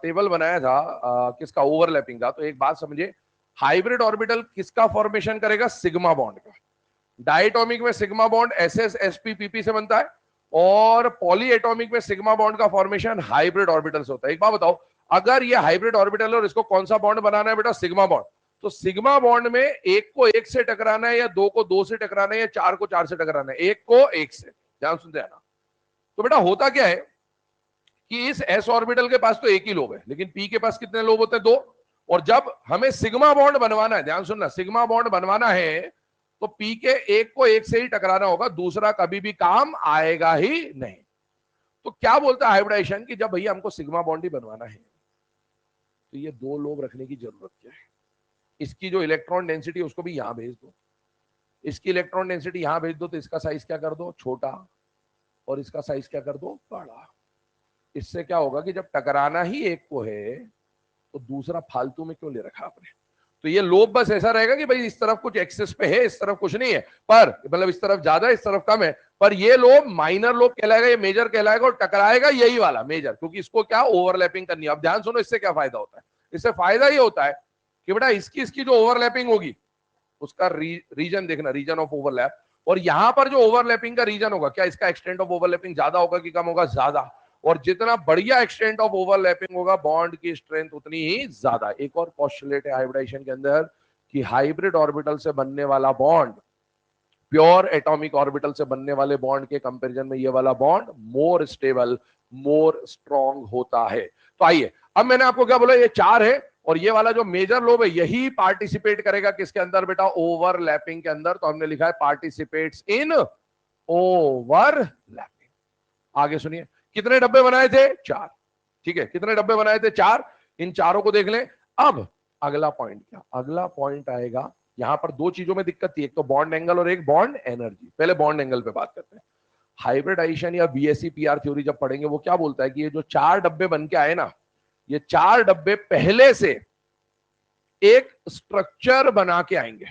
टेबल बनाया था किसका? ओवरलैपिंग का, तो एक बात समझिए, हाइब्रिड ऑर्बिटल किसका फॉर्मेशन करेगा? सिग्मा बॉन्ड का। डायटोमिक में sigma bond S S S P PP से बनता है, और पॉलीएटॉमिक में सिग्मा बॉन्ड का फॉर्मेशन हाइब्रिड ऑर्बिटल से होता है। एक बात बताओ, अगर ये हाइब्रिड ऑर्बिटल है और इसको कौन सा बॉन्ड बनाना है बेटा? Sigma bond. तो सिग्मा बॉन्ड में एक को एक से टकराना है, या दो को दो से टकराना है, या चार को चार से टकराना है? एक को एक से। ध्यान सुनते हैं ना। तो बेटा होता क्या है कि इस एस ऑर्बिटल के पास तो एक ही लोब है, लेकिन पी के पास कितने लोब होते हैं? 2। और जब हमें सिग्मा बॉन्ड बनवाना है, ध्यान सुनना, सिग्मा बॉन्ड बनवाना है तो पी के एक को एक से ही टकराना होगा, दूसरा कभी भी काम आएगा ही नहीं। तो क्या बोलता है हाइब्रिडाइजेशन कि जब भैया हमको सिग्मा बॉन्ड ही बनवाना है तो ये 2 लोब रखने की जरूरत क्या है? इसकी जो इलेक्ट्रॉन डेंसिटी उसको भी यहां भेज दो। इसकी इलेक्ट्रॉन डेंसिटी यहां भेज दो तो इसका साइज क्या कर दो छोटा और इसका साइज क्या कर दो बड़ा। इससे क्या होगा कि जब टकराना ही एक को है तो दूसरा फालतू में क्यों ले रखा आपने। तो ये लोब बस ऐसा रहेगा कि भाई इस तरफ कुछ एक्सेस पे है, इस तरफ कुछ नहीं है, पर मतलब इस तरफ ज्यादा इस तरफ कम है, पर ये लोब माइनर लोब कहलाएगा, ये मेजर कहलाएगा और टकराएगा यही वाला मेजर, क्योंकि इसको क्या ओवरलैपिंग करनी है। अब ध्यान सुनो इससे क्या फायदा होता है। इससे फायदा ये होता है कि बेटा इसकी जो ओवरलैपिंग होगी उसका रीजन देखना, रीजन ऑफ ओवरलैप, और यहां पर जो ओवरलैपिंग का रीजन होगा क्या इसका एक्सटेंट ऑफ ओवरलैपिंग ज्यादा होगा कि कम होगा, ज्यादा। और जितना बढ़िया एक्सटेंट ऑफ ओवरलैपिंग होगा बॉन्ड की स्ट्रेंथ उतनी ही ज्यादा। एक और पोस्टुलेट है हाइब्रिडाइजेशन के अंदर कि हाइब्रिड ऑर्बिटल से बनने वाला बॉन्ड प्योर एटॉमिक ऑर्बिटल से बनने वाले बॉन्ड के कंपैरिजन में ये वाला bond more stable, more strong होता है। तो आइए अब मैंने आपको क्या बोला, ये 4 है और ये वाला जो मेजर लोब है यही पार्टिसिपेट करेगा किसके अंदर बेटा, ओवरलैपिंग के अंदर। तो हमने लिखा है पार्टिसिपेट्स इन ओवरलैपिंग। आगे सुनिए, कितने डब्बे बनाए थे 4, ठीक है, कितने डब्बे बनाए थे 4, इन चारों को देख लें। अब अगला पॉइंट क्या, अगला पॉइंट आएगा यहां पर 2 चीजों में दिक्कत थी, एक तो बॉन्ड एंगल और एक बॉन्ड एनर्जी। पहले बॉन्ड एंगल पे बात करते हैं। हाइब्रिडाइजेशन या बीएससी पीआर थ्योरी जब पढ़ेंगे वो क्या बोलता है कि ये जो 4 डब्बे बन के आए ना, ये 4 डब्बे पहले से एक स्ट्रक्चर बना के आएंगे।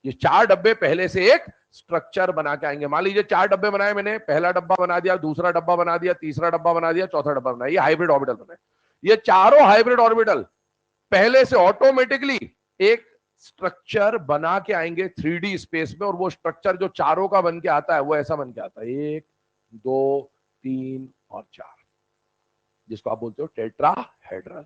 ये 4 डब्बे पहले से एक स्ट्रक्चर बना के आएंगे। मान लीजिए 4 डब्बे बनाए मैंने, पहला डब्बा बना दिया, दूसरा डब्बा बना दिया, तीसरा डब्बा बना दिया, चौथा डब्बा बनाया, ये हाइब्रिड ऑर्बिटल बने। ये चारों हाइब्रिड ऑर्बिटल पहले से ऑटोमेटिकली एक स्ट्रक्चर बना के आएंगे 3D स्पेस में, और वो स्ट्रक्चर जो चारों का बन के आता है वो ऐसा बन के आता है 1 2 3 और 4, जिसको आप बोलते हो टेट्राहेड्रल।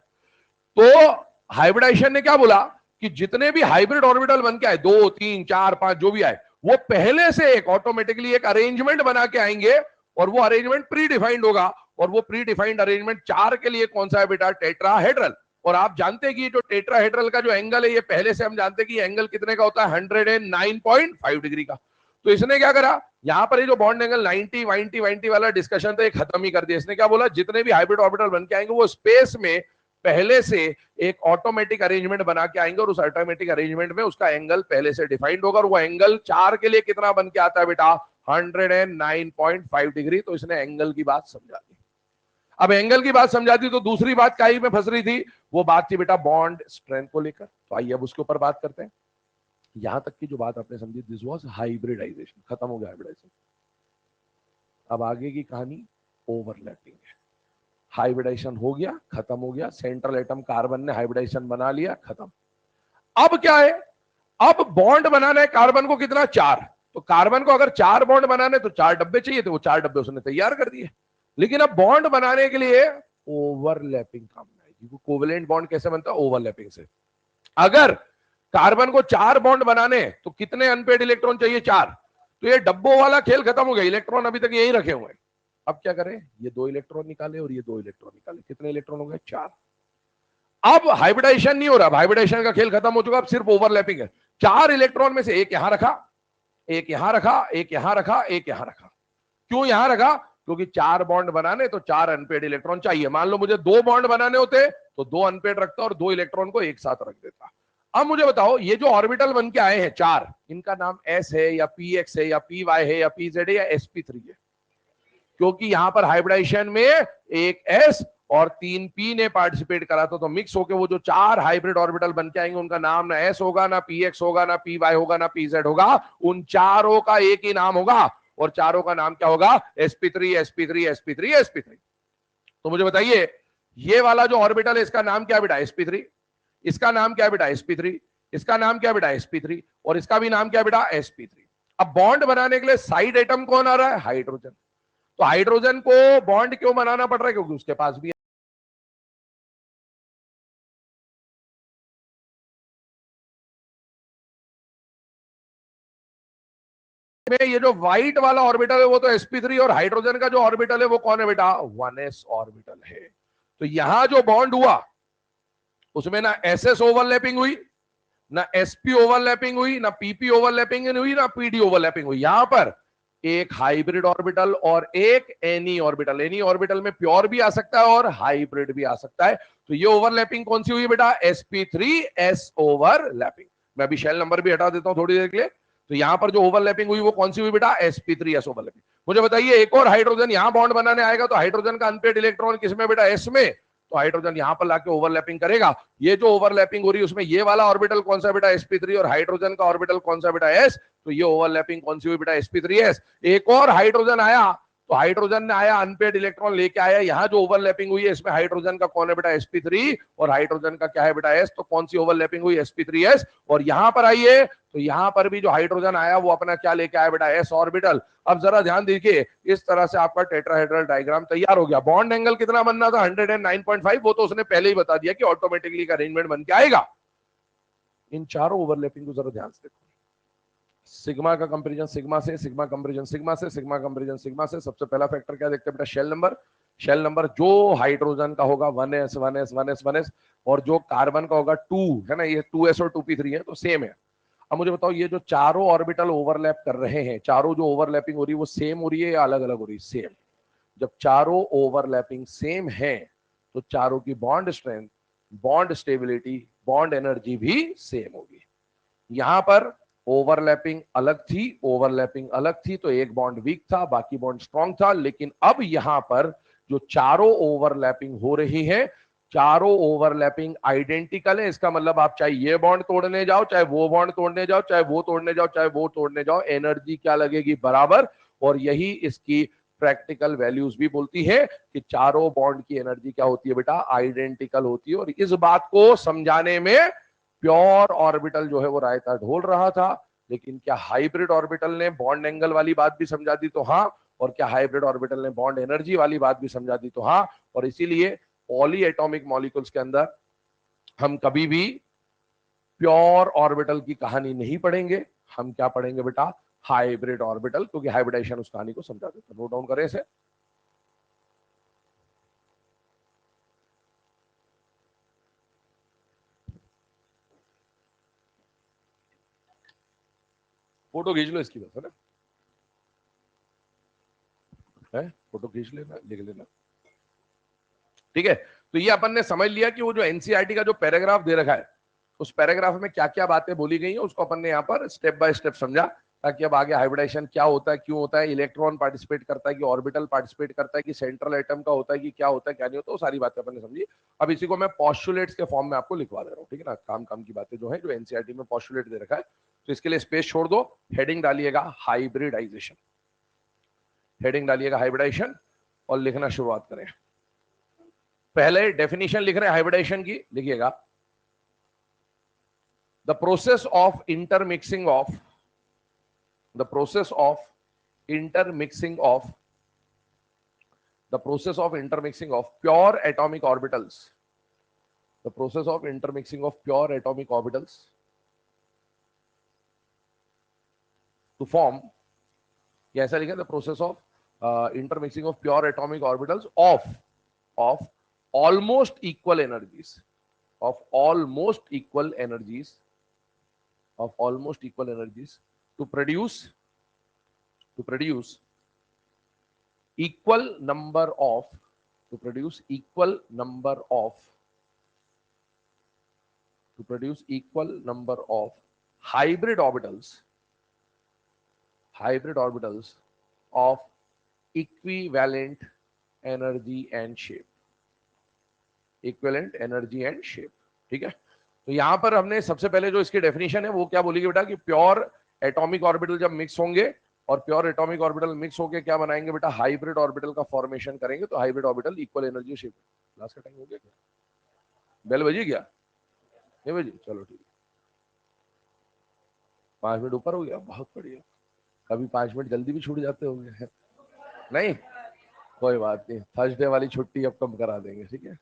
तो हाइब्रिडाइजेशन ने क्या बोला कि जितने भी हाइब्रिड ऑर्बिटल बन के आए 2 3 4 5 जो भी आए, वो पहले से एक ऑटोमेटिकली एक अरेंजमेंट बना के आएंगे, और वो अरेंजमेंट प्री डिफाइंड होगा, और वो प्री डिफाइंड अरेंजमेंट 4 के लिए कौन सा है बेटा, टेट्राहेड्रल। और आप जानते हैं कि जो टेट्राहेड्रल का जो एंगल है ये पहले से हम जानते हैं कि एंगल कितने का होता है, 109.5 डिग्री का। तो इसने क्या करा, यहां पर ये जो बॉन्ड एंगल 90 90 90 वाला डिस्कशन था ये खत्म ही कर दिया। इसने क्या बोला, जितने भी हाइब्रिड ऑर्बिटल बन के आएंगे वो स्पेस में पहले से एक ऑटोमेटिक अरेंजमेंट बना के आएंगे, और उस ऑटोमेटिक अरेंजमेंट में उसका एंगल पहले से डिफाइंड होगा, और वो एंगल 4 के लिए कितना बन के आता है बेटा, 109.5 डिग्री। तो इसने एंगल की बात समझा दी। अब एंगल की बात समझा दी तो दूसरी बात काई में फंस रही थी, वो बात थी बेटा बॉन्ड स्ट्रेंथ को लेकर। तो आइए अब उसके ऊपर बात करते हैं। यहां तक की जो बात आपने समझी, दिस वाज हाइब्रिडाइजेशन, खत्म हो गया हाइब्रिडाइजेशन। अब आगे की कहानी ओवरलैपिंग है। हाइब्रिडाइजेशन हो गया, खत्म हो गया, सेंट्रल एटम कार्बन ने हाइब्रिडाइजेशन बना लिया, खत्म। अब क्या है, अब बॉन्ड बनाना है कार्बन को कितना, 4। तो कार्बन को अगर 4 बॉन्ड बनाने तो 4 डब्बे चाहिए, तो वो 4 डब्बे उसने तैयार कर दिए। लेकिन अब बॉन्ड बनाने के लिए ओवरलैपिंग काम आएगी। कोवेलेंट बॉन्ड कैसे बनता है, ओवरलैपिंग से। अगर कार्बन को 4 बॉन्ड बनाने तो कितने अनपेड इलेक्ट्रॉन चाहिए, 4। तो ये डब्बों वाला खेल खत्म हो गया, इलेक्ट्रॉन अभी तक यही रखे हुए हैं। अब क्या करें, ये 2 इलेक्ट्रॉन निकाले और ये 2 इलेक्ट्रॉन निकाले, कितने इलेक्ट्रॉन हो गए, 4। अब हाइब्रिडाइजेशन नहीं हो रहा, हाइब्रिडाइजेशन का खेल खत्म हो चुका, अब सिर्फ ओवरलैपिंग है। 4 इलेक्ट्रॉन में से एक यहां रखा, एक यहां रखा, एक यहां रखा, एक यहां रखा। क्यों यहां रखा, क्योंकि 4 बॉन्ड बनाने तो 4 अनपेड इलेक्ट्रॉन चाहिए। मान लो मुझे 2 बॉन्ड बनाने होते तो 2 अनपेड रखता और 2 इलेक्ट्रॉन को एक साथ रख देता। अब मुझे बताओ, ये जो ऑर्बिटल बन के आए हैं 4, इनका नाम S है या PX है या PY है या PZ है या sp3 है, क्योंकि यहां पर हाइब्रिडाइजेशन में एक S और 3 P ने पार्टिसिपेट करा था। तो मिक्स होकर वो जो 4 हाइब्रिड ऑर्बिटल बन के आएंगे उनका नाम ना S होगा, ना PX होगा, ना PY होगा, ना PZ होगा, उन चारों का एक ही नाम होगा, और चारों का नाम क्या होगा, sp3 sp3 sp3 sp3। तो मुझे बताइए, ये वाला जो ऑर्बिटल है इसका नाम क्या बेटा, sp3, इसका नाम क्या बेटा, sp3, इसका नाम क्या बेटा, sp3, और इसका भी नाम क्या बेटा, sp3। अब बॉन्ड बनाने के लिए साइड एटम कौन आ रहा है, हाइड्रोजन। तो हाइड्रोजन को बॉन्ड क्यों बनाना पड़ रहा है, क्योंकि उसके पास भी में ये जो व्हाइट वाला ऑर्बिटल है वो तो sp3, और हाइड्रोजन का जो ऑर्बिटल है वो कौन है बेटा, 1s ऑर्बिटल है। तो यहां जो बॉन्ड हुआ उसमें ना ss ओवरलैपिंग हुई, ना sp ओवरलैपिंग हुई, ना pp ओवरलैपिंग हुई, ना pd ओवरलैपिंग हुई। यहां पर एक हाइब्रिड ऑर्बिटल और एक एनी ऑर्बिटल। एनी ऑर्बिटल में प्योर भी आ सकता है और हाइब्रिड भी आ सकता है। तो ये ओवरलैपिंग कौन सी हुई बेटा, sp3s ओवरलैपिंग। मैं अभी शेल नंबर भी हटा देता हूं थोड़ी देर के लिए। तो यहां पर जो ओवरलैपिंग हुई वो कौन सी हुई बेटा, sp3s ओवरलैपिंग। मुझे बताइए एक और हाइड्रोजन यहां बॉन्ड बनाने आएगा तो हाइड्रोजन का अनपेड इलेक्ट्रॉन किसमें बेटा, s में, तो हाइड्रोजन यहां पर लाके ओवरलैपिंग करेगा। ये जो ओवरलैपिंग हो रही है उसमें ये वाला ऑर्बिटल कौन सा बेटा, sp3, और हाइड्रोजन का ऑर्बिटल कौन सा बेटा, s, तो ये ओवरलैपिंग कौन सी हुई बेटा, sp3s। एक और हाइड्रोजन आया तो हाइड्रोजन ने आया अनपेड इलेक्ट्रॉन लेके आया, यहां जो ओवरलैपिंग हुई है इसमें हाइड्रोजन का कौन है बेटा, sp3, और हाइड्रोजन का क्या है बेटा, s, तो कौन सी ओवरलैपिंग हुई, sp3s। और यहां पर आइए तो यहां पर भी जो हाइड्रोजन आया वो अपना क्या लेके आया बेटा, s ऑर्बिटल। अब जरा ध्यान दीजिए, इस तरह से आपका टेट्राहेड्रल डायग्राम तैयार हो गया। बॉन्ड एंगल कितना बनना था, 109.5, वो तो उसने पहले ही बता दिया कि ऑटोमेटिकली का अरेंजमेंट बन के आएगा। इन चारों ओवरलैपिंग को जरा ध्यान से देखो, सिग्मा का कंपैरिजन सिग्मा से, सिग्मा कंपैरिजन सिग्मा से, सिग्मा कंपैरिजन सिग्मा से। सबसे पहला फैक्टर क्या देखते हैं बेटा, शेल नंबर। शेल नंबर जो हाइड्रोजन का होगा 1s 1s 1s 1s, और जो कार्बन का होगा 2 है ना, ये 2s और 2p3 है तो सेम है। अब मुझे बताओ ये जो चारों ऑर्बिटल ओवरलैप कर रहे हैं, चारों जो ओवरलैपिंग हो रही है वो सेम हो रही है या अलग अलग हो रही है, सेम। जब चारों ओवरलैपिंग सेम है तो चारों की bond strength, bond stability, bond energy भी सेम होगी। यहां पर ओवरलैपिंग अलग थी, ओवरलैपिंग अलग थी, तो एक बॉन्ड वीक था बाकी बॉन्ड स्ट्रांग था। लेकिन अब यहां पर जो चारों ओवरलैपिंग हो रही है, चारों ओवरलैपिंग आइडेंटिकल है। इसका मतलब आप चाहे ये बॉन्ड तोड़ने जाओ, चाहे वो बॉन्ड तोड़ने जाओ, चाहे वो तोड़ने जाओ, चाहे वो तोड़ने जाओ, एनर्जी क्या लगेगी, बराबर। और यही इसकी प्रैक्टिकल वैल्यूज भी बोलती है कि चारों बॉन्ड की एनर्जी क्या होती है बेटा, आइडेंटिकल होती है। और इस बात को समझाने में प्योर ऑर्बिटल जो है वो रायता ढोल रहा था। लेकिन क्या हाइब्रिड ऑर्बिटल ने बॉन्ड एंगल वाली बात भी समझा दी, तो हाँ। और क्या हाइब्रिड ऑर्बिटल ने बॉन्ड एनर्जी वाली बात भी समझा दी, तो हाँ। और इसीलिए पॉली एटॉमिक मॉलिक्यूल्स के अंदर हम कभी भी प्योर ऑर्बिटल की कहानी नहीं पढ़ेंगे, हम क्या पढ़ेंगे बेटा, हाइब्रिड ऑर्बिटल, क्योंकि हाइब्रिडाइजेशन उस कहानी को समझा देता है। नोट डाउन करें इसे। फोटो खींच लो इसकी बस, है ना, है फोटो खींच लेना, लिख लेना, ठीक है। तो ये अपन ने समझ लिया कि वो जो एनसीईआरटी का जो पैराग्राफ दे रखा है, उस पैराग्राफ में क्या क्या बातें बोली गई हैं उसको अपन ने यहाँ पर स्टेप बाय स्टेप समझा, ताकि अब आगे हाइब्रिडाइजेशन क्या होता है, क्यों होता है, इलेक्ट्रॉन पार्टिसिपेट करता है कि ऑर्बिटल पार्टिसिपेट करता है कि सेंट्रल एटम का होता है कि क्या होता है क्या नहीं होता, वो सारी बातें अपन ने समझी। अब इसी को मैं पॉस्टुलेट्स के फॉर्म में आपको लिखवा दे रहा हूँ, ठीक है ना, काम काम की बातें जो है, जो एनसीईआरटी में पॉस्टुलेट दे रखा है। तो इसके लिए स्पेस छोड़ दो, हेडिंग डालिएगा हाइब्रिडाइजेशन, हेडिंग डालिएगा हाइब्रिडाइजेशन, और लिखना शुरुआत करें। पहले डेफिनेशन लिख रहे हैं हाइब्रिडाइजेशन की, लिखिएगा, the process of intermixing of the process of intermixing of the process of intermixing of pure atomic orbitals, the process of intermixing of pure atomic orbitals to form, या ऐसा लिखा, the process of intermixing of pure atomic orbitals of almost equal energies, of almost equal energies, of almost equal energies to produce equal number of, to produce equal number of, to produce equal number of hybrid orbitals, hybrid orbitals of equivalent energy and shape, equivalent energy and shape, ठीक है। तो यहां पर हमने सबसे पहले जो इसकी डेफिनेशन है वो क्या बोली बेटा, कि प्योर एटॉमिक ऑर्बिटल जब मिक्स होंगे, और प्योर एटॉमिक ऑर्बिटल मिक्स होके क्या बनाएंगे बेटा, हाइब्रिड ऑर्बिटल का फॉर्मेशन करेंगे। तो hybrid orbital equal energy shape. Class का टाइम हो गया क्या, बेल बजी क्या, नहीं बजी, चलो ठीक है, 5 मिनट ऊपर हो गया, बहुत बढ़िया। कभी 5 मिनट जल्दी भी छूट जाते होंगे नहीं, कोई बात नहीं, थर्सडे वाली छुट्टी अब कम करा देंगे, ठीक है।